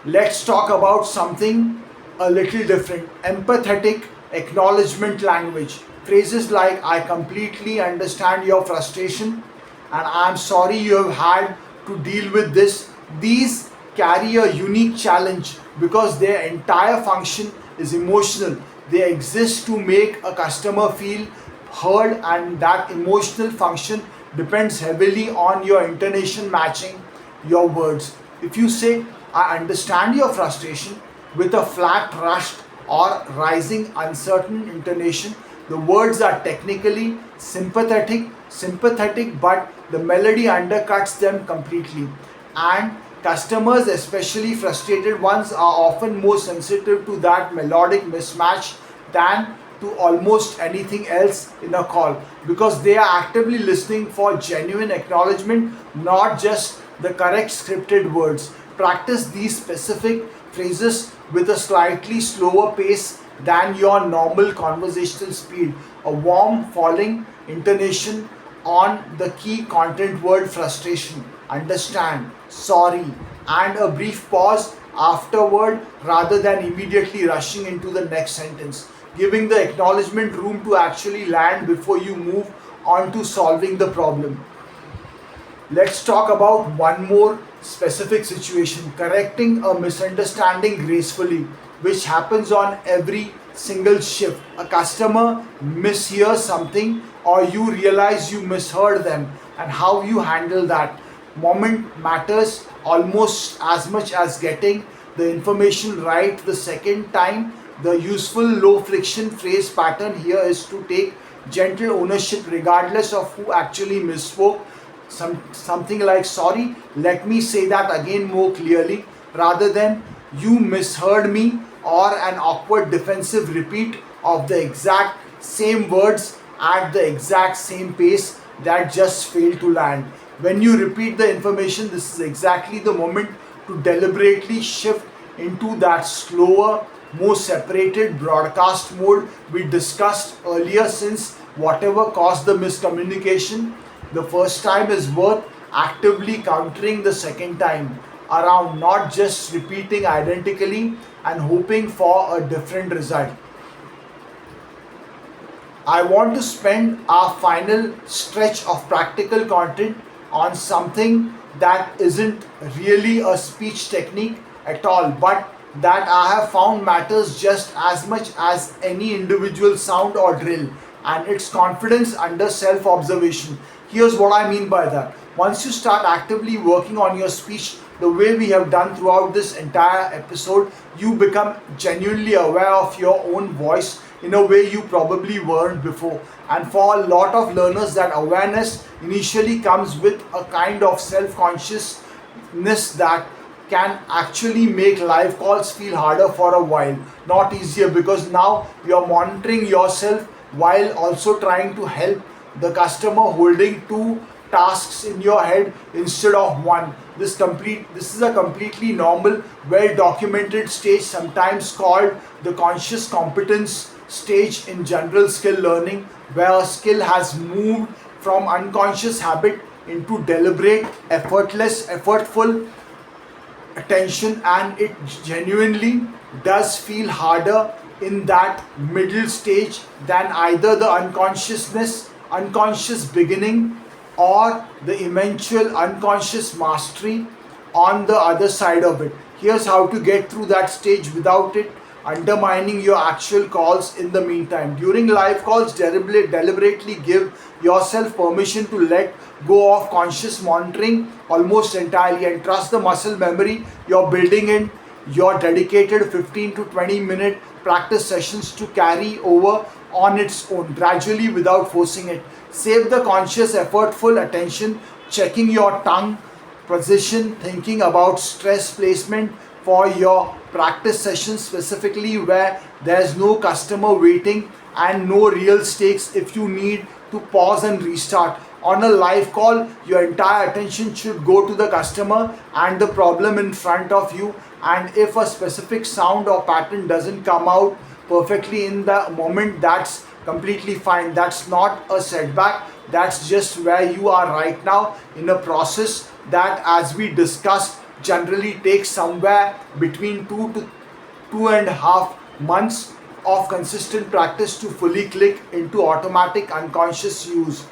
Let's talk about something a little different, empathetic acknowledgement language. Phrases like I completely understand your frustration and I'm sorry you have had to deal with this. These carry a unique challenge because their entire function is emotional. They exist to make a customer feel heard, and that emotional function depends heavily on your intonation matching your words. If you say, I understand your frustration with a flat, rushed, or rising, uncertain intonation, the words are technically sympathetic, but the melody undercuts them completely. And customers, especially frustrated ones, are often more sensitive to that melodic mismatch than to almost anything else in a call because they are actively listening for genuine acknowledgement, not just the correct scripted words. Practice these specific phrases with a slightly slower pace than your normal conversational speed. A warm, falling intonation on the key content word frustration, understand, sorry, and a brief pause afterward rather than immediately rushing into the next sentence, giving the acknowledgement room to actually land before you move on to solving the problem. Let's talk about one more specific situation, correcting a misunderstanding gracefully, which happens on every single shift. A customer mishears something, or you realize you misheard them, and how you handle that moment matters almost as much as getting the information right the second time. The useful low friction phrase pattern here is to take gentle ownership regardless of who actually misspoke. Something like sorry, let me say that again more clearly, rather than you misheard me, or an awkward defensive repeat of the exact same words at the exact same pace that just failed to land. When you repeat the information, this is exactly the moment to deliberately shift into that slower, more separated broadcast mode we discussed earlier, since whatever caused the miscommunication the first time is worth actively countering the second time around, not just repeating identically and hoping for a different result. I want to spend our final stretch of practical content on something that isn't really a speech technique at all, but that I have found matters just as much as any individual sound or drill, and its confidence under self observation. Here's what I mean by that. Once you start actively working on your speech the way we have done throughout this entire episode, you become genuinely aware of your own voice in a way you probably weren't before. And for a lot of learners, that awareness initially comes with a kind of self consciousness that can actually make live calls feel harder for a while, not easier, because now you're monitoring yourself while also trying to help the customer, holding two tasks in your head instead of one. This is a completely normal, well documented stage, sometimes called the conscious competence stage in general skill learning, where a skill has moved from unconscious habit into deliberate, effortful attention, and it genuinely does feel harder in that middle stage than either the unconscious beginning or the eventual unconscious mastery on the other side of it. Here's how to get through that stage without it undermining your actual calls in the meantime. During live calls, deliberately give yourself permission to let go of conscious monitoring almost entirely and trust the muscle memory you're building in your dedicated 15 to 20 minute practice sessions to carry over on its own, gradually without forcing it. Save the conscious, effortful attention, checking your tongue position, thinking about stress placement for your practice sessions, specifically where there's no customer waiting and no real stakes. If you need to pause and restart on a live call, your entire attention should go to the customer and the problem in front of you. And if a specific sound or pattern doesn't come out perfectly in the moment, that's completely fine. That's not a setback. That's just where you are right now in a process that, as we discussed, generally takes somewhere between 2 to 2.5 months of consistent practice to fully click into automatic unconscious use.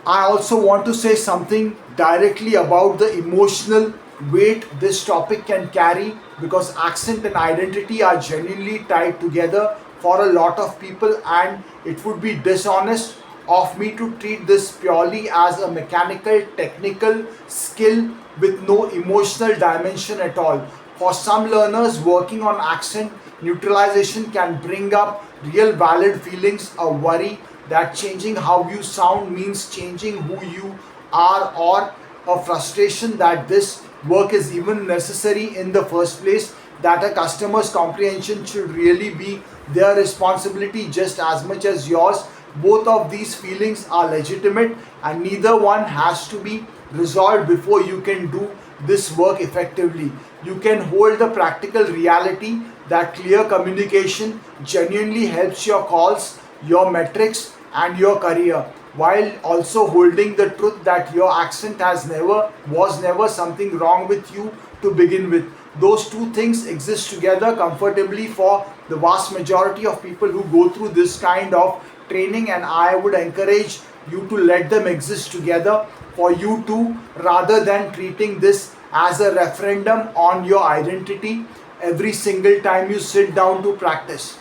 I also want to say something directly about the emotional weight this topic can carry, because accent and identity are genuinely tied together for a lot of people, and it would be dishonest of me to treat this purely as a mechanical technical skill with no emotional dimension at all. For some learners, working on accent neutralization can bring up real valid feelings, a worry that changing how you sound means changing who you are, or a frustration that this work is even necessary in the first place, that a customer's comprehension should really be their responsibility just as much as yours. Both of these feelings are legitimate and neither one has to be resolved before you can do this work effectively. You can hold the practical reality that clear communication genuinely helps your calls, your metrics, and your career, while also holding the truth that your accent was never something wrong with you to begin with. Those two things exist together comfortably for the vast majority of people who go through this kind of training, and I would encourage you to let them exist together for you too, rather than treating this as a referendum on your identity every single time you sit down to practice.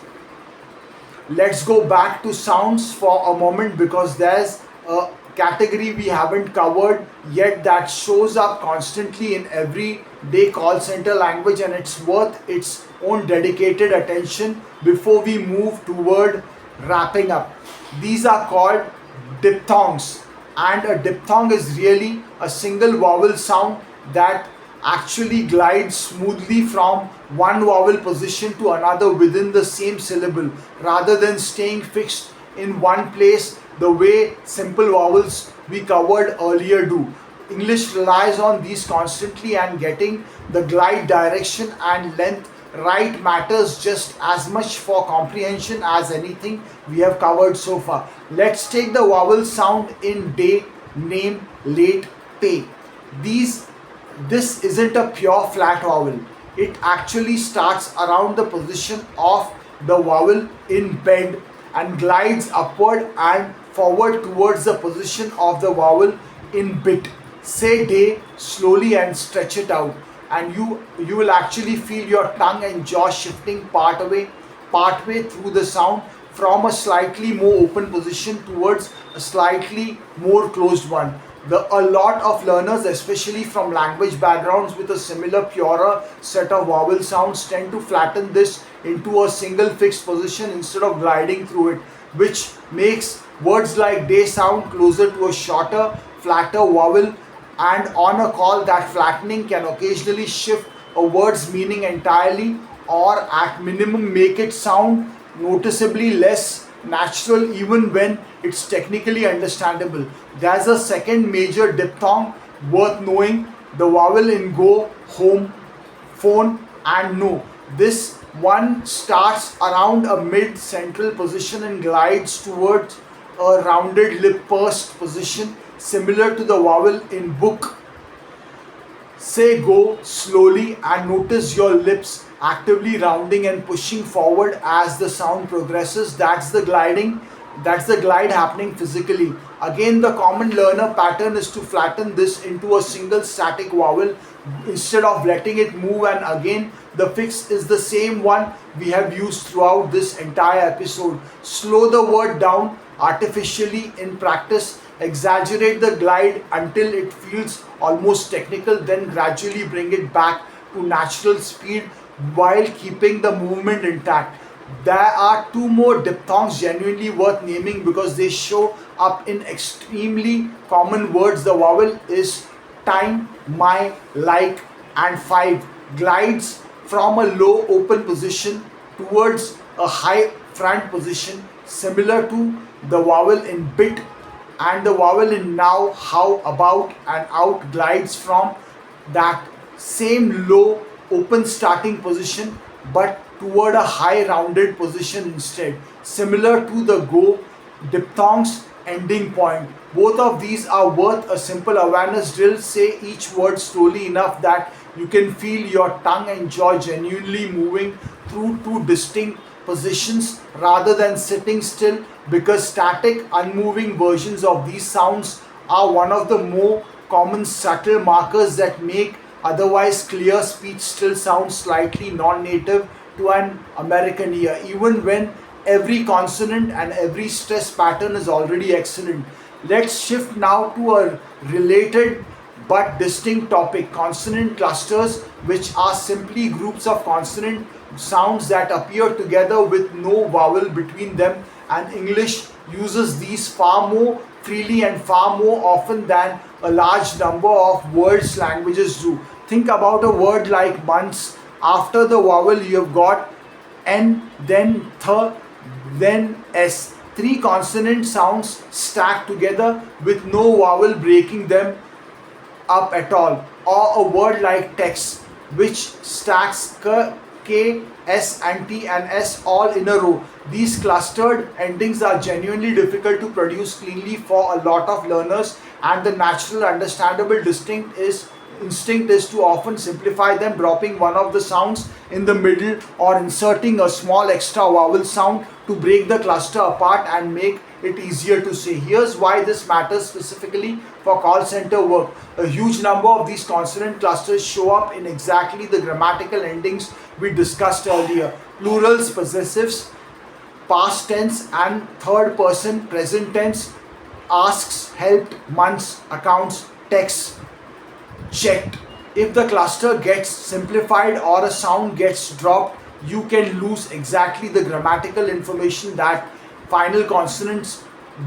Let's go back to sounds for a moment, because there's a category we haven't covered yet that shows up constantly in everyday call center language, and it's worth its own dedicated attention before we move toward wrapping up. These are called diphthongs, and a diphthong is really a single vowel sound that actually glides smoothly from one vowel position to another within the same syllable, rather than staying fixed in one place the way simple vowels we covered earlier do. English relies on these constantly, and getting the glide direction and length right matters just as much for comprehension as anything we have covered so far. Let's take the vowel sound in day, name, late, pay. This isn't a pure flat vowel. It actually starts around the position of the vowel in bed and glides upward and forward towards the position of the vowel in bit. Say day slowly and stretch it out, and you will actually feel your tongue and jaw shifting partway through the sound, from a slightly more open position towards a slightly more closed one. A lot of learners, especially from language backgrounds with a similar purer set of vowel sounds, tend to flatten this into a single fixed position instead of gliding through it, which makes words like day sound closer to a shorter, flatter vowel. And on a call, that flattening can occasionally shift a word's meaning entirely, or at minimum make it sound noticeably less natural even when it's technically understandable. There's a second major diphthong worth knowing, the vowel in go, home, phone, and no. This one starts around a mid-central position and glides towards a rounded lip pursed position similar to the vowel in book. Say go slowly and notice your lips actively rounding and pushing forward as the sound progresses. That's the gliding. That's the glide happening physically. Again, the common learner pattern is to flatten this into a single static vowel instead of letting it move, and again the fix is the same one we have used throughout this entire episode. Slow the word down artificially in practice, exaggerate the glide until it feels almost technical, then gradually bring it back to natural speed while keeping the movement intact. There are two more diphthongs genuinely worth naming because they show up in extremely common words. The vowel is time, my, like, and five. Glides from a low open position towards a high front position, similar to the vowel in bit and the vowel in now, how, about, and out glides from that same low open starting position but toward a high rounded position instead, similar to the go diphthongs ending point. Both of these are worth a simple awareness drill. Say each word slowly enough that you can feel your tongue and jaw genuinely moving through two distinct positions rather than sitting still, because static unmoving versions of these sounds are one of the more common subtle markers that make otherwise clear speech still sound slightly non-native to an American ear, even when every consonant and every stress pattern is already excellent. Let's shift now to a related but distinct topic: consonant clusters, which are simply groups of consonant sounds that appear together with no vowel between them, and English uses these far more freely and far more often than a large number of words languages do. Think about a word like months. After the vowel you have got N, then th, then S. Three consonant sounds stacked together with no vowel breaking them up at all. Or a word like text, which stacks K, S and T and S all in a row. These clustered endings are genuinely difficult to produce cleanly for a lot of learners, and the natural understandable instinct is to often simplify them, dropping one of the sounds in the middle or inserting a small extra vowel sound to break the cluster apart and make it easier to say. Here's why this matters specifically for call center work. A huge number of these consonant clusters show up in exactly the grammatical endings we discussed earlier: plurals, possessives, past tense and third person present tense, asks, helped, months, accounts, texts, checked. If the cluster gets simplified or a sound gets dropped, you can lose exactly the grammatical information that final consonant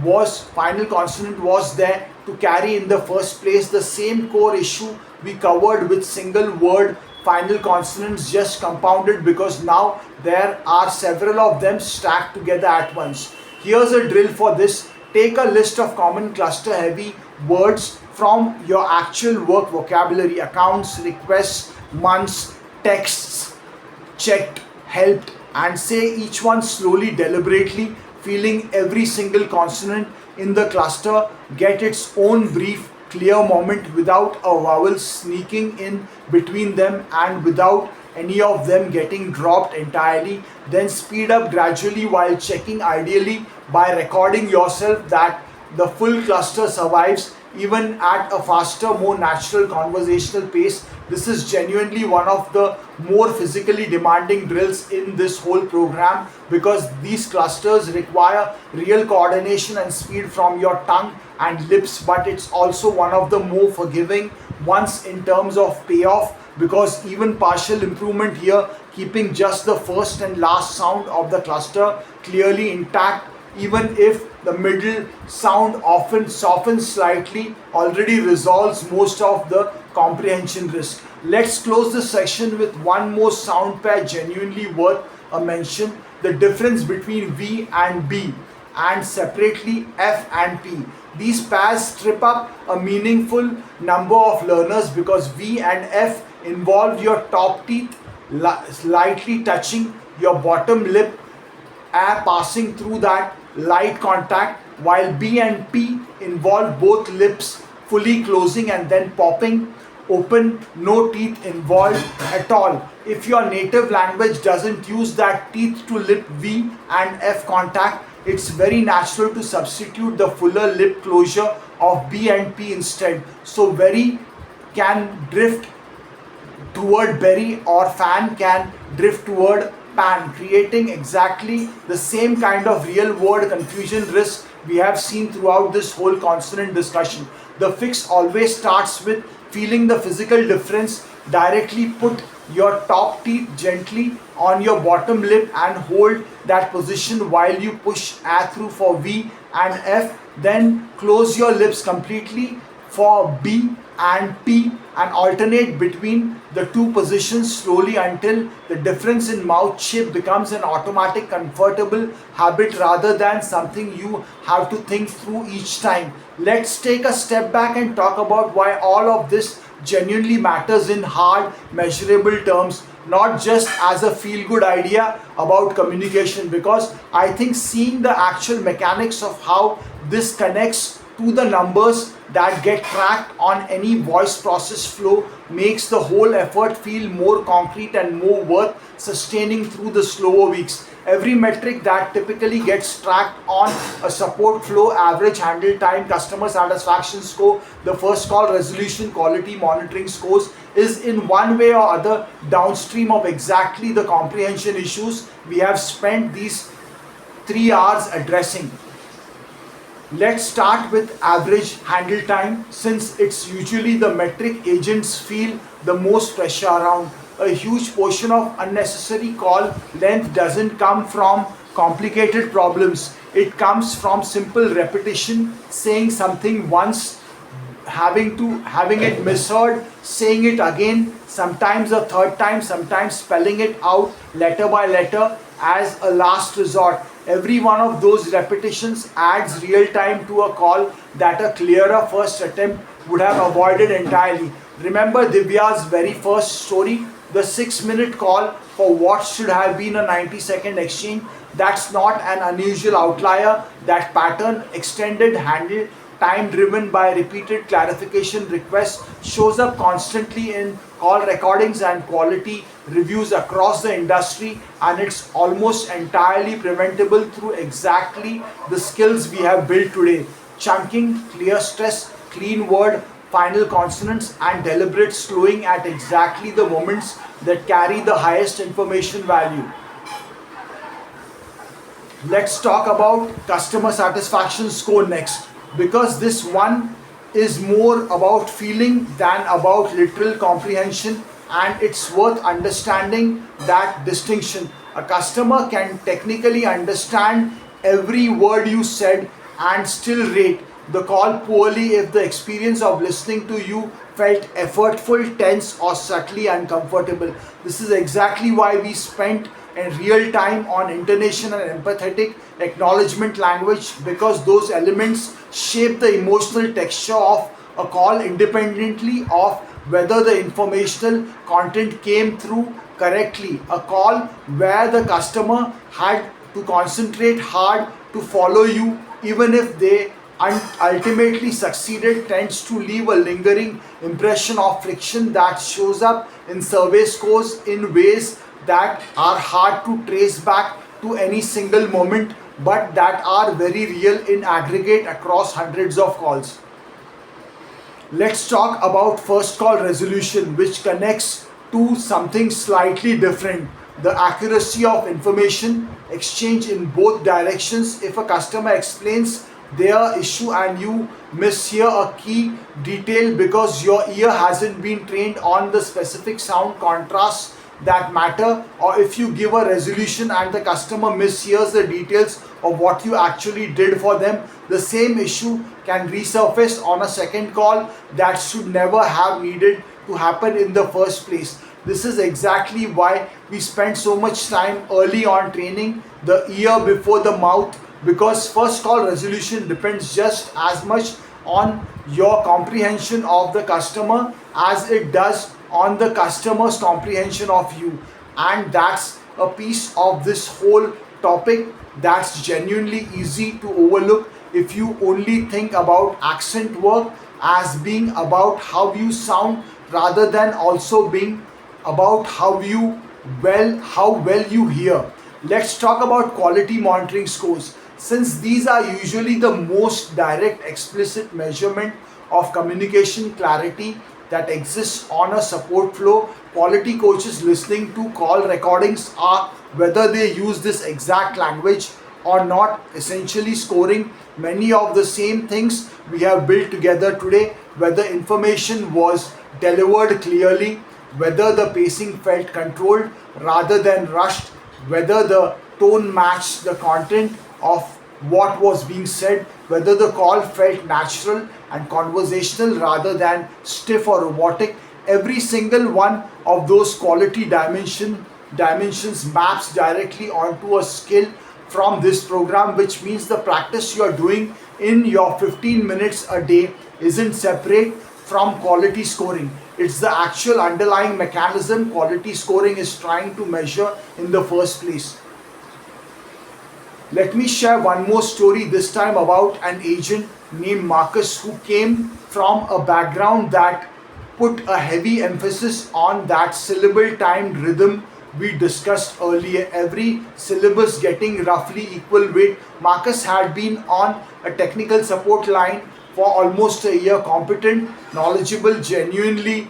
was there to carry in the first place. The same core issue we covered with single word final consonants, just compounded because now there are several of them stacked together at once. Here's a drill for this. Take a list of common cluster heavy words from your actual work vocabulary: accounts, requests, months, texts, checked, helped, and say each one slowly, deliberately, feeling every single consonant in the cluster get its own brief, clear moment without a vowel sneaking in between them and without any of them getting dropped entirely. Then speed up gradually while checking, ideally by recording yourself, that the full cluster survives even at a faster, more natural conversational pace. This is genuinely one of the more physically demanding drills in this whole program, because these clusters require real coordination and speed from your tongue and lips, but it's also one of the more forgiving ones in terms of payoff, because even partial improvement here, keeping just the first and last sound of the cluster clearly intact, even if the middle sound often softens slightly, already resolves most of the comprehension risk. Let's close this section with one more sound pair genuinely worth a mention: the difference between V and B, and separately F and P. These pairs trip up a meaningful number of learners because V and F involve your top teeth slightly touching your bottom lip, air passing through that light contact, while B and P involve both lips fully closing and then popping open, no teeth involved at all. If your native language doesn't use that teeth to lip V and F contact, it's very natural to substitute the fuller lip closure of B and P instead. So very can drift toward berry, or fan can drift toward pan, creating exactly the same kind of real world confusion risk we have seen throughout this whole consonant discussion. The fix always starts with feeling the physical difference. Directly put your top teeth gently on your bottom lip and hold that position while you push A through for V and F. Then close your lips completely for B and P and alternate between the two positions slowly until the difference in mouth shape becomes an automatic comfortable habit rather than something you have to think through each time. Let's take a step back and talk about why all of this genuinely matters in hard measurable terms, not just as a feel good idea about communication, because I think seeing the actual mechanics of how this connects to the numbers that get tracked on any voice process flow makes the whole effort feel more concrete and more worth sustaining through the slower weeks. Every metric that typically gets tracked on a support flow, average handle time, customer satisfaction score, the first call resolution, quality monitoring scores, is in one way or other downstream of exactly the comprehension issues we have spent these 3 hours addressing. Let's start with average handle time, since it's usually the metric agents feel the most pressure around. A huge portion of unnecessary call length doesn't come from complicated problems. It comes from simple repetition, saying something once, having it misheard, saying it again, sometimes a third time, sometimes spelling it out letter by letter as a last resort. Every one of those repetitions adds real time to a call that a clearer first attempt would have avoided entirely. Remember Divya's very first story, the 6-minute call for what should have been a 90-second exchange? That's not an unusual outlier. That pattern, extended handle time driven by repeated clarification requests, shows up constantly in call recordings and quality reviews across the industry, and it's almost entirely preventable through exactly the skills we have built today: chunking, clear stress, clean word, final consonants, and deliberate slowing at exactly the moments that carry the highest information value. Let's talk about customer satisfaction score next, because this one is more about feeling than about literal comprehension, and it's worth understanding that distinction. A customer can technically understand every word you said and still rate the call poorly if the experience of listening to you felt effortful, tense, or subtly uncomfortable. This is exactly why we spent in real time on intonation and empathetic acknowledgement language, because those elements shape the emotional texture of a call independently of whether the informational content came through correctly. A call where the customer had to concentrate hard to follow you, even if they ultimately succeeded, tends to leave a lingering impression of friction that shows up in survey scores in ways that are hard to trace back to any single moment, but that are very real in aggregate across hundreds of calls. Let's talk about first call resolution, which connects to something slightly different: the accuracy of information exchange in both directions. If a customer explains their issue and you mishear a key detail because your ear hasn't been trained on the specific sound contrasts that matter, or if you give a resolution and the customer mishears the details of what you actually did for them, the same issue can resurface on a second call that should never have needed to happen in the first place. This is exactly why we spend so much time early on training the ear before the mouth, because first call resolution depends just as much on your comprehension of the customer as it does on the customer's comprehension of you. And that's a piece of this whole topic that's genuinely easy to overlook if you only think about accent work as being about how you sound rather than also being about how well you hear. Let's talk about quality monitoring scores. Since these are usually the most direct, explicit measurement of communication clarity that exists on a support flow, quality coaches listening to call recordings are, whether they use this exact language or not, essentially scoring many of the same things we have built together today, whether information was delivered clearly, whether the pacing felt controlled rather than rushed, whether the tone matched the content of what was being said, whether the call felt natural and conversational rather than stiff or robotic. Every single one of those quality dimensions maps directly onto a skill from this program, which means the practice you are doing in your 15 minutes a day isn't separate from quality scoring. It's the actual underlying mechanism quality scoring is trying to measure in the first place. Let me share one more story, this time about an agent named Marcus who came from a background that put a heavy emphasis on that syllable timed rhythm we discussed earlier, every syllabus getting roughly equal weight. Marcus had been on a technical support line for almost a year, competent, knowledgeable, genuinely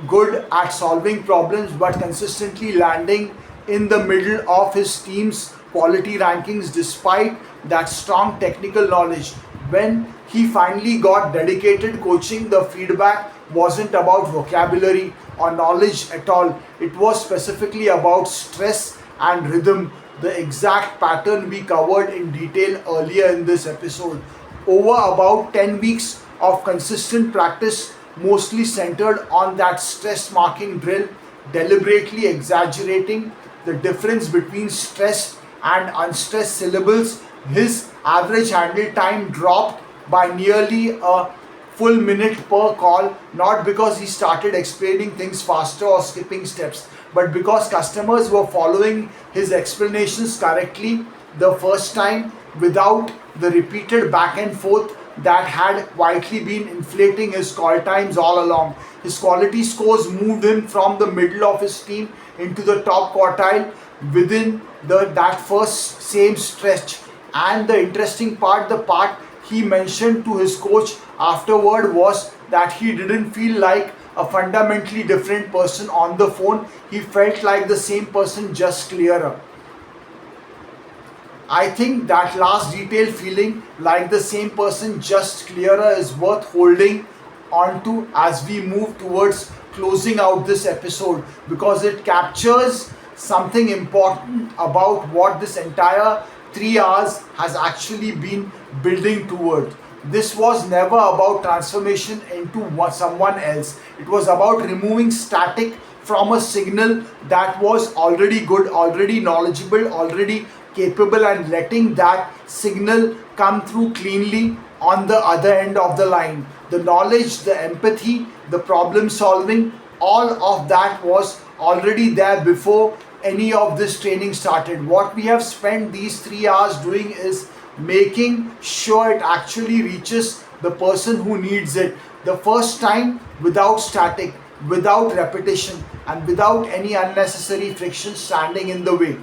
good at solving problems, but consistently landing in the middle of his team's quality rankings despite that strong technical knowledge. When he finally got dedicated coaching, the feedback wasn't about vocabulary or knowledge at all. It was specifically about stress and rhythm, the exact pattern we covered in detail earlier in this episode. Over about 10 weeks of consistent practice, mostly centered on that stress marking drill, deliberately exaggerating the difference between stressed and unstressed syllables, his average handle time dropped by nearly a full minute per call, not because he started explaining things faster or skipping steps, but because customers were following his explanations correctly the first time without the repeated back and forth that had quietly been inflating his call times all along. His quality scores moved him from the middle of his team into the top quartile within that first same stretch. And the interesting part, the part he mentioned to his coach afterward, was that he didn't feel like a fundamentally different person on the phone. He felt like the same person, just clearer. I think that last detail, feeling like the same person, just clearer, is worth holding onto as we move towards closing out this episode, because it captures something important about what this entire 3 hours has actually been building toward. This was never about transformation into someone else. It was about removing static from a signal that was already good, already knowledgeable, already capable, and letting that signal come through cleanly on the other end of the line. The knowledge, the empathy, the problem solving, all of that was already there before any of this training started. What we have spent these 3 hours doing is making sure it actually reaches the person who needs it the first time, without static, without repetition, and without any unnecessary friction standing in the way.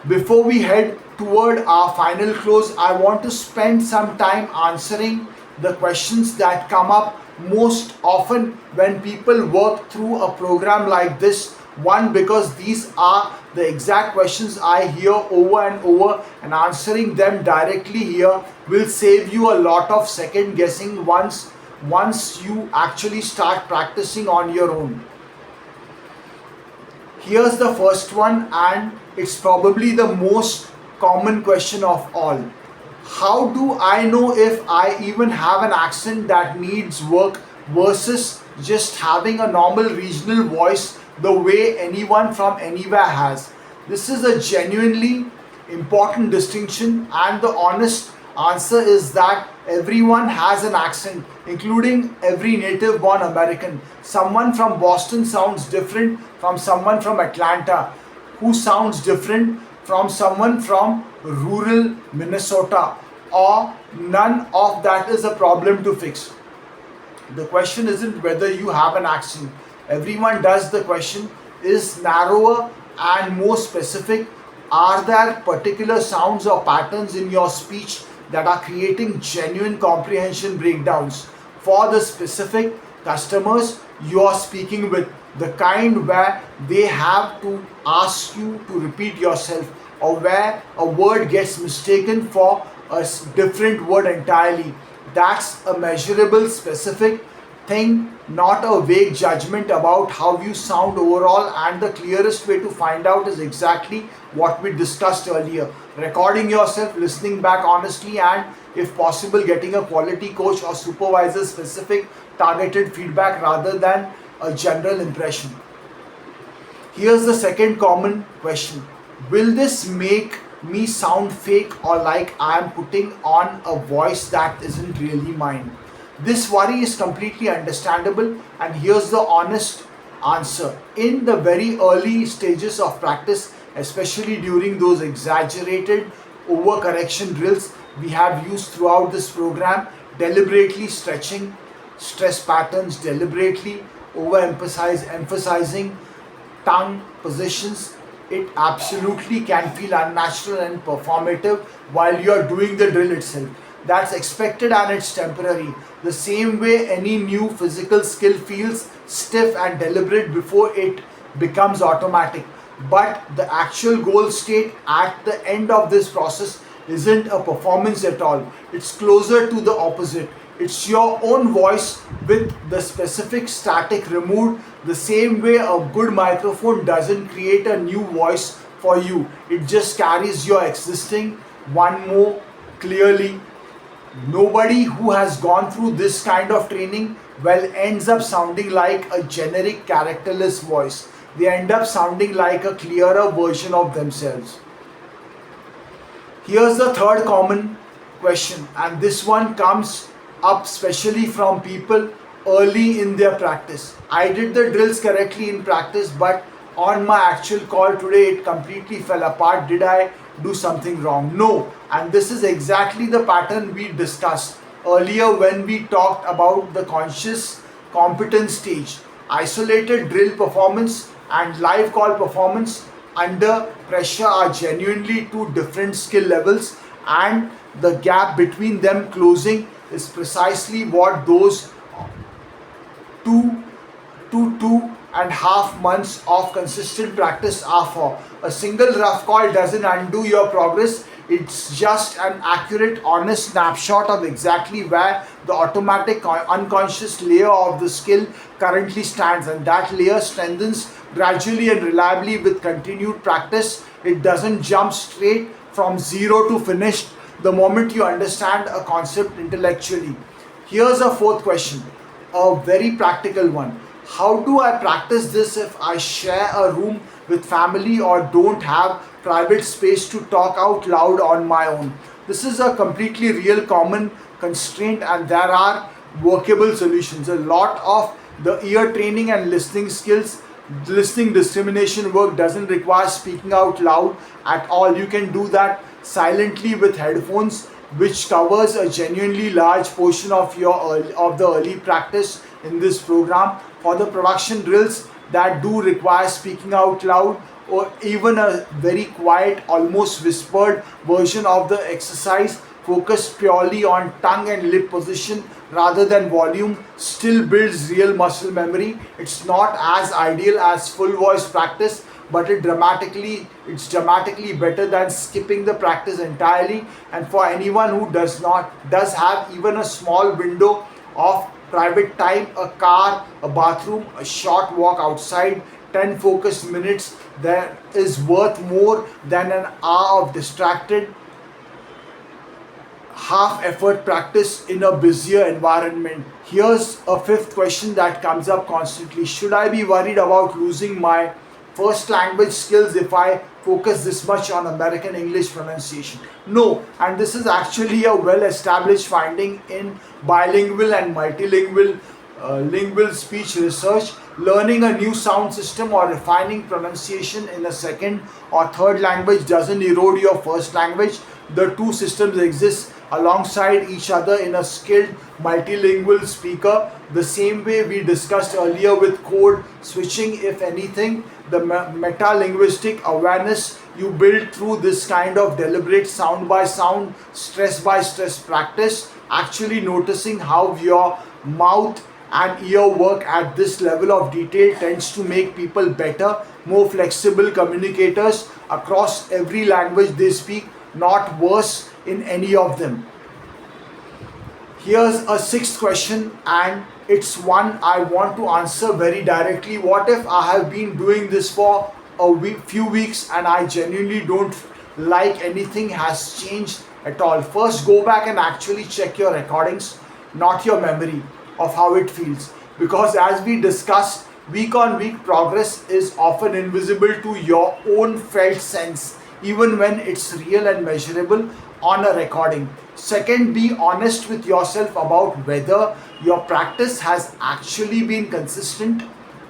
Before we head toward our final close, I want to spend some time answering the questions that come up most often when people work through a program like this. One, because these are the exact questions I hear over and over, and answering them directly here will save you a lot of second guessing once you actually start practicing on your own. Here's the first one, and it's probably the most common question of all. How do I know if I even have an accent that needs work versus just having a normal regional voice the way anyone from anywhere has? This is a genuinely important distinction, and the honest answer is that everyone has an accent, including every native born American. Someone from Boston sounds different from someone from Atlanta, who sounds different from someone from rural Minnesota, or none of that is a problem to fix. The question isn't whether you have an accent. Everyone does. The question is narrower and more specific. Are there particular sounds or patterns in your speech that are creating genuine comprehension breakdowns for the specific customers you are speaking with? The kind where they have to ask you to repeat yourself, or where a word gets mistaken for a different word entirely. That's a measurable, specific thing, not a vague judgment about how you sound overall. And the clearest way to find out is exactly what we discussed earlier: recording yourself, listening back honestly, and if possible, getting a quality coach or supervisor specific targeted feedback rather than a general impression. Here's the second common question: will this make me sound fake or like I am putting on a voice that isn't really mine? This worry is completely understandable, and here's the honest answer. In the very early stages of practice, especially during those exaggerated overcorrection drills we have used throughout this program, deliberately stretching stress patterns, deliberately emphasizing tongue positions, it absolutely can feel unnatural and performative while you are doing the drill itself. That's expected and it's temporary. The same way any new physical skill feels stiff and deliberate before it becomes automatic. But the actual goal state at the end of this process isn't a performance at all. It's closer to the opposite. It's your own voice with the specific static removed. The same way a good microphone doesn't create a new voice for you, it just carries your existing one more clearly. Nobody who has gone through this kind of training well ends up sounding like a generic characterless voice. They end up sounding like a clearer version of themselves. Here's the third common question, and this one comes up especially from people early in their practice. I did the drills correctly in practice, but on my actual call today, it completely fell apart. Did I do something wrong? No. And this is exactly the pattern we discussed earlier when we talked about the conscious competence stage. Isolated drill performance and live call performance under pressure are genuinely two different skill levels, and the gap between them closing is precisely what those two to 2.5 months of consistent practice are for. A single rough call doesn't undo your progress. It's just an accurate, honest snapshot of exactly where the automatic, unconscious layer of the skill currently stands, and that layer strengthens gradually and reliably with continued practice. It doesn't jump straight from zero to finished the moment you understand a concept intellectually. Here's a fourth question, a very practical one. How do I practice this if I share a room with family or don't have private space to talk out loud on my own? This is a completely real common constraint, and there are workable solutions. A lot of the ear training and listening discrimination work doesn't require speaking out loud at all. You can do that silently with headphones, which covers a genuinely large portion of the early practice in this program. For the production drills that do require speaking out loud, or even a very quiet, almost whispered version of the exercise focused purely on tongue and lip position rather than volume, still builds real muscle memory. It's not as ideal as full voice practice, but it's dramatically better than skipping the practice entirely. And for anyone who does have even a small window of private time, a car, a bathroom, a short walk outside, 10 focused minutes, that is worth more than an hour of distracted half effort practice in a busier environment. Here's a fifth question that comes up constantly: should I be worried about losing my first language skills if I focus this much on American English pronunciation? No, and this is actually a well established finding in bilingual and multilingual lingual speech research. Learning a new sound system or refining pronunciation in a second or third language doesn't erode your first language. The two systems exist alongside each other in a skilled multilingual speaker, the same way we discussed earlier with code switching. If anything, the meta-linguistic awareness you build through this kind of deliberate sound by sound, stress by stress practice, actually noticing how your mouth and ear work at this level of detail, tends to make people better, more flexible communicators across every language they speak, not worse in any of them. Here's a sixth question, and it's one I want to answer very directly. What if I have been doing this for few weeks and I genuinely don't like anything has changed at all? First, go back and actually check your recordings, not your memory of how it feels. Because as we discussed, week on week progress is often invisible to your own felt sense, even when it's real and measurable on a recording. Second, be honest with yourself about whether your practice has actually been consistent,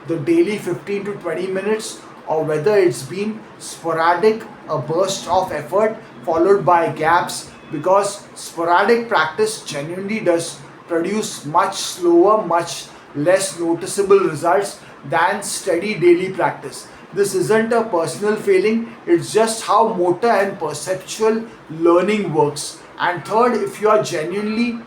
the daily 15 to 20 minutes, or whether it's been sporadic, a burst of effort followed by gaps, because sporadic practice genuinely does produce much slower, much less noticeable results than steady daily practice. This isn't a personal failing, it's just how motor and perceptual learning works. And third, if you have genuinely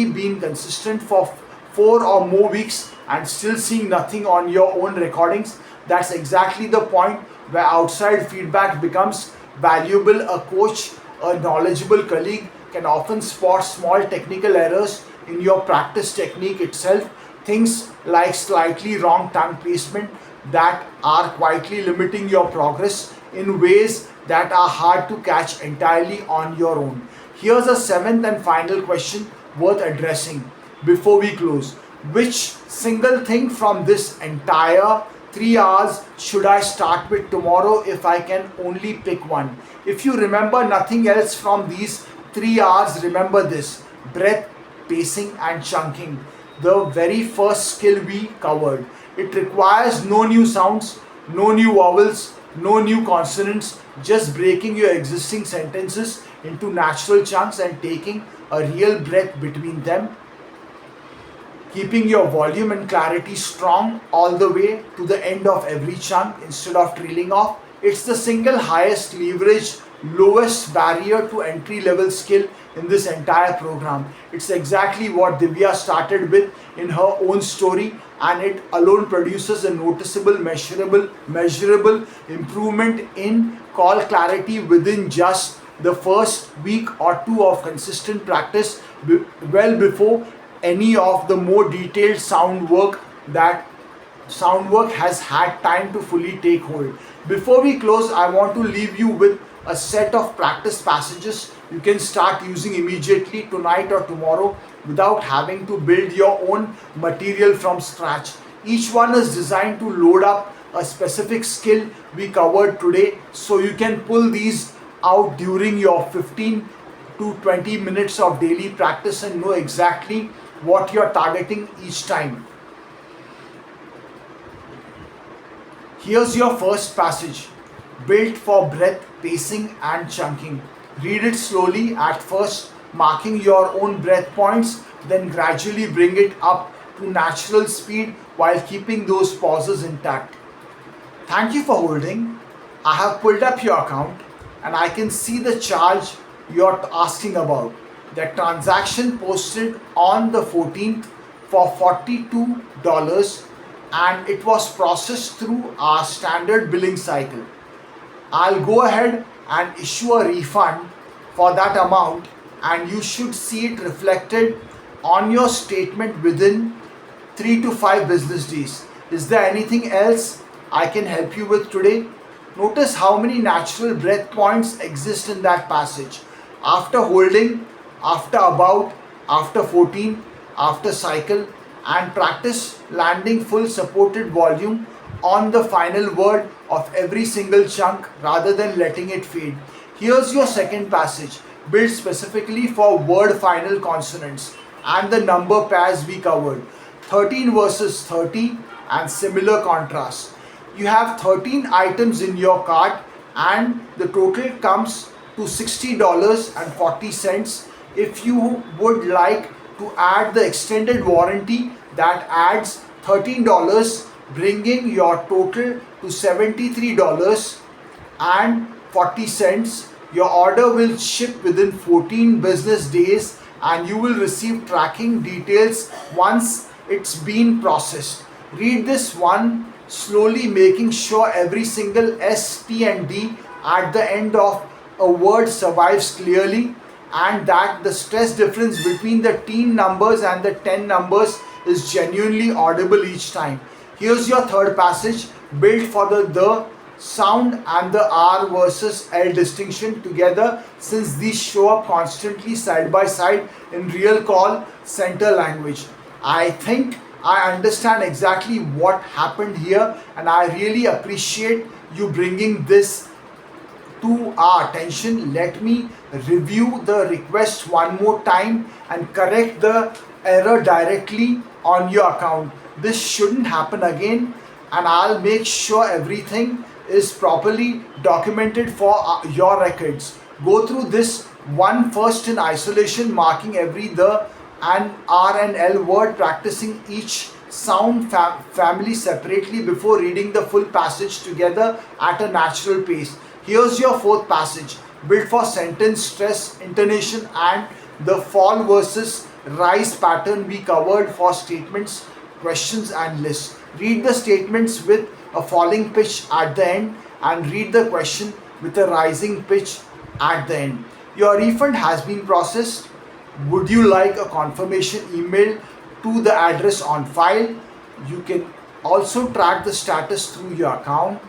been consistent for 4 or more weeks and still seeing nothing on your own recordings, that's exactly the point where outside feedback becomes valuable. A coach, a knowledgeable colleague can often spot small technical errors in your practice technique itself, things like slightly wrong tongue placement that are quietly limiting your progress in ways that are hard to catch entirely on your own. Here's a seventh and final question worth addressing before we close. Which single thing from this entire 3 hours should I start with tomorrow if I can only pick one? If you remember nothing else from these 3 hours, remember this: breath, pacing, and chunking. The very first skill we covered. It requires no new sounds, no new vowels, no new consonants, just breaking your existing sentences into natural chunks and taking a real breath between them, keeping your volume and clarity strong all the way to the end of every chunk instead of trailing off. It's the single highest leverage, lowest barrier to entry level skill in this entire program. It's exactly what Divya started with in her own story, and it alone produces a noticeable, measurable improvement in call clarity within just the first week or two of consistent practice, well before any of the more detailed sound work has had time to fully take hold. Before we close, I want to leave you with a set of practice passages you can start using immediately tonight or tomorrow without having to build your own material from scratch. Each one is designed to load up a specific skill we covered today, so you can pull these out during your 15 to 20 minutes of daily practice and know exactly what you're targeting each time. Here's your first passage, built for breath, pacing, and chunking. Read it slowly at first, marking your own breath points, then gradually bring it up to natural speed while keeping those pauses intact. Thank you for holding. I have pulled up your account and I can see the charge you're asking about. The transaction posted on the 14th for $42, and it was processed through our standard billing cycle. I'll go ahead and issue a refund for that amount, and you should see it reflected on your statement within 3 to 5 business days. Is there anything else I can help you with today? Notice how many natural breath points exist in that passage. After holding, after about, after 14, after cycle, and practice landing full supported volume on the final word of every single chunk rather than letting it fade. Here's your second passage, built specifically for word final consonants and the number pairs we covered. 13 versus 30 and similar contrast. You have 13 items in your cart and the total comes to $60.40. If you would like to add the extended warranty, that adds $13, bringing your total to $73.40. Your order will ship within 14 business days and you will receive tracking details once it's been processed. Read this one slowly, making sure every single S, T and D at the end of a word survives clearly, and that the stress difference between the teen numbers and the 10 numbers is genuinely audible each time. Here's your third passage, built for the sound and the R versus L distinction together, since these show up constantly side by side in real call center language. I think I understand exactly what happened here, and I really appreciate you bringing this to our attention. Let me review the request one more time and correct the error directly on your account. This shouldn't happen again, and I'll make sure everything is properly documented for your records. Go through this one first in isolation, marking every the and R and L word, practicing each sound family separately before reading the full passage together at a natural pace. Here's your fourth passage, built for sentence stress, intonation and the fall versus rise pattern we covered for statements, questions and lists. Read the statements with a falling pitch at the end and read the question with a rising pitch at the end. Your refund has been processed. Would you like a confirmation email to the address on file? You can also track the status through your account,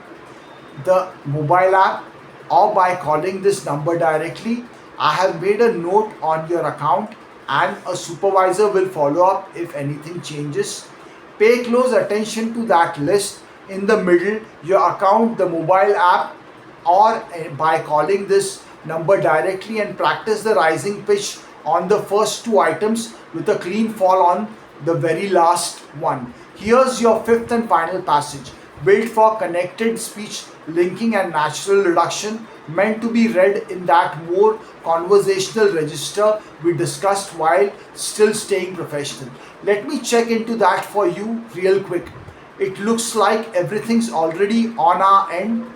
the mobile app, or by calling this number directly. I have made a note on your account and a supervisor will follow up if anything changes. Pay close attention to that list in the middle, your account, the mobile app, or by calling this number directly, and practice the rising pitch on the first two items with a clean fall on the very last one. Here's your fifth and final passage, built for connected speech linking and natural reduction, meant to be read in that more conversational register we discussed while still staying professional. Let me check into that for you real quick. It looks like everything's already on our end,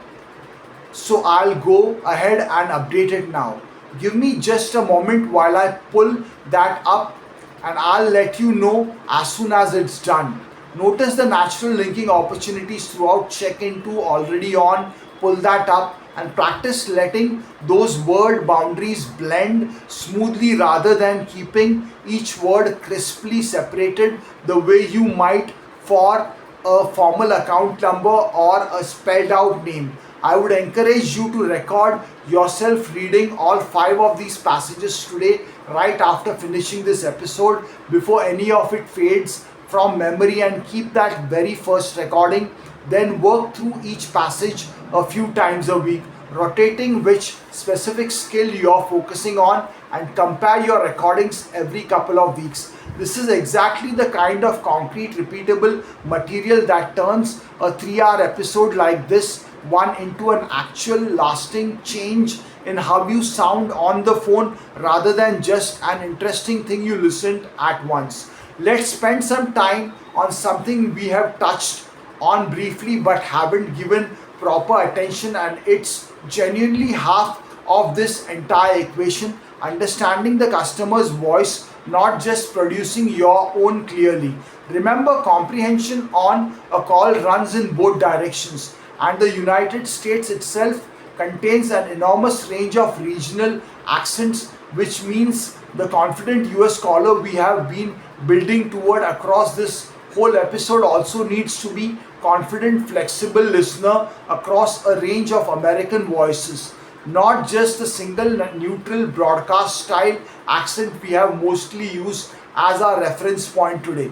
so I'll go ahead and update it now. Give me just a moment while I pull that up and I'll let you know as soon as it's done. Notice the natural linking opportunities throughout. Check into already on, pull that up and practice letting those word boundaries blend smoothly rather than keeping each word crisply separated the way you might for a formal account number or a spelled out name. I would encourage you to record yourself reading all 5 of these passages today right after finishing this episode before any of it fades from memory, and keep that very first recording. Then work through each passage a few times a week, rotating which specific skill you're focusing on, and compare your recordings every couple of weeks. This is exactly the kind of concrete, repeatable material that turns a 3-hour episode like this one into an actual lasting change in how you sound on the phone rather than just an interesting thing you listened at once. Let's spend some time on something we have touched on briefly but haven't given proper attention, and it's genuinely half of this entire equation: understanding the customer's voice, not just producing your own clearly. Remember, comprehension on a call runs in both directions, and the United States itself contains an enormous range of regional accents, which means the confident US caller we have been building toward across this whole episode also needs to be confident, flexible listener across a range of American voices, not just the single neutral broadcast style accent we have mostly used as our reference point today.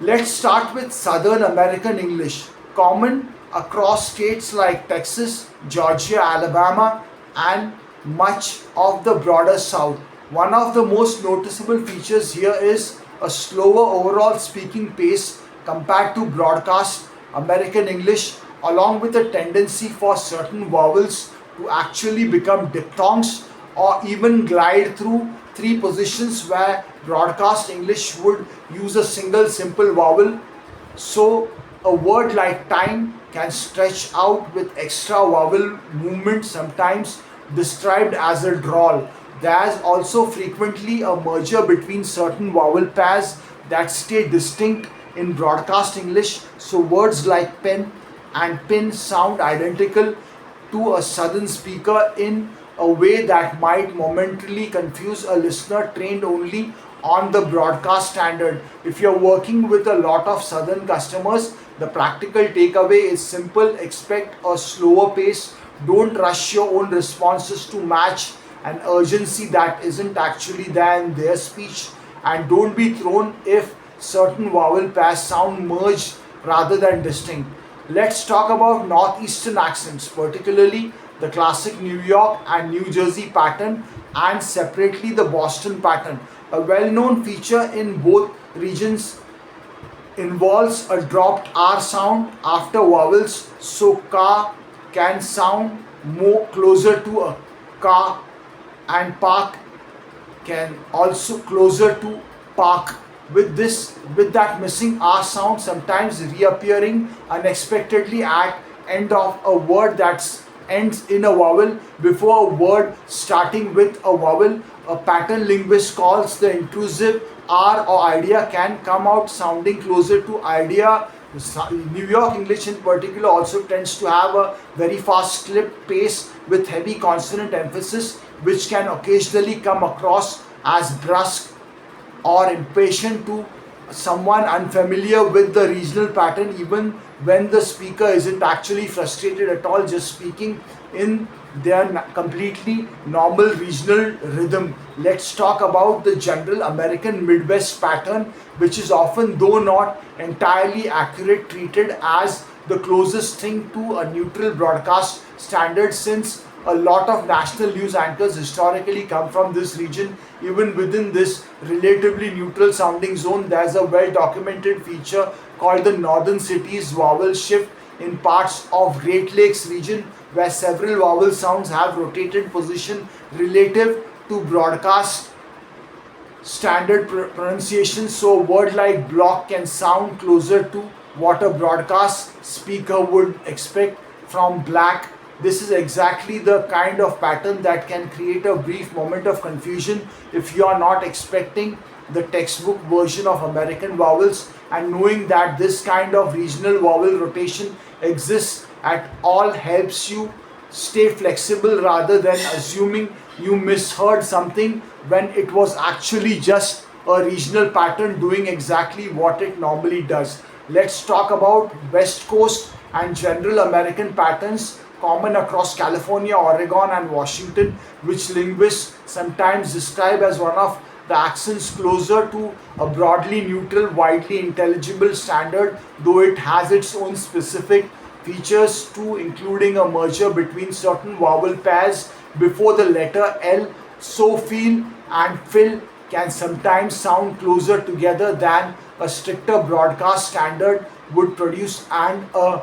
Let's start with Southern American English, common across states like Texas, Georgia, Alabama, and much of the broader South. One of the most noticeable features here is a slower overall speaking pace compared to broadcast American English, along with a tendency for certain vowels to actually become diphthongs or even glide through three positions where broadcast English would use a single simple vowel. So a word like time can stretch out with extra vowel movement, sometimes described as a drawl. There's also frequently a merger between certain vowel pairs that stay distinct in broadcast English. So words like pen and pin sound identical to a southern speaker in a way that might momentarily confuse a listener trained only on the broadcast standard. If you're working with a lot of southern customers, the practical takeaway is simple: expect a slower pace, don't rush your own responses to match an urgency that isn't actually there in their speech, and don't be thrown if certain vowel pairs sound merged rather than distinct. Let's talk about northeastern accents, particularly the classic New York and New Jersey pattern, and separately the Boston pattern. A well known feature in both regions involves a dropped R sound after vowels, so ka can sound more closer to a ka, and park can also closer to park, with that missing R sound sometimes reappearing unexpectedly at end of a word that ends in a vowel before a word starting with a vowel. A pattern linguist calls the intrusive R or idea can come out sounding closer to idea. New York English in particular also tends to have a very fast clip pace with heavy consonant emphasis, which can occasionally come across as brusque or impatient to someone unfamiliar with the regional pattern, even when the speaker isn't actually frustrated at all, just speaking in their completely normal regional rhythm. Let's talk about the general American Midwest pattern, which is often, though not entirely accurate, treated as the closest thing to a neutral broadcast standard, since a lot of national news anchors historically come from this region. Even within this relatively neutral sounding zone, there's a well documented feature called the Northern Cities vowel shift in parts of Great Lakes region, where several vowel sounds have rotated position relative to broadcast standard pronunciation. So a word like block can sound closer to what a broadcast speaker would expect from black. This is exactly the kind of pattern that can create a brief moment of confusion if you are not expecting the textbook version of American vowels, and knowing that this kind of regional vowel rotation exists at all helps you stay flexible rather than assuming you misheard something when it was actually just a regional pattern doing exactly what it normally does. Let's talk about West Coast and general American patterns common across California, Oregon, and Washington, which linguists sometimes describe as one of the accents closer to a broadly neutral, widely intelligible standard, though it has its own specific features too, including a merger between certain vowel pairs before the letter L. So feel and fill can sometimes sound closer together than a stricter broadcast standard would produce, and a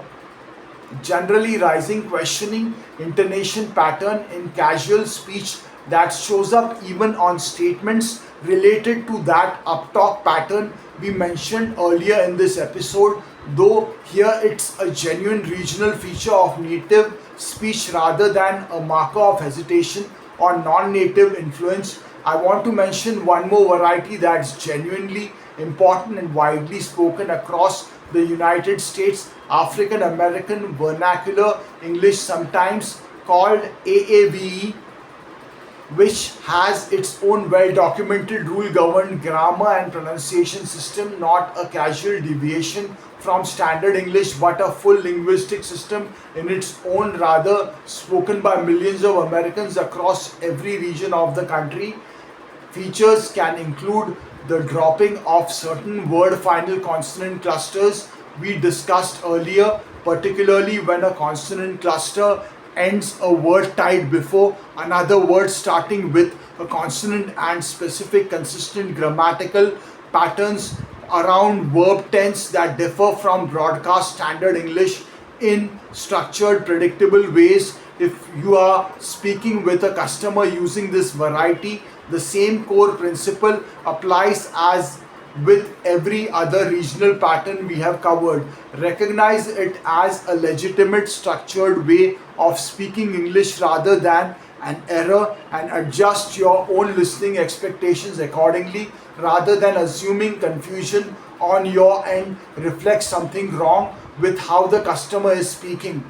generally rising questioning intonation pattern in casual speech that shows up even on statements related to that uptalk pattern we mentioned earlier in this episode, though here it's a genuine regional feature of native speech rather than a marker of hesitation or non-native influence. I want to mention one more variety that's genuinely important and widely spoken across the United States: African American Vernacular English, sometimes called AAVE, which has its own well documented rule governed grammar and pronunciation system, not a casual deviation from standard English but a full linguistic system in its own, rather spoken by millions of Americans across every region of the country. Features can include the dropping of certain word final consonant clusters we discussed earlier, particularly when a consonant cluster ends a word tied before another word starting with a consonant, and specific consistent grammatical patterns around verb tense that differ from broadcast standard English in structured predictable ways. If you are speaking with a customer using this variety, the same core principle applies as with every other regional pattern we have covered. Recognize it as a legitimate structured way of speaking English rather than an error, and adjust your own listening expectations accordingly. Rather than assuming confusion on your end reflects something wrong with how the customer is speaking.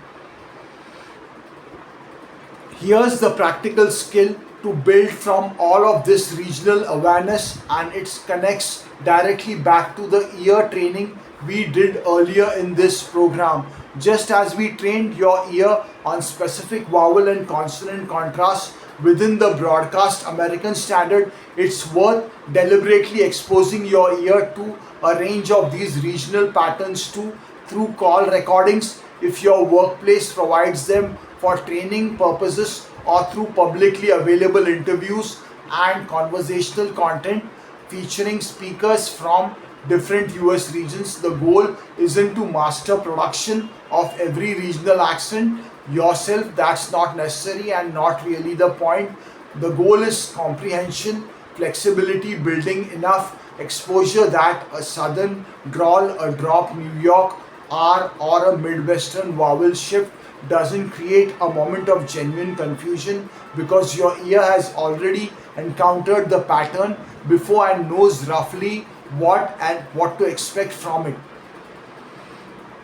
Here's the practical skill to build from all of this regional awareness, and it connects directly back to the ear training we did earlier in this program. Just as we trained your ear on specific vowel and consonant contrasts within the broadcast American standard, it's worth deliberately exposing your ear to a range of these regional patterns too through call recordings if your workplace provides them for training purposes, or through publicly available interviews and conversational content featuring speakers from different US regions. The goal isn't to master production of every regional accent yourself. That's not necessary and not really the point. The goal is comprehension, flexibility, building enough exposure that a southern drawl, a drop New York R, or a midwestern vowel shift doesn't create a moment of genuine confusion, because your ear has already encountered the pattern before and knows roughly what to expect from it.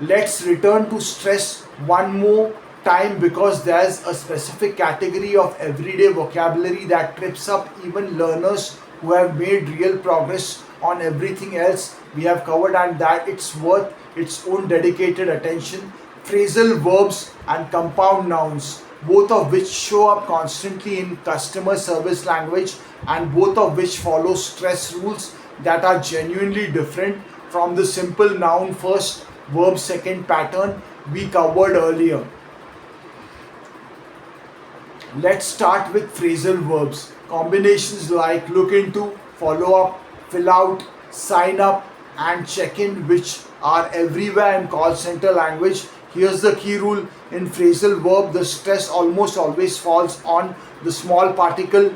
Let's return to stress one more time, because there's a specific category of everyday vocabulary that trips up even learners who have made real progress on everything else we have covered, and that it's worth its own dedicated attention. Phrasal verbs and compound nouns, both of which show up constantly in customer service language, and both of which follow stress rules that are genuinely different from the simple noun first, verb second pattern we covered earlier. Let's start with phrasal verbs. Combinations like look into, follow up, fill out, sign up, and check in, which are everywhere in call center language. Here's the key rule: in phrasal verb, the stress almost always falls on the small particle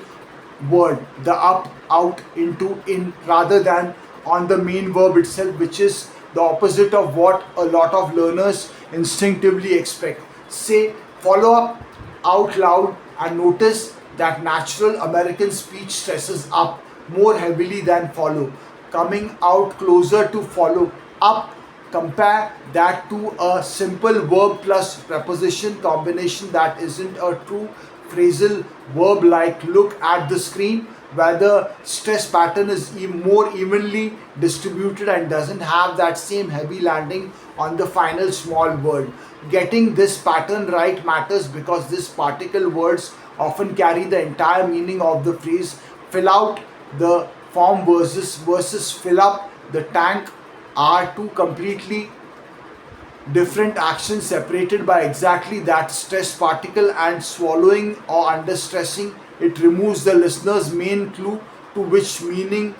word, the up, out, into, in, rather than on the main verb itself, which is the opposite of what a lot of learners instinctively expect. Say follow up out loud and notice that natural American speech stresses up more heavily than follow. Coming out closer to follow up, compare that to a simple verb plus preposition combination that isn't a true phrasal verb like look at the screen, where the stress pattern is more evenly distributed and doesn't have that same heavy landing on the final small word. Getting this pattern right matters because these particle words often carry the entire meaning of the phrase. Fill out, the form versus fill up the tank, are two completely different actions separated by exactly that stress particle, and swallowing or understressing it removes the listener's main clue to which meaning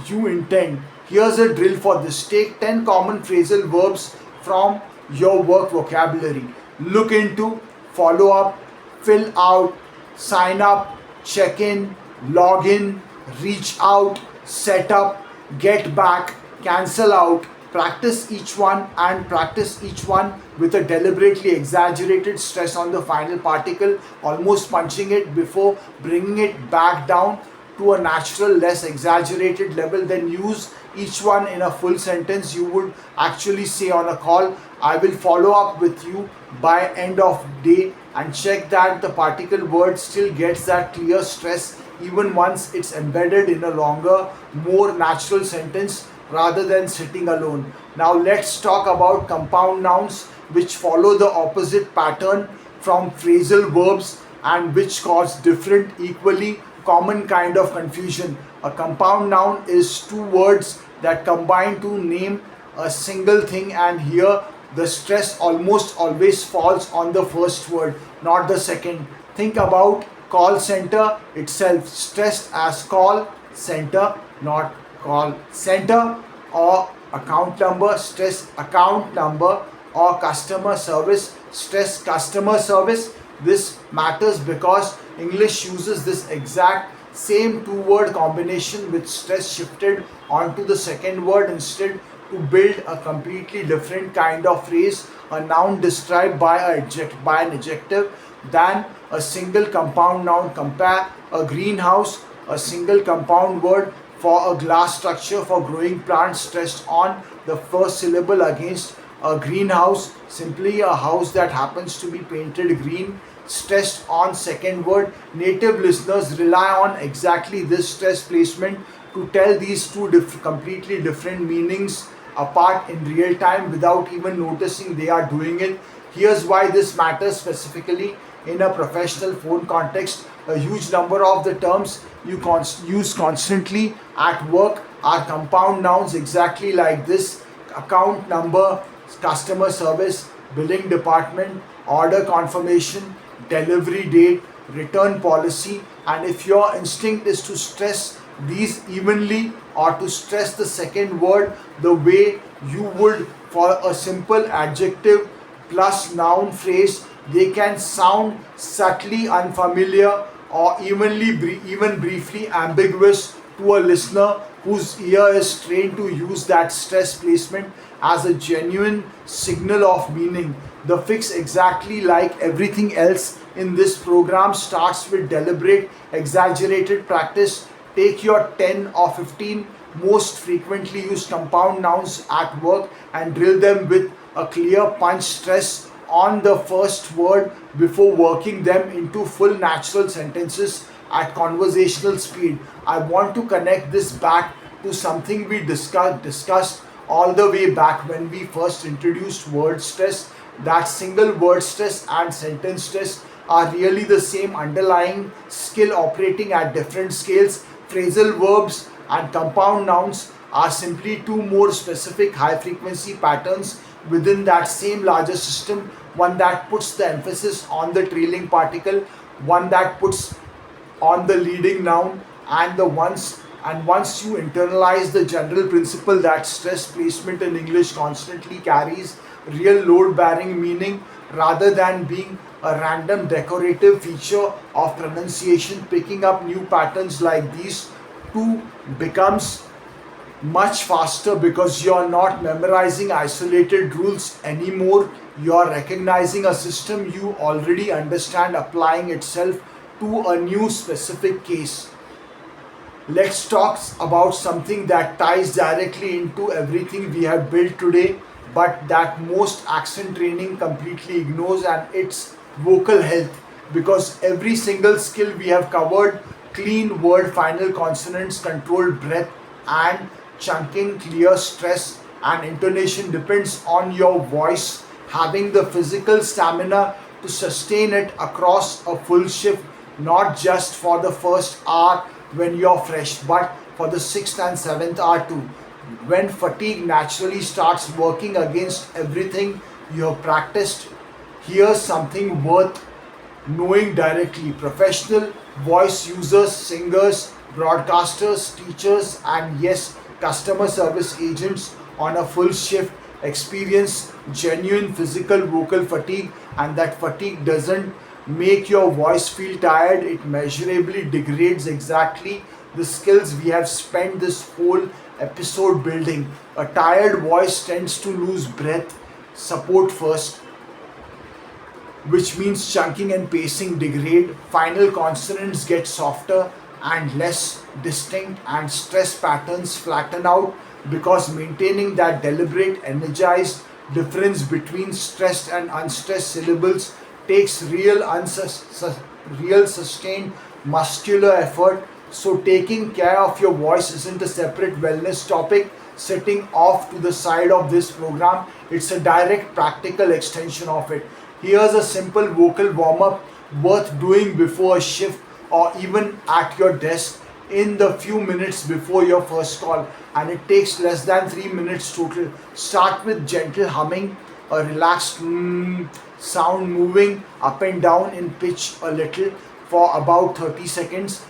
you intend. Here's a drill for this. Take 10 common phrasal verbs from your work vocabulary. Look into, follow up, fill out, sign up, check in, log in, reach out, set up, get back, cancel out. Practice each one with a deliberately exaggerated stress on the final particle, almost punching it before bringing it back down to a natural, less exaggerated level. Then use each one in a full sentence. You would actually say on a call, I will follow up with you by end of day, and check that the particle word still gets that clear stress even once it's embedded in a longer, more natural sentence rather than sitting alone. Now let's talk about compound nouns, which follow the opposite pattern from phrasal verbs and which cause different, equally common kind of confusion. A compound noun is two words that combine to name a single thing, and here the stress almost always falls on the first word, not the second. Think about call center itself, stressed as call center, not call center, or account number, stress account number, or customer service, stress customer service. This matters because English uses this exact same two-word combination with stress shifted onto the second word instead to build a completely different kind of phrase, a noun described by by an adjective, than a single compound noun. Compare a greenhouse, a single compound word for a glass structure for growing plants stressed on the first syllable against a greenhouse, simply a house that happens to be painted green, stressed on second word. Native listeners rely on exactly this stress placement to tell these two completely different meanings apart in real time without even noticing they are doing it. Here's why this matters specifically in a professional phone context. A huge number of the terms you use constantly at work are compound nouns exactly like this: account number, customer service, billing department, order confirmation, delivery date, return policy. And if your instinct is to stress these evenly or to stress the second word the way you would for a simple adjective plus noun phrase, they can sound subtly unfamiliar or even briefly ambiguous to a listener whose ear is trained to use that stress placement as a genuine signal of meaning. The fix, exactly like everything else in this program, starts with deliberate, exaggerated practice. Take your 10 or 15 most frequently used compound nouns at work and drill them with a clear punch stress on the first word before working them into full natural sentences at conversational speed. I want to connect this back to something we discussed all the way back when we first introduced word stress. That single word stress and sentence stress are really the same underlying skill operating at different scales. Phrasal verbs and compound nouns are simply two more specific high frequency patterns within that same larger system, one that puts the emphasis on the trailing particle, one that puts on the leading noun, and once you internalize the general principle that stress placement in English constantly carries real load bearing meaning rather than being a random decorative feature of pronunciation, picking up new patterns like these too becomes much faster because you're not memorizing isolated rules anymore. You're recognizing a system you already understand applying itself to a new specific case. Let's talk about something that ties directly into everything we have built today, but that most accent training completely ignores, and it's vocal health. Because every single skill we have covered, clean word final consonants, controlled breath, and chunking, clear stress, and intonation depends on your voice having the physical stamina to sustain it across a full shift, not just for the first hour when you're fresh, but for the sixth and seventh hour too, when fatigue naturally starts working against everything you have practiced. Here's something worth knowing directly. Professional voice users, singers, broadcasters, teachers, and yes, customer service agents on a full shift experience genuine physical vocal fatigue, and that fatigue doesn't make your voice feel tired, it measurably degrades exactly the skills we have spent this whole episode building. A tired voice tends to lose breath support first, which means chunking and pacing degrade, final consonants get softer and less distinct, and stress patterns flatten out because maintaining that deliberate, energized difference between stressed and unstressed syllables takes real sustained muscular effort. So taking care of your voice isn't a separate wellness topic sitting off to the side of this program, it's a direct practical extension of it. Here's a simple vocal warm-up worth doing before a shift or even at your desk in the few minutes before your first call, and it takes less than 3 minutes total. Start with gentle humming, a relaxed sound moving up and down in pitch a little for about 30 seconds,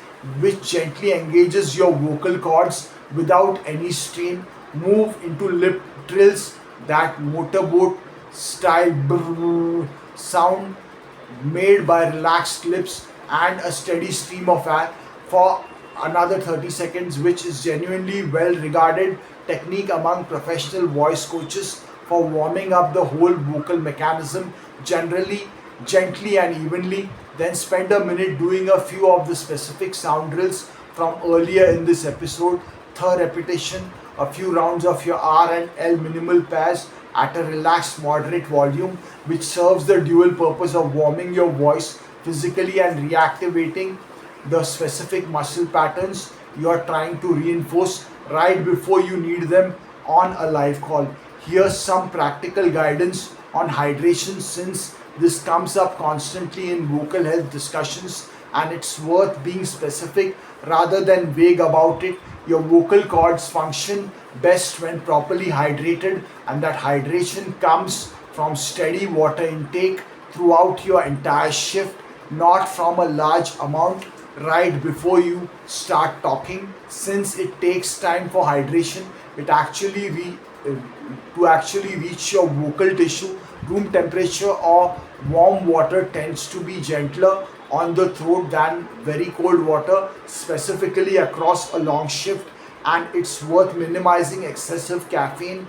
which gently engages your vocal cords without any strain. Move into lip trills, that motorboat style brrr sound made by relaxed lips and a steady stream of air for another 30 seconds, which is genuinely well regarded technique among professional voice coaches for warming up the whole vocal mechanism generally, gently and evenly. Then spend a minute doing a few of the specific sound drills from earlier in this episode. Third repetition, a few rounds of your R and L minimal pairs at a relaxed moderate volume, which serves the dual purpose of warming your voice physically and reactivating the specific muscle patterns you are trying to reinforce right before you need them on a live call. Here's some practical guidance on hydration, since this comes up constantly in vocal health discussions and it's worth being specific rather than vague about it. Your vocal cords function best when properly hydrated, and that hydration comes from steady water intake throughout your entire shift, not from a large amount right before you start talking. Since it takes time for hydration, it to actually reach your vocal tissue, room temperature or warm water tends to be gentler on the throat than very cold water, specifically across a long shift. And it's worth minimizing excessive caffeine,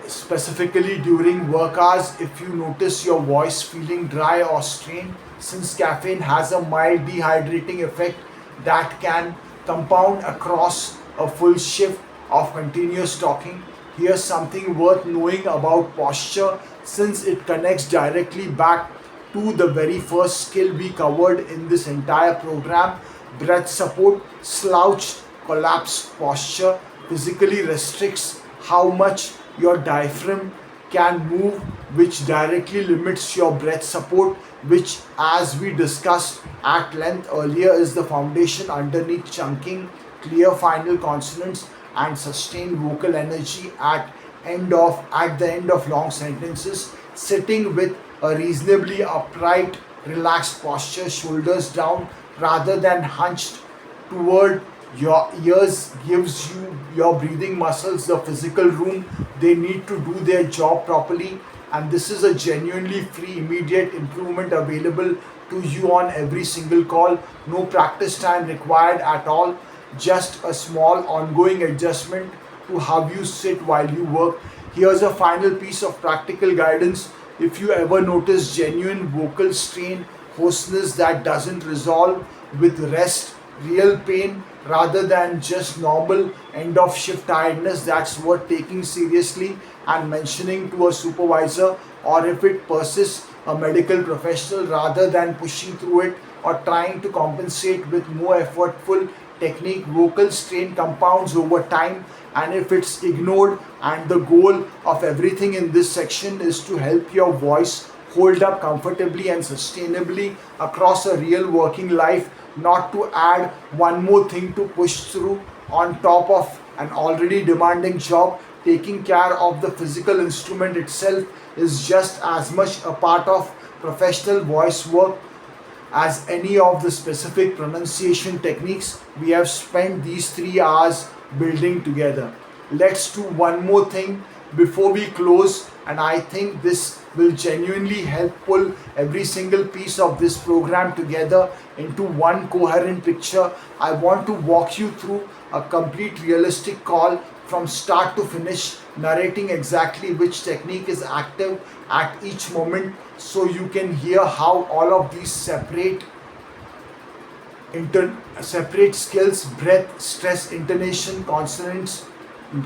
specifically during work hours, if you notice your voice feeling dry or strained, since caffeine has a mild dehydrating effect that can compound across a full shift of continuous talking. Here's something worth knowing about posture, since it connects directly back to the very first skill we covered in this entire program. Breath support. Slouched, collapsed posture physically restricts how much your diaphragm can move, which directly limits your breath support, which, as we discussed at length earlier, is the foundation underneath chunking, clear final consonants, and sustained vocal energy at the end of long sentences. Sitting with a reasonably upright, relaxed posture, shoulders down rather than hunched toward your ears, gives your breathing muscles the physical room they need to do their job properly. And this is a genuinely free, immediate improvement available to you on every single call. No practice time required at all, just a small ongoing adjustment to how you sit while you work. Here's a final piece of practical guidance. If you ever notice genuine vocal strain, hoarseness that doesn't resolve with rest, real pain rather than just normal end of shift tiredness, that's worth taking seriously and mentioning to a supervisor, or if it persists, a medical professional, rather than pushing through it or trying to compensate with more effortful technique. Vocal strain compounds over time, and if it's ignored, and the goal of everything in this section is to help your voice hold up comfortably and sustainably across a real working life, not to add one more thing to push through on top of an already demanding job. Taking care of the physical instrument itself is just as much a part of professional voice work as any of the specific pronunciation techniques we have spent these 3 hours building together. Let's do one more thing before we close, and I think this will genuinely help pull every single piece of this program together into one coherent picture. I want to walk you through a complete realistic call from start to finish, narrating exactly which technique is active at each moment, so you can hear how all of these separate skills, breath, stress, intonation, consonants,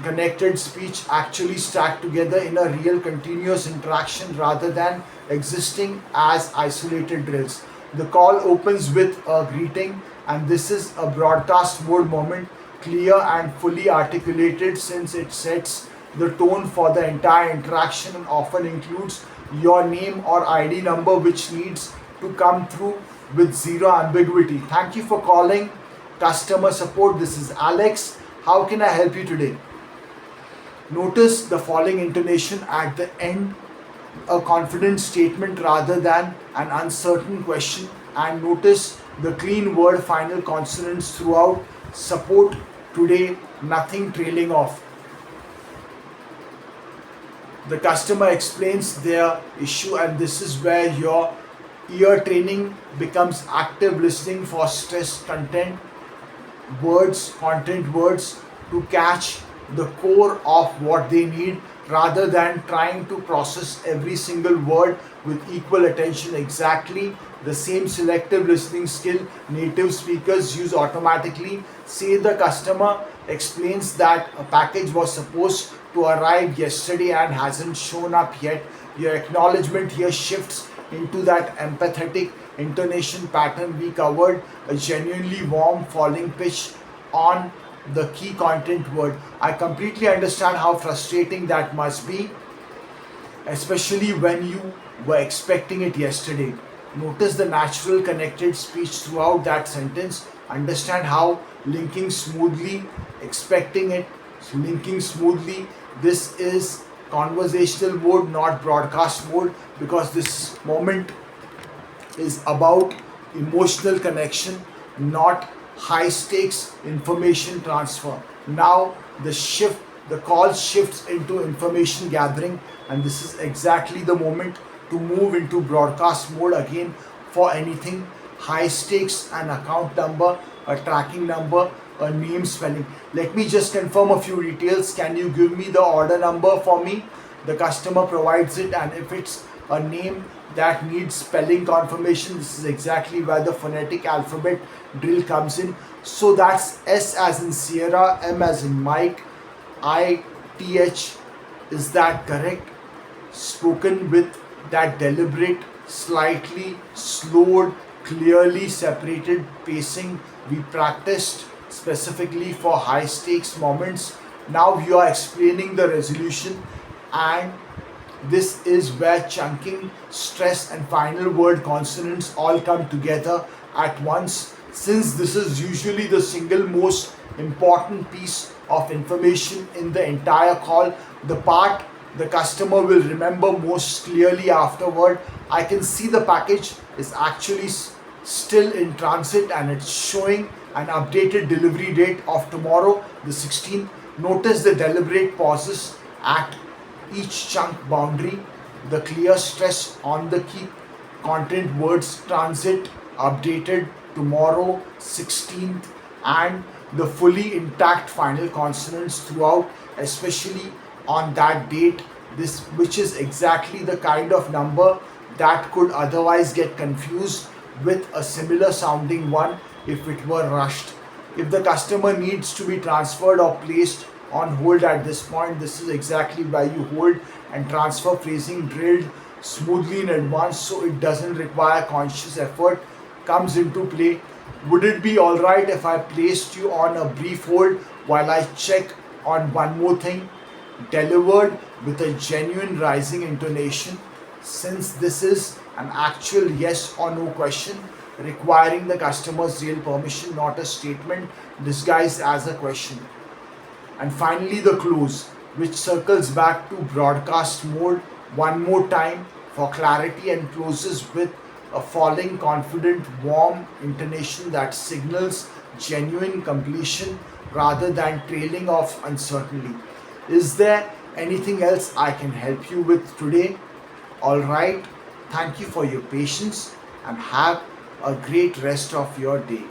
connected speech actually stack together in a real continuous interaction rather than existing as isolated drills. The call opens with a greeting, and this is a broadcast mode moment, clear and fully articulated, since it sets the tone for the entire interaction and often includes your name or ID number, which needs to come through with zero ambiguity. Thank you for calling customer support. This is Alex. How can I help you today? Notice the falling intonation at the end, a confident statement rather than an uncertain question, and notice the clean word final consonants throughout. Support today, nothing trailing off. The customer explains their issue, and this is where your Ear training becomes active listening for stressed content words to catch the core of what they need rather than trying to process every single word with equal attention. Exactly the same selective listening skill native speakers use automatically. Say the customer explains that a package was supposed to arrive yesterday and hasn't shown up yet. Your acknowledgement here shifts into that empathetic intonation pattern we covered, a genuinely warm falling pitch on the key content word. I completely understand how frustrating that must be, especially when you were expecting it yesterday. Notice the natural connected speech throughout that sentence. Understand how linking smoothly, expecting it, linking smoothly. This is conversational mode, not broadcast mode, because this moment is about emotional connection, not high stakes information transfer. Now the call shifts into information gathering, and this is exactly the moment to move into broadcast mode again for anything high stakes, an account number, a tracking number, a name spelling. Let me just confirm a few details. Can you give me the order number for me? The customer provides it, and if it's a name that needs spelling confirmation, this is exactly where the phonetic alphabet drill comes in. So that's S as in Sierra, M as in Mike, I, T, H. Is that correct? Spoken with that deliberate, slightly slowed, clearly separated pacing we practiced specifically for high stakes moments. Now you are explaining the resolution, and this is where chunking, stress, and final word consonants all come together at once. Since this is usually the single most important piece of information in the entire call, the part the customer will remember most clearly afterward. I can see the package is actually still in transit, and it's showing an updated delivery date of tomorrow, the 16th. Notice the deliberate pauses at each chunk boundary, the clear stress on the key content words, transit, updated, tomorrow, 16th, and the fully intact final consonants throughout, especially on that date, this which is exactly the kind of number that could otherwise get confused with a similar sounding one if it were rushed. If the customer needs to be transferred or placed on hold at this point, this is exactly why you hold and transfer phrasing drilled smoothly in advance so it doesn't require conscious effort comes into play. Would it be alright if I placed you on a brief hold while I check on one more thing? Delivered with a genuine rising intonation, since this is an actual yes or no question requiring the customer's real permission, not a statement disguised as a question. And finally, the close, which circles back to broadcast mode one more time for clarity and closes with a falling, confident, warm intonation that signals genuine completion rather than trailing off uncertainly. Is there anything else I can help you with today? Alright, thank you for your patience and have a great rest of your day.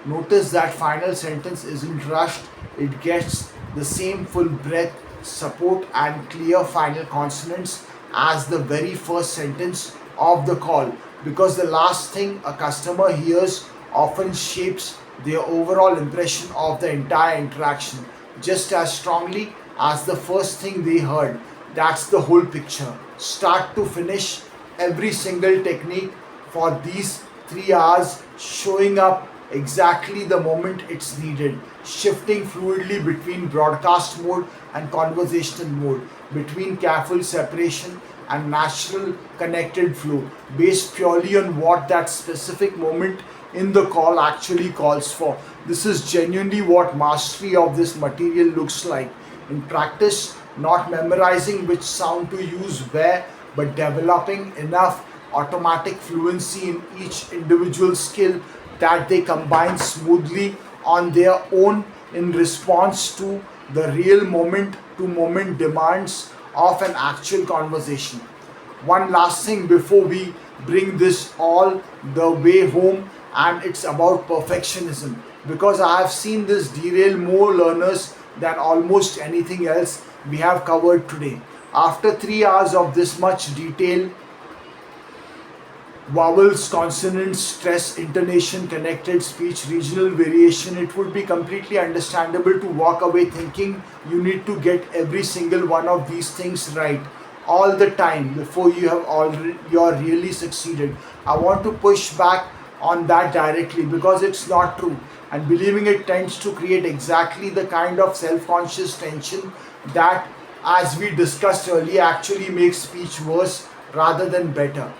Notice that final sentence isn't rushed, it gets the same full breath, support, and clear final consonants as the very first sentence of the call, because the last thing a customer hears often shapes their overall impression of the entire interaction just as strongly as the first thing they heard. That's the whole picture. Start to finish, every single technique for these 3 hours showing up exactly the moment it's needed, shifting fluidly between broadcast mode and conversational mode, between careful separation and natural connected flow, based purely on what that specific moment in the call actually calls for. This is genuinely what mastery of this material looks like in practice, not memorizing which sound to use where, but developing enough automatic fluency in each individual skill that they combine smoothly on their own in response to the real moment to moment demands of an actual conversation. One last thing before we bring this all the way home, and it's about perfectionism, because I have seen this derail more learners than almost anything else we have covered today. After 3 hours of this much detail, vowels, consonants, stress, intonation, connected speech, regional variation, it would be completely understandable to walk away thinking you need to get every single one of these things right all the time before you're really succeeded. I want to push back on that directly, because it's not true, and believing it tends to create exactly the kind of self-conscious tension that, as we discussed earlier, actually makes speech worse rather than better.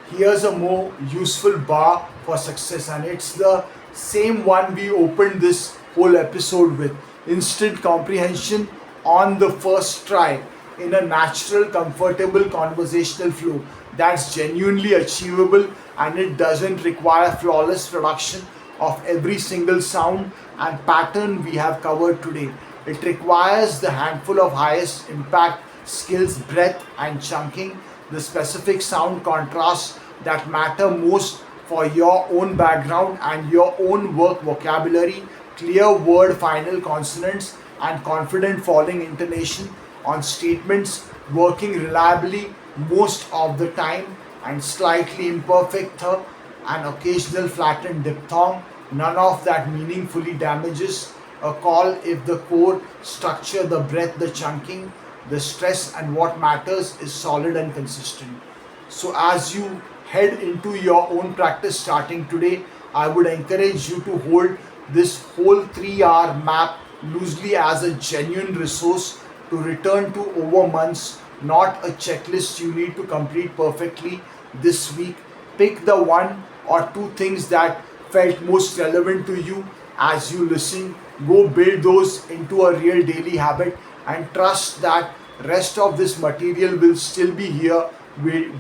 Here's a more useful bar for success, and it's the same one we opened this whole episode with: instant comprehension on the first try, in a natural, comfortable conversational flow that's genuinely achievable, and it doesn't require flawless production of every single sound and pattern we have covered today. It requires the handful of highest impact skills: breadth and chunking, the specific sound contrasts that matter most for your own background and your own work vocabulary, clear word final consonants, and confident falling intonation on statements working reliably most of the time, and slightly imperfect th and occasional flattened diphthong. None of that meaningfully damages a call if the core structure, the breadth, the chunking, the stress, and what matters is solid and consistent. So, as you head into your own practice starting today, I would encourage you to hold this whole 3 hour map loosely as a genuine resource to return to over months, not a checklist you need to complete perfectly this week. Pick the one or two things that felt most relevant to you as you listen. Go build those into a real daily habit, and trust that rest of this material will still be here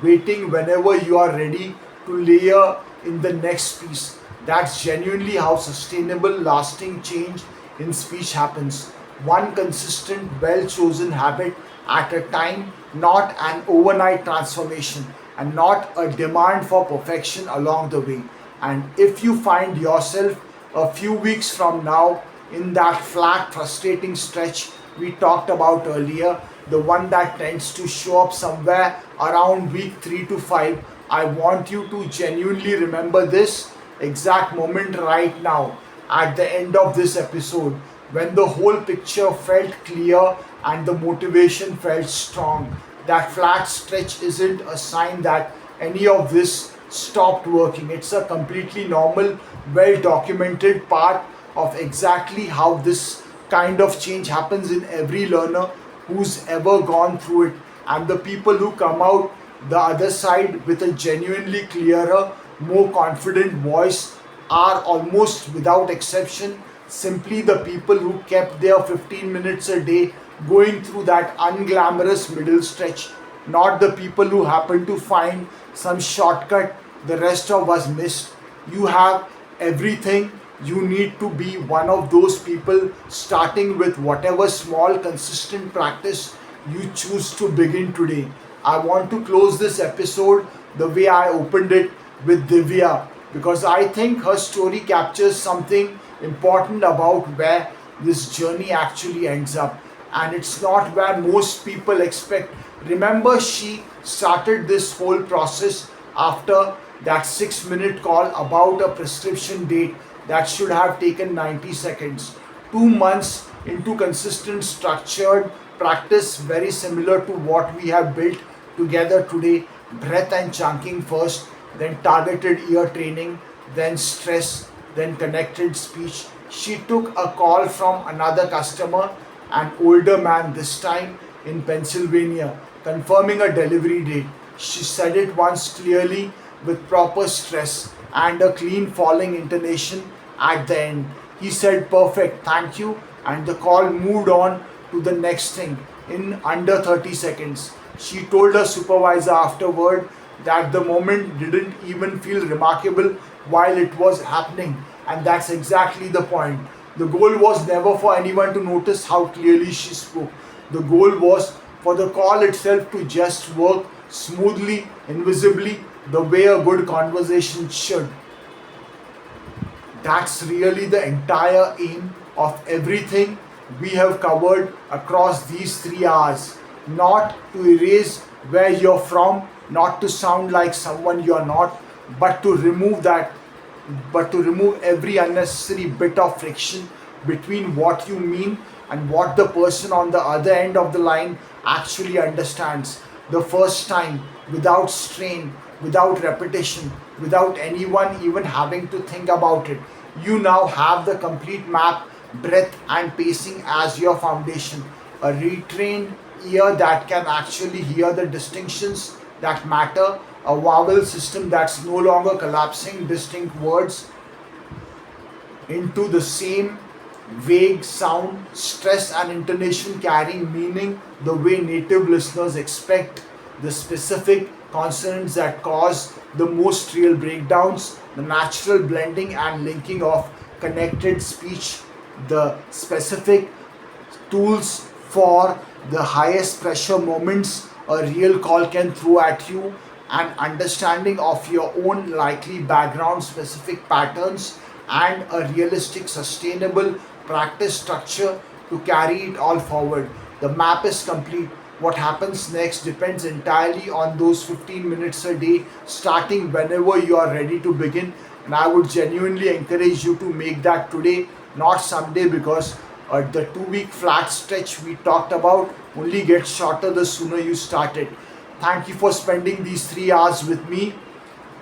waiting whenever you are ready to layer in the next piece. That's genuinely how sustainable, lasting change in speech happens. One consistent, well chosen habit at a time, not an overnight transformation, and not a demand for perfection along the way. And if you find yourself a few weeks from now in that flat, frustrating stretch we talked about earlier, the one that tends to show up somewhere around week 3 to 5, I want you to genuinely remember this exact moment right now at the end of this episode, when the whole picture felt clear and the motivation felt strong. That flat stretch isn't a sign that any of this stopped working. It's a completely normal, well documented part of exactly how this kind of change happens in every learner who's ever gone through it. And the people who come out the other side with a genuinely clearer, more confident voice are, almost without exception, simply the people who kept their 15 minutes a day going through that unglamorous middle stretch, not the people who happen to find some shortcut the rest of us missed. You have everything you need to be one of those people, starting with whatever small, consistent practice you choose to begin today. I want to close this episode the way I opened it, with Divya, because I think her story captures something important about where this journey actually ends up. And it's not where most people expect. Remember, she started this whole process after that 6 minute call about a prescription date that should have taken 90 seconds. 2 months into consistent, structured practice, very similar to what we have built together today. Breath and chunking first, then targeted ear training, then stress, then connected speech. She took a call from another customer, an older man this time in Pennsylvania, confirming a delivery date. She said it once clearly with proper stress and a clean falling intonation at the end. He said, "Perfect, thank you," and the call moved on to the next thing in under 30 seconds. She told her supervisor afterward that the moment didn't even feel remarkable while it was happening, and that's exactly the point. The goal was never for anyone to notice how clearly she spoke. The goal was for the call itself to just work smoothly, invisibly, the way a good conversation should. That's really the entire aim of everything we have covered across these 3 hours. Not to erase where you're from, not to sound like someone you're not, but to remove that, but to remove every unnecessary bit of friction between what you mean and what the person on the other end of the line actually understands the first time, without strain, without repetition, without anyone even having to think about it. You now have the complete map, breadth, and pacing as your foundation. A retrained ear that can actually hear the distinctions that matter, a vowel system that's no longer collapsing distinct words into the same vague sound, stress and intonation carrying meaning the way native listeners expect, the specific consonants that cause the most real breakdowns, the natural blending and linking of connected speech, the specific tools for the highest pressure moments a real call can throw at you, an understanding of your own likely background specific patterns, and a realistic sustainable practice structure to carry it all forward. The map is complete. What happens next depends entirely on those 15 minutes a day, starting whenever you are ready to begin. And I would genuinely encourage you to make that today, not someday, because the 2 week flat stretch we talked about only gets shorter the sooner you start it. Thank you for spending these 3 hours with me.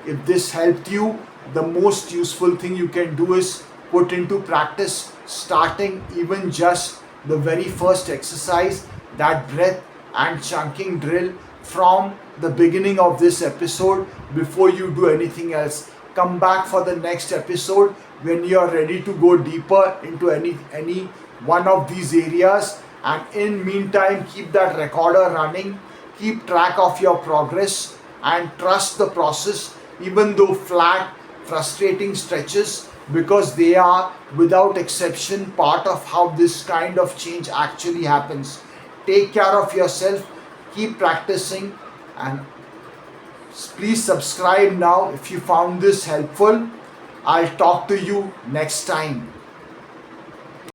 If this helped you, the most useful thing you can do is put into practice, starting even just the very first exercise, that breath and chunking drill from the beginning of this episode before you do anything else. Come back for the next episode when you are ready to go deeper into any one of these areas. And in meantime, keep that recorder running, keep track of your progress, and trust the process, even though flat, frustrating stretches, because they are without exception part of how this kind of change actually happens. Take care of yourself, keep practicing, and please subscribe now if you found this helpful. I'll talk to you next time.